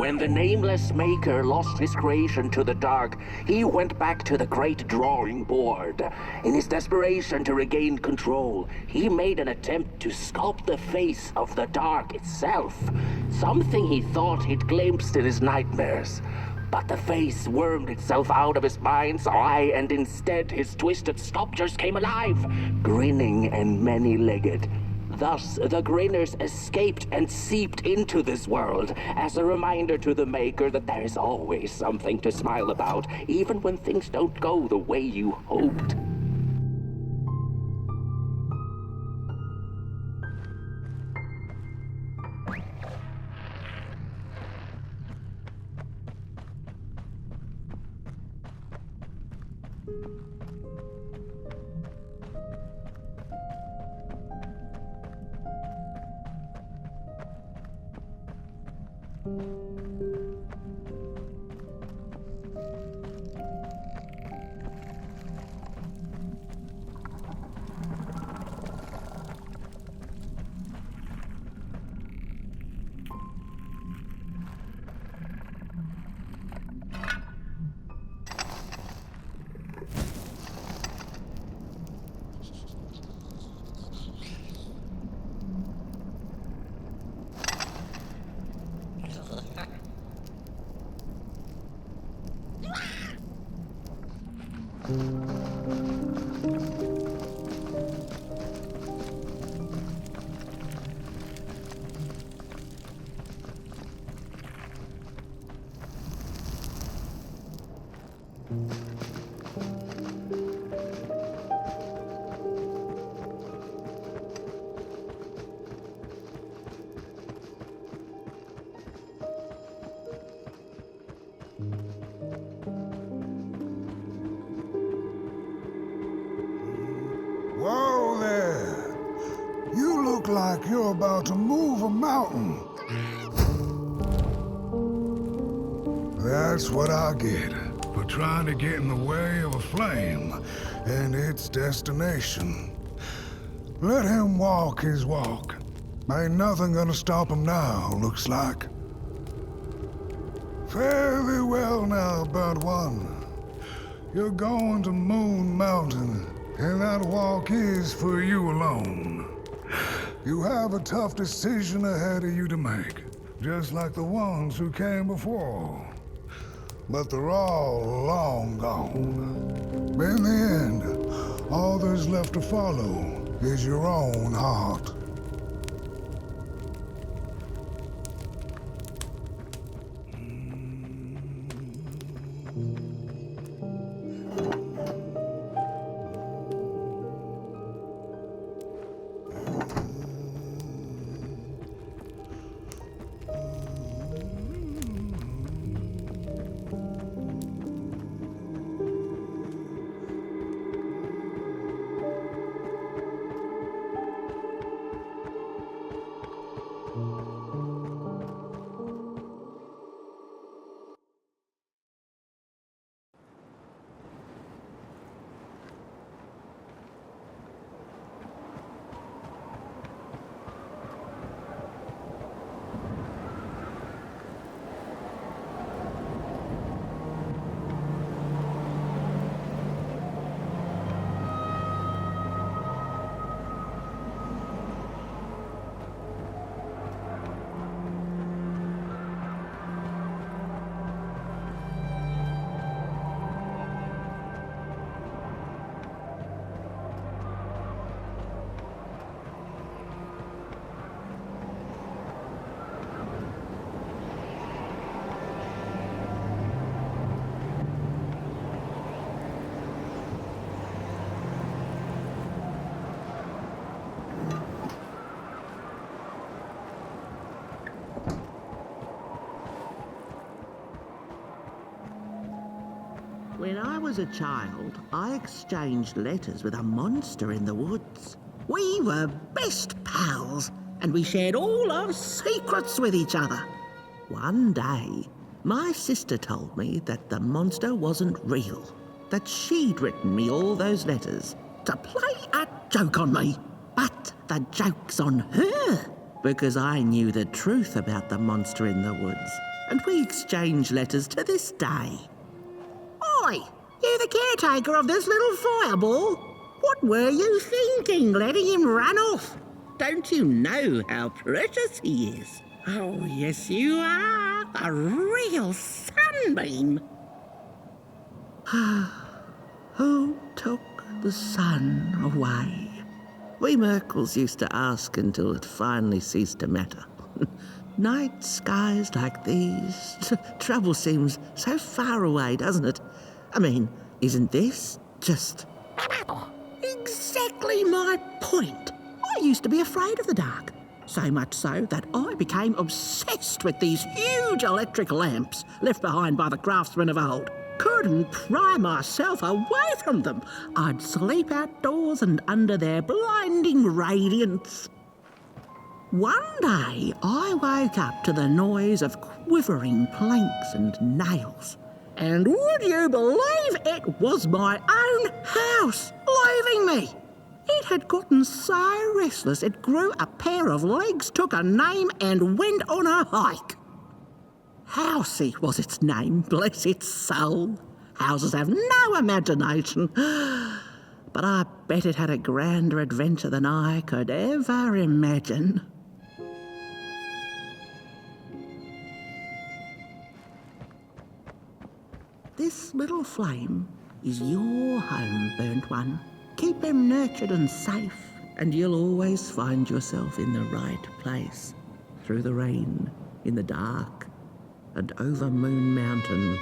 When the nameless maker lost his creation to the dark, he went back to the great drawing board. In his desperation to regain control, he made an attempt to sculpt the face of the dark itself, something he thought he'd glimpsed in his nightmares. But the face wormed itself out of his mind's eye, and instead his twisted sculptures came alive, grinning and many-legged. Thus, the grinners escaped and seeped into this world as a reminder to the maker that there is always something to smile about, even when things don't go the way you hoped. Whoa there! You look like you're about to move a mountain. That's what I get for trying to get in the way of a flame and its destination. Let him walk his walk. Ain't nothing gonna stop him now, looks like. Fare thee well now, Burnt One. You're going to Moon Mountain, and that walk is for you alone. You have a tough decision ahead of you to make, just like the ones who came before. But they're all long gone. In the end, all there's left to follow is your own heart. When I was a child, I exchanged letters with a monster in the woods. We were best pals, and we shared all our secrets with each other. One day, my sister told me that the monster wasn't real, that she'd written me all those letters to play a joke on me. But the joke's on her, because I knew the truth about the monster in the woods, and we exchange letters to this day. Oi, you the caretaker of this little fireball? What were you thinking, letting him run off? Don't you know how precious he is? Oh, yes you are, a real sunbeam. Who took the sun away? We Merkels used to ask until it finally ceased to matter. Night skies like these, trouble seems so far away, doesn't it? I mean, isn't this just exactly my point? I used to be afraid of the dark, so much so that I became obsessed with these huge electric lamps left behind by the craftsmen of old. Couldn't pry myself away from them. I'd sleep outdoors and under their blinding radiance. One day, I woke up to the noise of quivering planks and nails. And would you believe it was my own house leaving me? It had gotten so restless it grew a pair of legs, took a name and went on a hike. Housey was its name, bless its soul. Houses have no imagination. But I bet it had a grander adventure than I could ever imagine. This little flame is your home, burnt one. Keep him nurtured and safe, and you'll always find yourself in the right place. Through the rain, in the dark, and over Moon Mountain.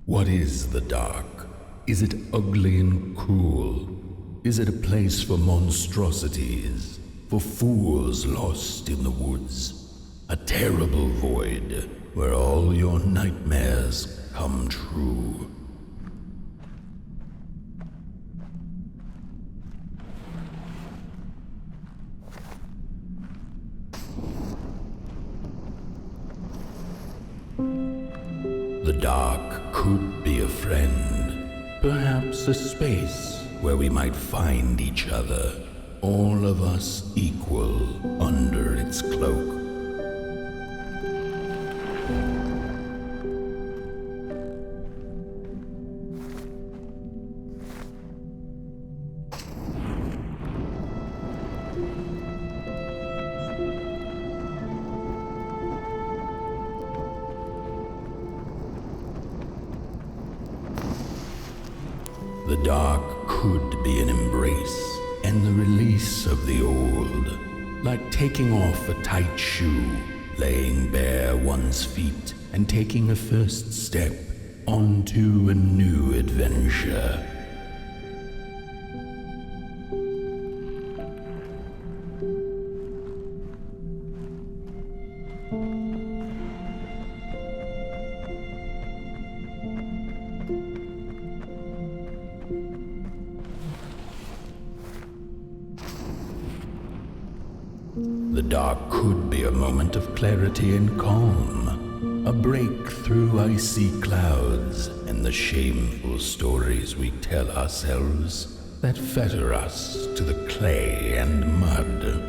What is the dark? Is it ugly and cruel? Is it a place for monstrosities, for fools lost in the woods? A terrible void where all your nightmares come true. The dark could be a friend, perhaps a space where we might find each other, all of us equal under its cloak. The dark could be an embrace and the release of the old, like taking off a tight shoe, laying bare one's feet, and taking a first step onto a new adventure. The dark could be a moment of clarity and calm, a break through icy clouds and the shameful stories we tell ourselves that fetter us to the clay and mud.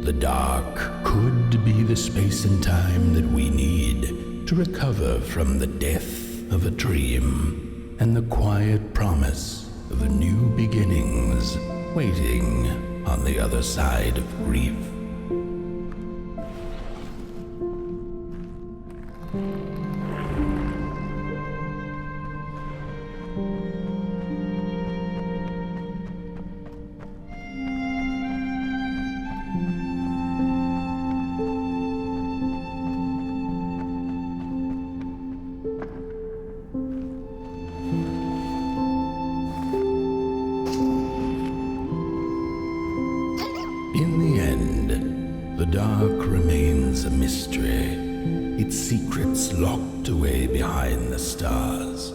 The dark could be the space and time that we need to recover from the death of a dream and the quiet promise of new beginnings waiting on the other side of grief. In the end, the dark remains a mystery, its secrets locked away behind the stars.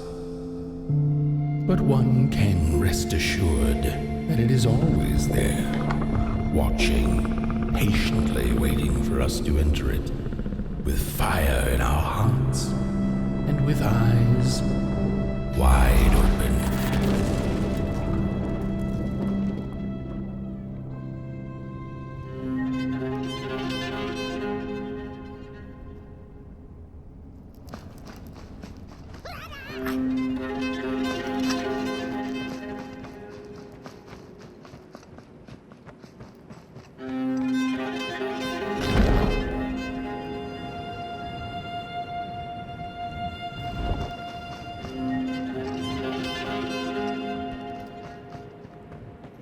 But one can rest assured that it is always there, watching, patiently waiting for us to enter it, with fire in our hearts and with eyes wide open.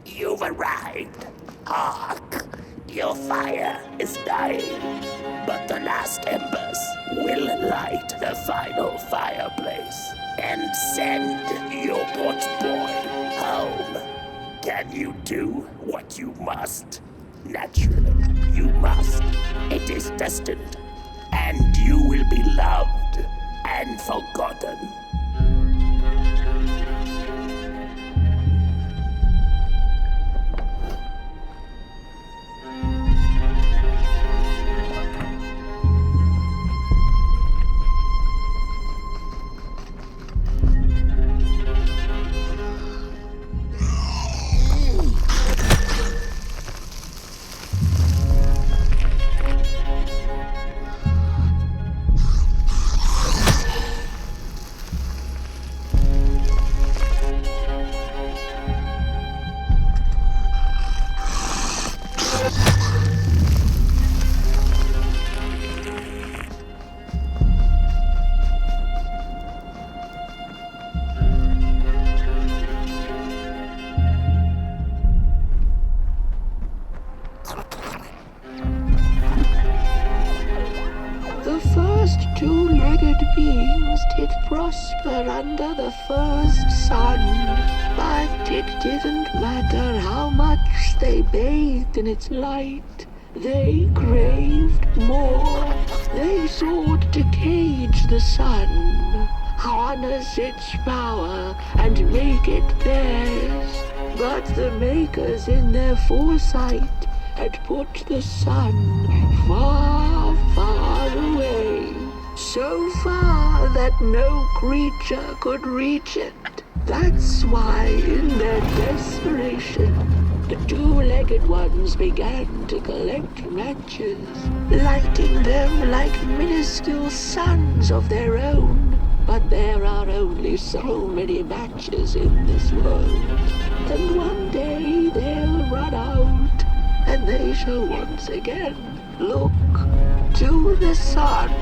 You've arrived. Hark! Your fire is dying, but the last embers will light the final fireplace and send your poor boy home. Can you do what you must? Naturally, you must. It is destined, and you will be loved and forgotten. Two-legged beings did prosper under the first sun, but it didn't matter how much they bathed in its light. They craved more. They sought to cage the sun, harness its power, and make it theirs. But the makers in their foresight had put the sun far, far away. So far that no creature could reach it. That's why, in their desperation, the two-legged ones began to collect matches, lighting them like minuscule suns of their own. But there are only so many matches in this world, and one day they'll run out, and they shall once again look to the sun.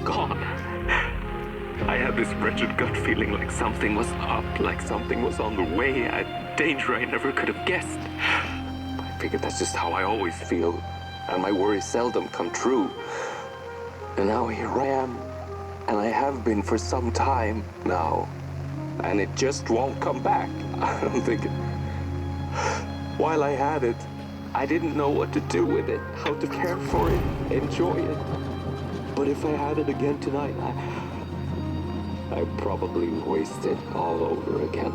gone. I had this wretched gut feeling like something was up, like something was on the way, a danger I never could have guessed. I figured that's just how I always feel, and my worries seldom come true. And now here I am, and I have been for some time now, and it just won't come back. I don't think it... While I had it, I didn't know what to do with it, how to care for it, enjoy it. But if I had it again tonight, I'd probably waste it all over again.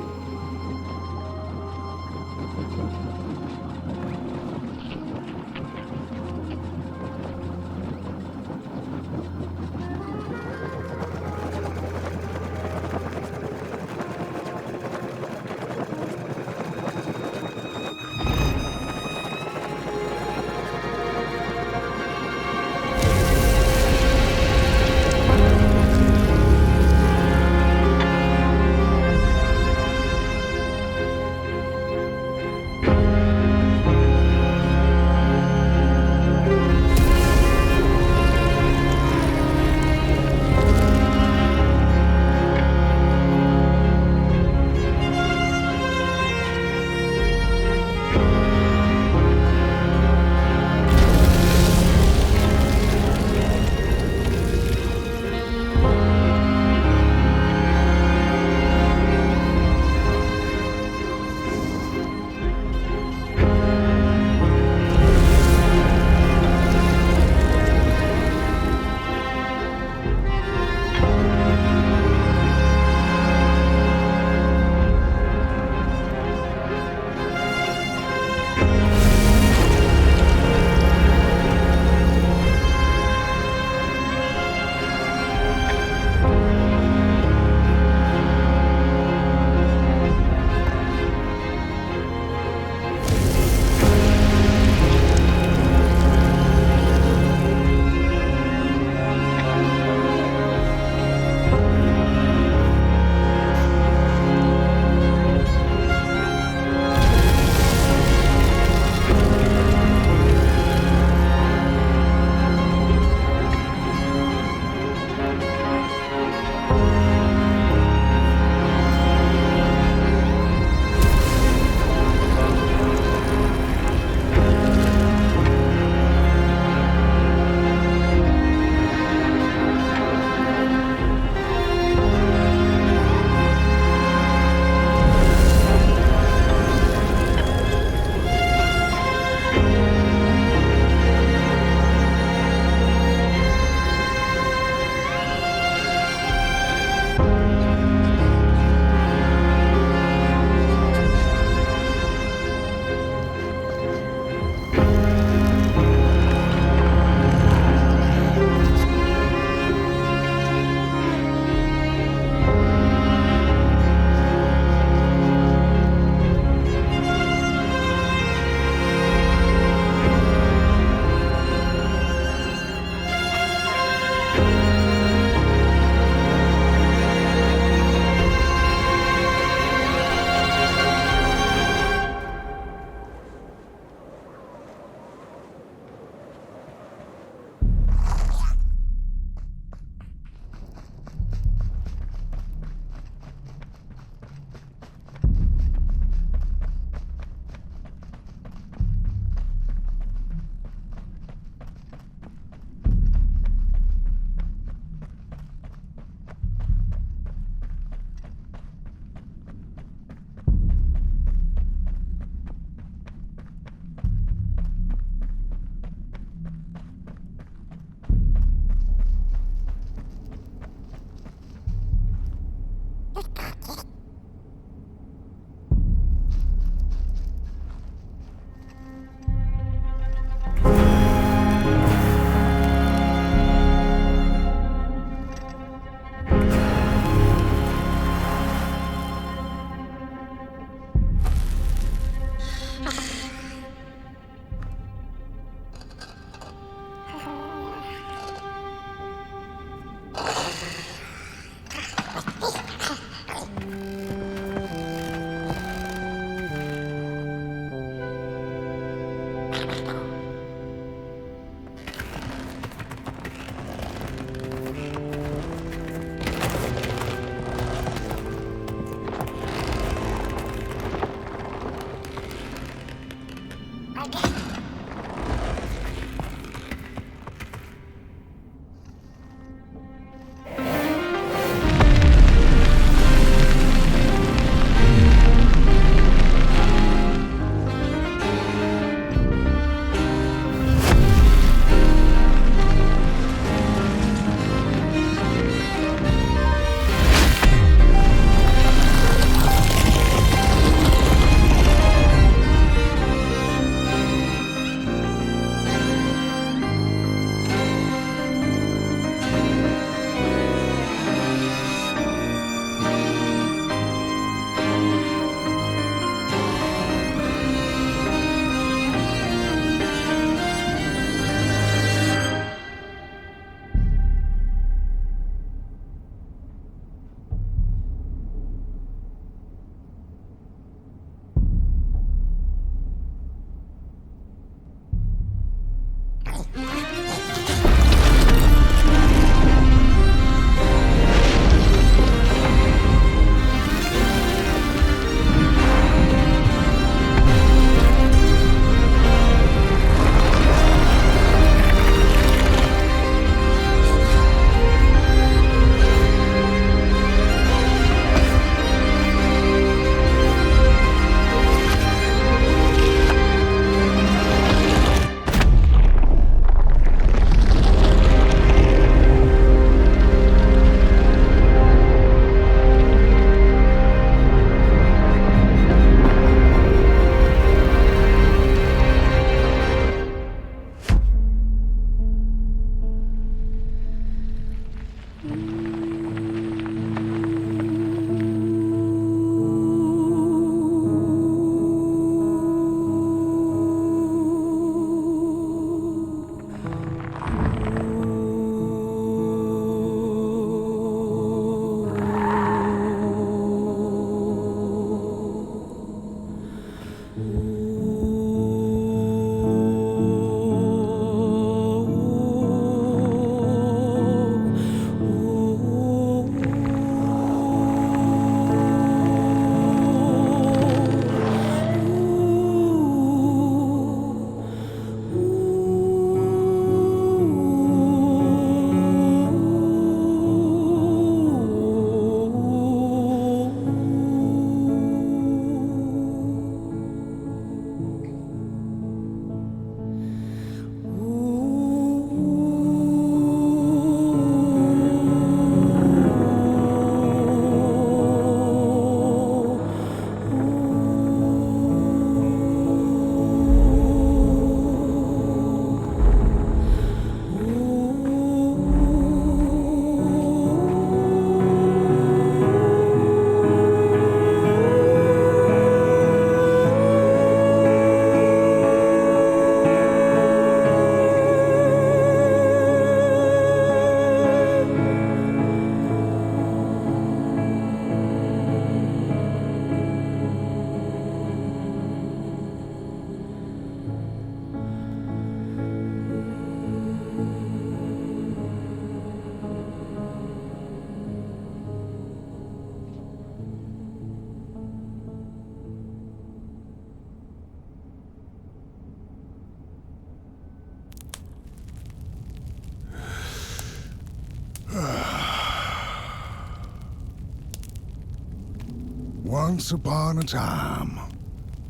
Once upon a time,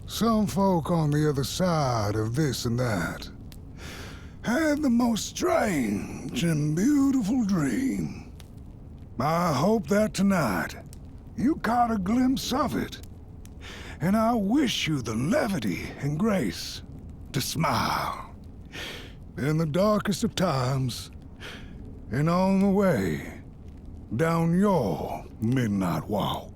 some folk on the other side of this and that had the most strange and beautiful dream. I hope that tonight you caught a glimpse of it, and I wish you the levity and grace to smile in the darkest of times and on the way down your midnight walk.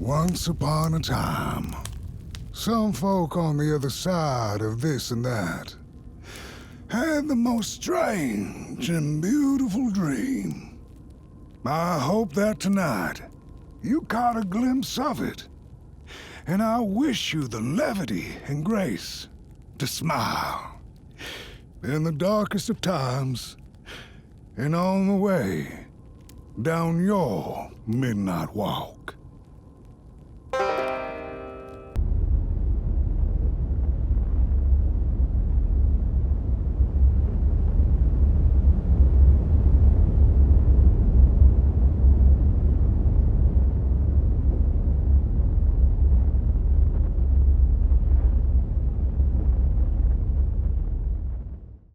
Once upon a time, some folk on the other side of this and that had the most strange and beautiful dream. I hope that tonight you caught a glimpse of it, and I wish you the levity and grace to smile in the darkest of times and on the way down your midnight walk.